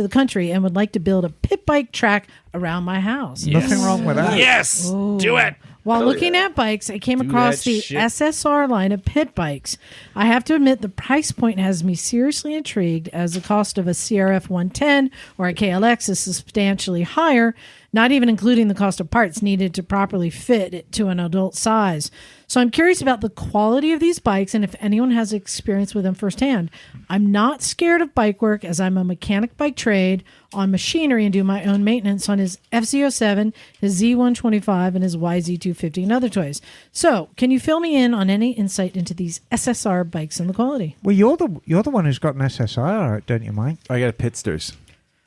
country and would like to build a pit bike track around my house." Nothing wrong with that. Yes. Do it. While looking at bikes, I came across that the shit. SSR line of pit bikes. I have to admit the price point has me seriously intrigued, as the cost of a CRF 110 or a KLX is substantially higher, not even including the cost of parts needed to properly fit it to an adult size. So I'm curious about the quality of these bikes and if anyone has experience with them firsthand. I'm not scared of bike work, as I'm a mechanic by trade on machinery and do my own maintenance on his FZ07, his Z125, and his YZ250 and other toys. So can you fill me in on any insight into these SSR bikes and the quality? Well, you're the one who's got an SSR out, don't you, Mike? I got Pitsters.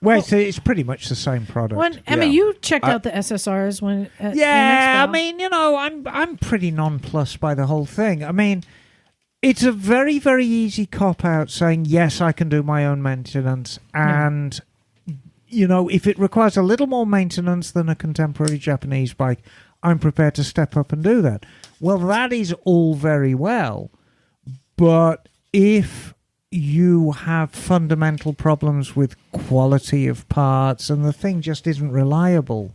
Well, it's pretty much the same product. When Emma, you checked out the SSRs when at Yeah, Expo. I mean, I'm pretty nonplussed by the whole thing. I mean, it's a very, very easy cop out saying, yes, I can do my own maintenance. And, if it requires a little more maintenance than a contemporary Japanese bike, I'm prepared to step up and do that. Well, that is all very well. But if you have fundamental problems with quality of parts and the thing just isn't reliable,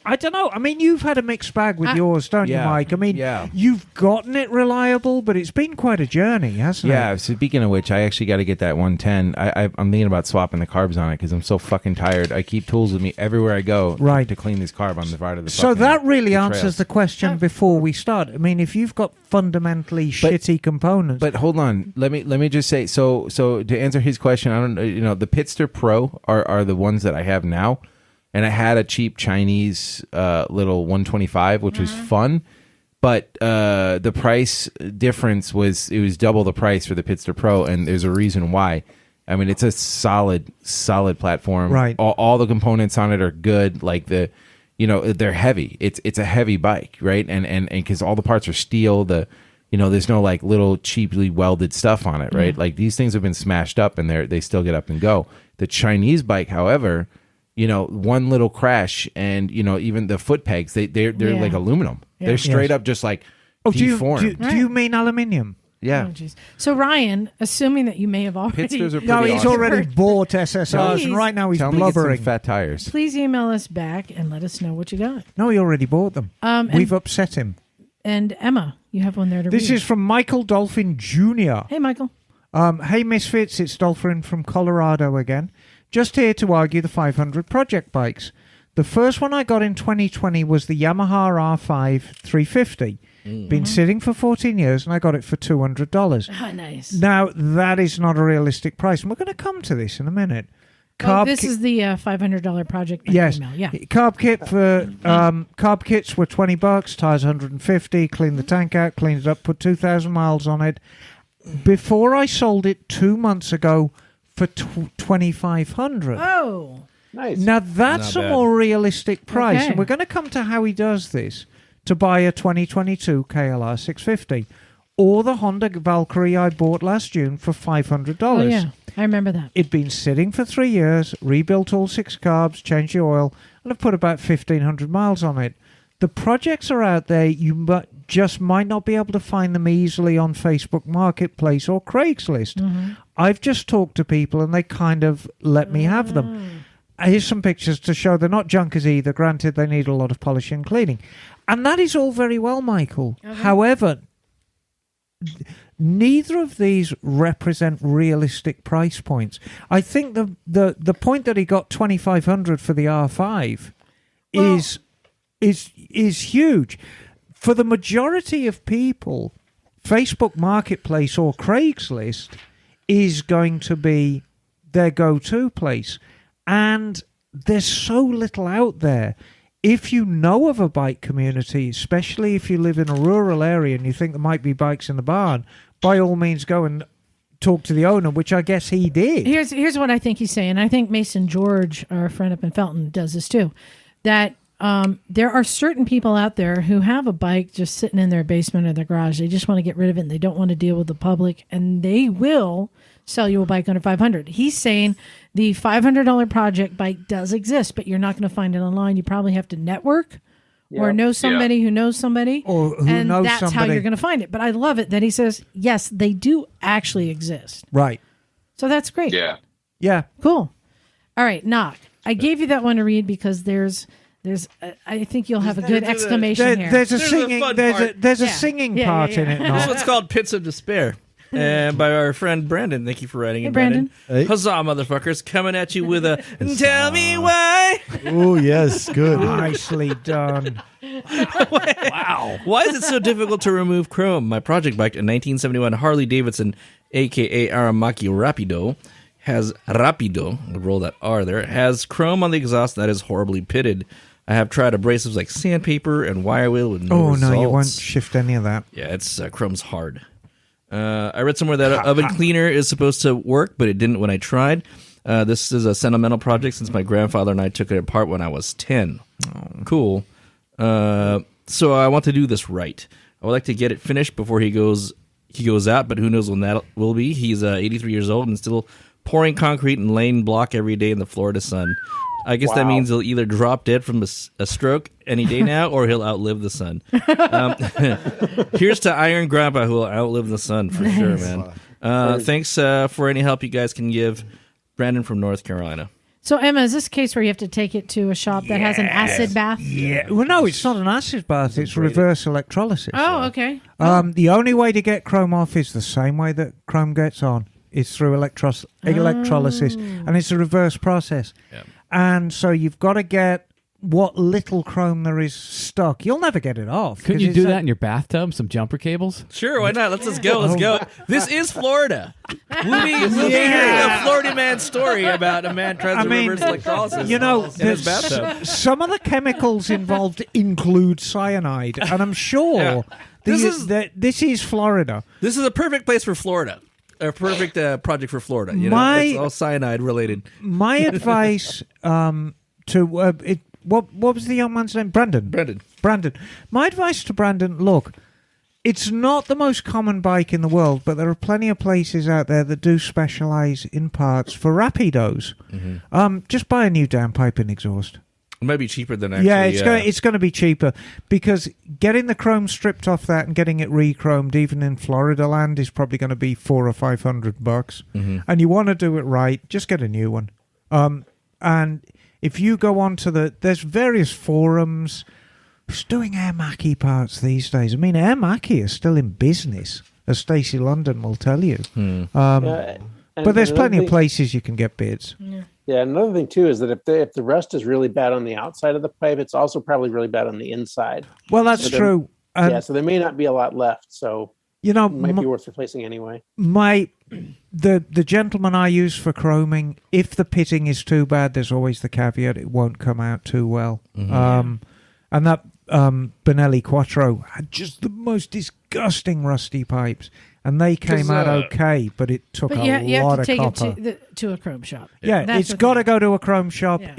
I don't know. I mean, you've had a mixed bag with yours, don't you, Mike? I mean, you've gotten it reliable, but it's been quite a journey, hasn't it? Yeah, speaking of which, I actually got to get that 110. I'm thinking about swapping the carbs on it because I'm so fucking tired. I keep tools with me everywhere I go to clean this carb on the part of the So that really answers the question before we start. I mean, if you've got fundamentally shitty components... But hold on. Let me just say, so to answer his question, I don't the Pitster Pro are the ones that I have now. And I had a cheap Chinese little 125, which was fun. But the price difference was double the price for the Pitster Pro, and there's a reason why. I mean, it's a solid platform. Right. All the components on it are good. Like they're heavy. It's a heavy bike, right? And because all the parts are steel, there's no like little cheaply welded stuff on it, right? Like these things have been smashed up, and they still get up and go. The Chinese bike, however, one little crash, and even the foot pegs, they're like aluminum. Yeah. They're straight up just like deformed. Do you mean aluminium? Yeah. Oh, geez. So Ryan, assuming that you may have already... Pitsters are pretty No, he's awesome. already bought SSRs, Please. and right now he's Tell me to get some blubbering. fat tires. Please email us back and let us know what you got. No, he already bought them. We've upset him. And Emma, you have one there to This read. is from Michael Dolphin Jr. Hey, Michael. Hey, Misfits, it's Dolphin from Colorado again. Just here to argue the 500 project bikes. The first one I got in 2020 was the Yamaha R5 350. Been sitting for 14 years, and I got it for $200. Ah, nice. Now, that is not a realistic price, and we're going to come to this in a minute. This is the $500 project bike Yes. email. Yeah. Carb kit for carb kits were $20, tires $150. Cleaned the tank out, cleaned it up, put 2,000 miles on it. Before I sold it 2 months ago for $2,500. Oh. Nice. Now that's Not a bad. more realistic price, Okay. and we're going to come to how he does this to buy a 2022 KLR 650 or the Honda Valkyrie I bought last June for $500. Oh, yeah. I remember that. It'd been sitting for 3 years, rebuilt all 6 carbs, changed the oil, and I've put about 1,500 miles on it. The projects are out there. You just might not be able to find them easily on Facebook Marketplace or Craigslist. I've just talked to people, and they kind of let me have them. Here's some pictures to show they're not junkers either. Granted, they need a lot of polishing and cleaning. And that is all very well, Michael. However, neither of these represent realistic price points. I think the point that he got $2,500 for the R5 is huge. for the majority of people, Facebook Marketplace or Craigslist is going to be their go-to place. And there's so little out there. If you know of a bike community, especially if you live in a rural area and you think there might be bikes in the barn, by all means go and talk to the owner, which I guess he did. Here's what I think he's saying. I think Mason George, our friend up in Felton, does this too. That there are certain people out there who have a bike just sitting in their basement or their garage. They just want to get rid of it and they don't want to deal with the public, and they will sell you a bike under $500. He's saying the $500 project bike does exist, but you're not going to find it online. You probably have to network or know somebody who knows somebody, or who and knows that's somebody. how you're going to find it. But I love it that he says, yes, they do actually exist. Right. So that's great. Yeah. Cool. All right, Knock. I gave you that one to read because there's I think you'll have a good exclamation here. There's a There's a singing. fun There's a part. there's a singing part in it. This Knock. one's called Pits of Despair. And by our friend Brandon. Thank you for writing it, Brandon. Hey. Huzzah, motherfuckers. Coming at you with a tell me why. Oh, yes. Good. Nicely done. Wow. Why is it so difficult to remove chrome? My project bike, a 1971 Harley Davidson, a.k.a. Aramaki Rapido, has Rapido, roll that R there, has chrome on the exhaust that is horribly pitted. I have tried abrasives like sandpaper and wire wheel with no results. No, you won't shift any of that. Yeah, it's chrome's hard. I read somewhere that oven cleaner is supposed to work, but it didn't when I tried. This is a sentimental project since my grandfather and I took it apart when I was 10. Cool. So I want to do this right. I would like to get it finished before he goes out, but who knows when that will be. He's 83 years old and still pouring concrete and laying block every day in the Florida sun. I guess that means he'll either drop dead from a stroke any day now, or he'll outlive the sun. Here's to Iron Grandpa, who will outlive the sun for sure, man. Thanks for any help you guys can give. Brandon from North Carolina. So, Emma, is this a case where you have to take it to a shop that has an acid bath? Yeah. Well, no, it's not an acid bath. It's reverse electrolysis. Oh, okay. The only way to get chrome off is the same way that chrome gets on. It's through electrolysis, and it's a reverse process. Yeah. And so you've got to get what little chrome there is stuck. You'll never get it off. Couldn't you do that in your bathtub? Some jumper cables? Sure, why not? Let's go. Let's go. This is Florida. We'll be hearing a Florida man's story about a man trying to reverse electrolysis. You know, in his bathtub. some of the chemicals involved include cyanide, and I'm sure this is Florida. This is a perfect place for Florida. A perfect project for Florida. You know, it's all cyanide related. My advice what was the young man's name? Brandon. My advice to Brandon: look, it's not the most common bike in the world, but there are plenty of places out there that do specialize in parts for Rapidos. Mm-hmm. Just buy a new downpipe and exhaust. It might be cheaper than actually. Yeah, it's going to be cheaper because getting the chrome stripped off that and getting it re-chromed, even in Florida land, is probably going to be $400 or $500. Mm-hmm. And you want to do it right, just get a new one. And if you go on to there's various forums who's doing Air Mackie parts these days. I mean, Air Mackie is still in business, as Stacey London will tell you. But there's plenty of places you can get bids. Yeah, another thing too is that if the rust is really bad on the outside of the pipe, it's also probably really bad on the inside. Well, that's true. So there may not be a lot left. So it might be worth replacing anyway. The gentleman I use for chroming, if the pitting is too bad, there's always the caveat it won't come out too well. Mm-hmm. And that Benelli Quattro had just the most disgusting rusty pipes. And they came out okay, but it took a lot of copper. You have to take it to a chrome shop. Yeah, it's got to go to a chrome shop. Yeah.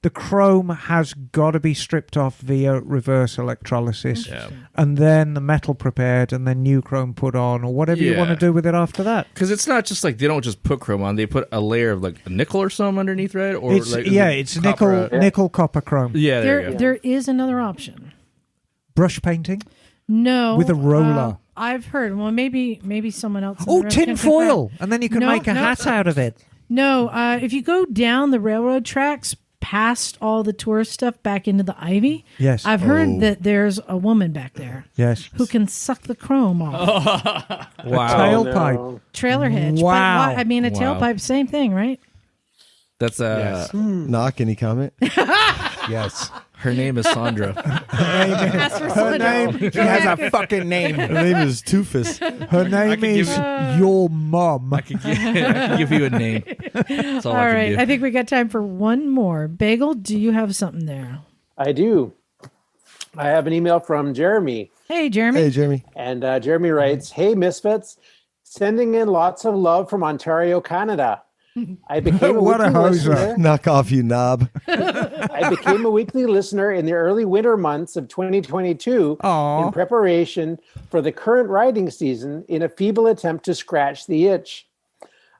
The chrome has got to be stripped off via reverse electrolysis, and then the metal prepared, and then new chrome put on, or whatever you want to do with it after that. Because it's not just like they don't just put chrome on; they put a layer of like a nickel or something underneath, right? Or it's nickel copper chrome. Yeah, there is another option. Brush painting. No, with a roller. I've heard. Well, maybe someone else. Tin foil, and then you can make a hat out of it. No, if you go down the railroad tracks past all the tourist stuff back into the ivy, yes, I've heard that there's a woman back there, yes, who can suck the chrome off. Wow, a tailpipe, trailer hitch. Wow, but, a tailpipe, same thing, right? That's Knock. Any comment? Yes. Her name is Sandra. Ask for Sandra. She has a fucking name. Her name is Toofus. Her name is your mom. I can give you a name. That's all All I can right. do. I think we got time for one more. Bagel, do you have something there? I do. I have an email from Jeremy. Hey, Jeremy. Hey, Jeremy. And Jeremy writes, "Hey, Misfits, sending in lots of love from Ontario, Canada. I became a What a weekly hoser. listener. Knock off, you knob. I became a weekly listener in the early winter months of 2022 Aw. in preparation for the current riding season in a feeble attempt to scratch the itch.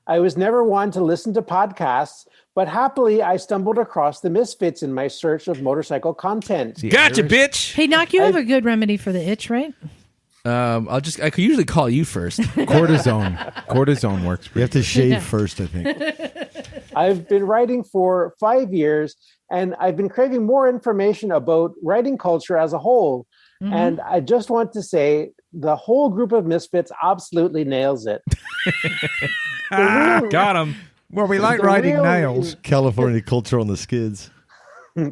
I was never one to listen to podcasts, but happily I stumbled across the Misfits in my search of motorcycle content. Gotcha, bitch. Hey, Knock, you have a good remedy for the itch, right? I could usually call you first. Cortisone works. You have to shave first, I think. I've been writing for 5 years, and I've been craving more information about writing culture as a whole. And I just want to say the whole group of Misfits absolutely nails it. Got him. Well, we like The riding real- nails. California culture on the skids.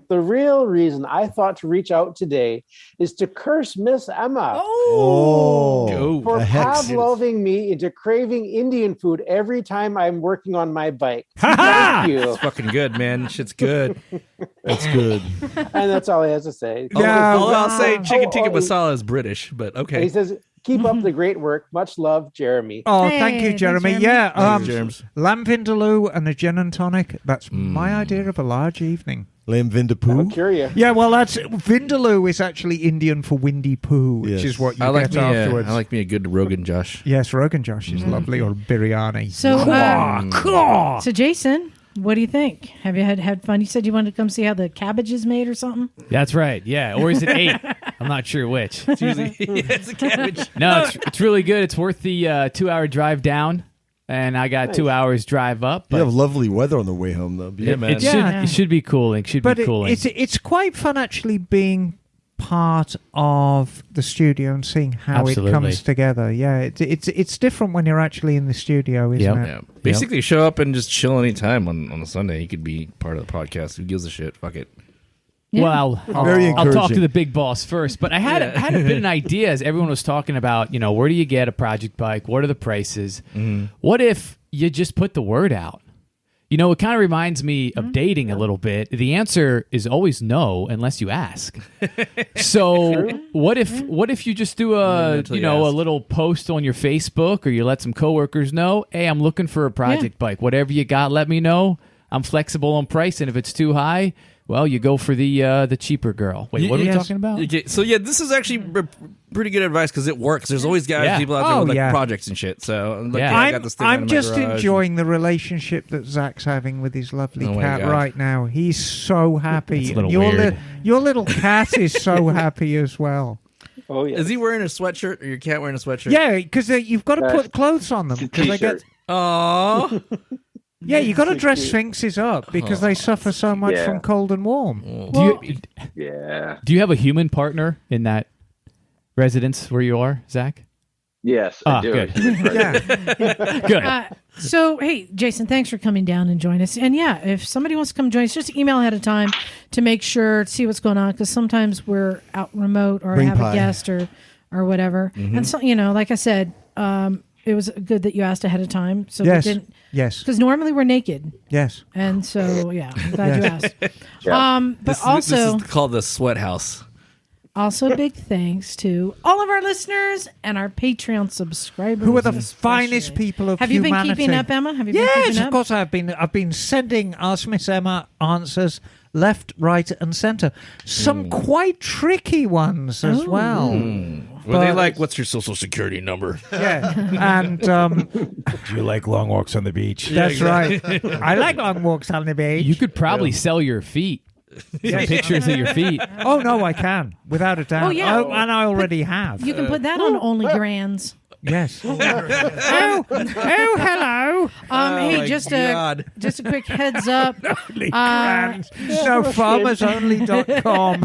The real reason I thought to reach out today is to curse Miss Emma Oh, for a hex. Pavloving me into craving Indian food every time I'm working on my bike. Thank you. Fucking good, man. Shit's good. That's good. And that's all he has to say. Yeah, Although I'll say chicken tikka oh, masala is British, but He okay. says, keep up the great work. Much love, Jeremy. Oh, Hey, thank you, thanks, Jeremy. Jeremy. Yeah, Germs. lamb vindaloo and a gin and tonic. That's my idea of a large evening. Lamb I'm Vindapoo. curious. Yeah, well, that's Vindaloo is actually Indian for windy poo, which Yes. is what you I like get afterwards. me a good Rogan Josh. Yes, Rogan Josh is lovely, or biryani. So, Jason, what do you think? Have you had fun? You said you wanted to come see how the cabbage is made or something? That's right. Yeah. Or is it 8? I'm not sure which. It's usually it's a cabbage. No, it's really good. It's worth the 2-hour drive down, and I got 2 hours drive up. You But have lovely weather on the way home, though. Yeah, man. it should be cooling. But be cooling. it's quite fun actually being part of the studio and seeing how Absolutely. it comes together. Yeah, it's different when you're actually in the studio, isn't Yep. it? Yeah. Basically, show up and just chill anytime on a Sunday. You could be part of the podcast. Who gives a shit? Fuck it. Well, Very I'll talk encouraging. to the big boss first. But I had a bit of an idea as everyone was talking about, where do you get a project bike? What are the prices? What if you just put the word out? It kind of reminds me of dating a little bit. The answer is always no unless you ask. So what if you just do a until you a ask. little post on your Facebook, or you let some coworkers know, hey, I'm looking for a project bike. Whatever you got, let me know. I'm flexible on price, and if it's too high, well, you go for the cheaper girl. Wait, what are we Yes. talking about? Okay, so this is actually pretty good advice because it works. There's always people out there with projects and shit. So Yeah. I got this thing out I'm of my just garage. enjoying the relationship that Zach's having with his lovely Oh my cat God. right now. He's so happy. It's a little your, weird. your little cat is so happy as well. Oh, yeah. Is he wearing a sweatshirt or your cat wearing a sweatshirt? Yeah, because you've got to put clothes on them. Because they get. Aww. Yeah, you got to dress sphinxes up because they suffer so much Yeah. from cold and warm. Yeah. Do you have a human partner in that residence where you are, Zach? Yes, I do. Good. Yeah. Good. So, hey, Jason, thanks for coming down and joining us. And yeah, if somebody wants to come join us, just email ahead of time to make sure, see what's going on, because sometimes we're out remote or Bring have pie. a guest or whatever. And so, like I said, it was good that you asked ahead of time. So Yes. we didn't, Yes. because normally we're naked. Yes. And so, yeah, I'm glad you asked. But This also, is called the sweat house. also big thanks to all of our listeners and our Patreon subscribers. Who are the especially. finest people of Have you humanity. been keeping up, Emma? Have you been Yes, keeping of up? course I've been. I've been sending Ask Miss Emma answers left, right, and centre. Some quite tricky ones as well. Were they like, what's your social security number? Yeah, and Do you like long walks on the beach? that's right. I like long walks on the beach. You could probably sell your feet. Some pictures of your feet. Oh no, I can without a doubt. Oh, yeah. And I already have. You can put that on Only Grands. Yes. oh, hello. Hey, my just God. a quick heads up. Grand. No, farmersonly.com.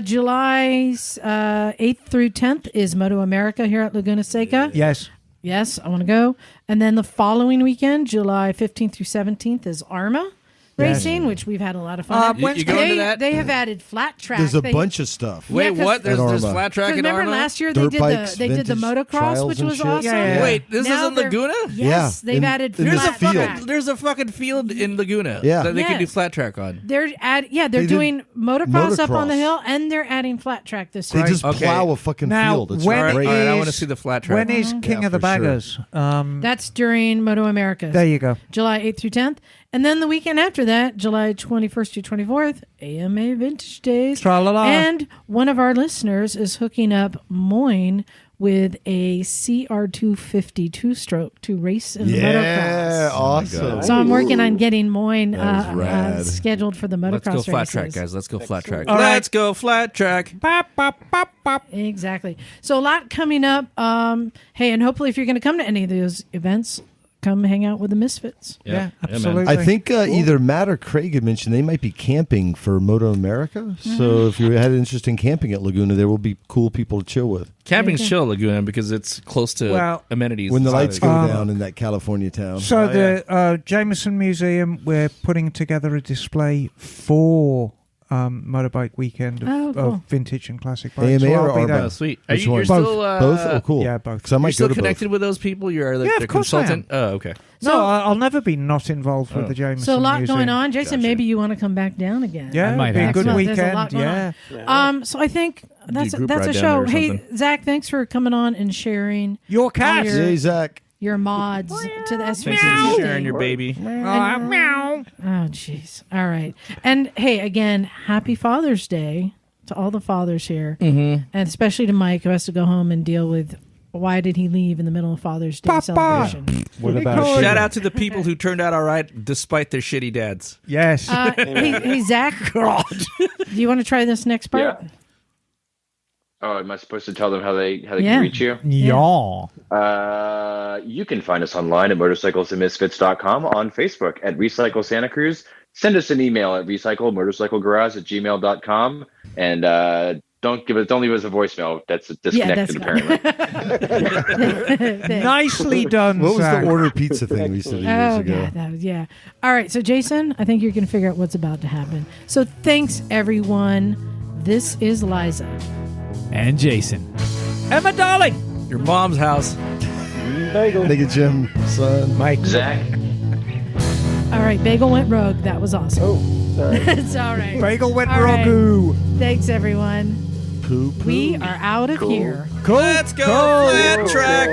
July 8th through 10th is Moto America here at Laguna Seca. Yes. Yes, I want to go. And then the following weekend, July 15th through 17th, is ARMA. racing, which we've had a lot of fun. at. You going to that? They have added flat track. There's a bunch of stuff. Wait, 'cause- what? There's Arma. flat track in Remember Arma? last year Dirt they bikes, did the vintage motocross, trials which and was shit. awesome. Yeah. Wait, this Now is in they're- Laguna? Yes, Yeah, they've added in the flat field. track. There's a fucking field in Laguna Yeah. that they can do Yes. flat track on. They're They did doing motocross up on the motocross. hill, and they're adding flat track this They year. just Okay. plow a fucking Now, field. It's when great. All right, I is- want to see the flat track. When is King Yeah, of the for sure. Baggers? That's during Moto America. There you go. July 8th through 10th. And then the weekend after that, July 21st to 24th, AMA Vintage Days. Tra-la-la. And one of our listeners is hooking up Moyne with a CR250 two-stroke to race in the Yeah, motocross. awesome. So I'm working on getting Moyne That is rad. scheduled for the motocross Let's go flat races. track, guys. Let's go flat track. All right. Let's go flat track. Bop, bop, bop, bop. Exactly. So a lot coming up. Hey, and hopefully if you're going to come to any of those events, come hang out with the Misfits. Yeah, man. absolutely. I think either Matt or Craig had mentioned they might be camping for Moto America. So if you had an interest in camping at Laguna, there will be cool people to chill with Camping's chill at Laguna because it's close to Well, amenities. when the inside lights it. go down in that California town. So the Jameson Museum, we're putting together a display for motorbike weekend Oh, cool. of vintage and classic bikes. AMA So or I'll be Arma? there. Oh, sweet. Which You're one? still Both? Oh, cool. Yeah, both. 'Cause I might You're still go to connected both. with those people. You're like Yeah, the of course I am. consultant. Oh, okay. No, I'll never be not involved with the Jameson So a lot Museum. going on. Jason, Gotcha. maybe you want to come back down again. Yeah, I might it'd be a have good to. There's a weekend. lot going Yeah. So I think that's group a ride down show. there or Hey, something. Zach, thanks for coming on and sharing Your cat. All your- Yay, Zach. your mods to the Thanks SV650. for sharing your baby. Meow. Oh, jeez. All right. And hey, again, happy Father's Day to all the fathers here, and especially to Mike, who has to go home and deal with why did he leave in the middle of Father's Day Papa. celebration. What about Because- Shout out to the people who turned out all right despite their shitty dads. Yes. Hey, Zach, do you want to try this next part? Yeah. Oh, am I supposed to tell them how they Yeah. can reach you? Yeah. You can find us online at motorcyclesandmisfits.com, on Facebook at Recycle Santa Cruz. Send us an email at recyclemotorcyclegarage@gmail.com, and don't leave us a voicemail. That's disconnected that's apparently. Nicely done, What was Zach. the order pizza thing we used to do years Oh, ago? God, that was, yeah. All right, so Jason, I think you're going to figure out what's about to happen. So thanks, everyone. This is Liza. And Jason. Emma, darling. Your mom's house. Bagel. Nigga Jim, son. Mike. Zach. All right, Bagel went rogue. That was awesome. Oh, sorry. It's all right. Bagel went All right. ragu. Thanks, everyone. Poo poo. We are out of here. Cool. Let's go Cool. flat track.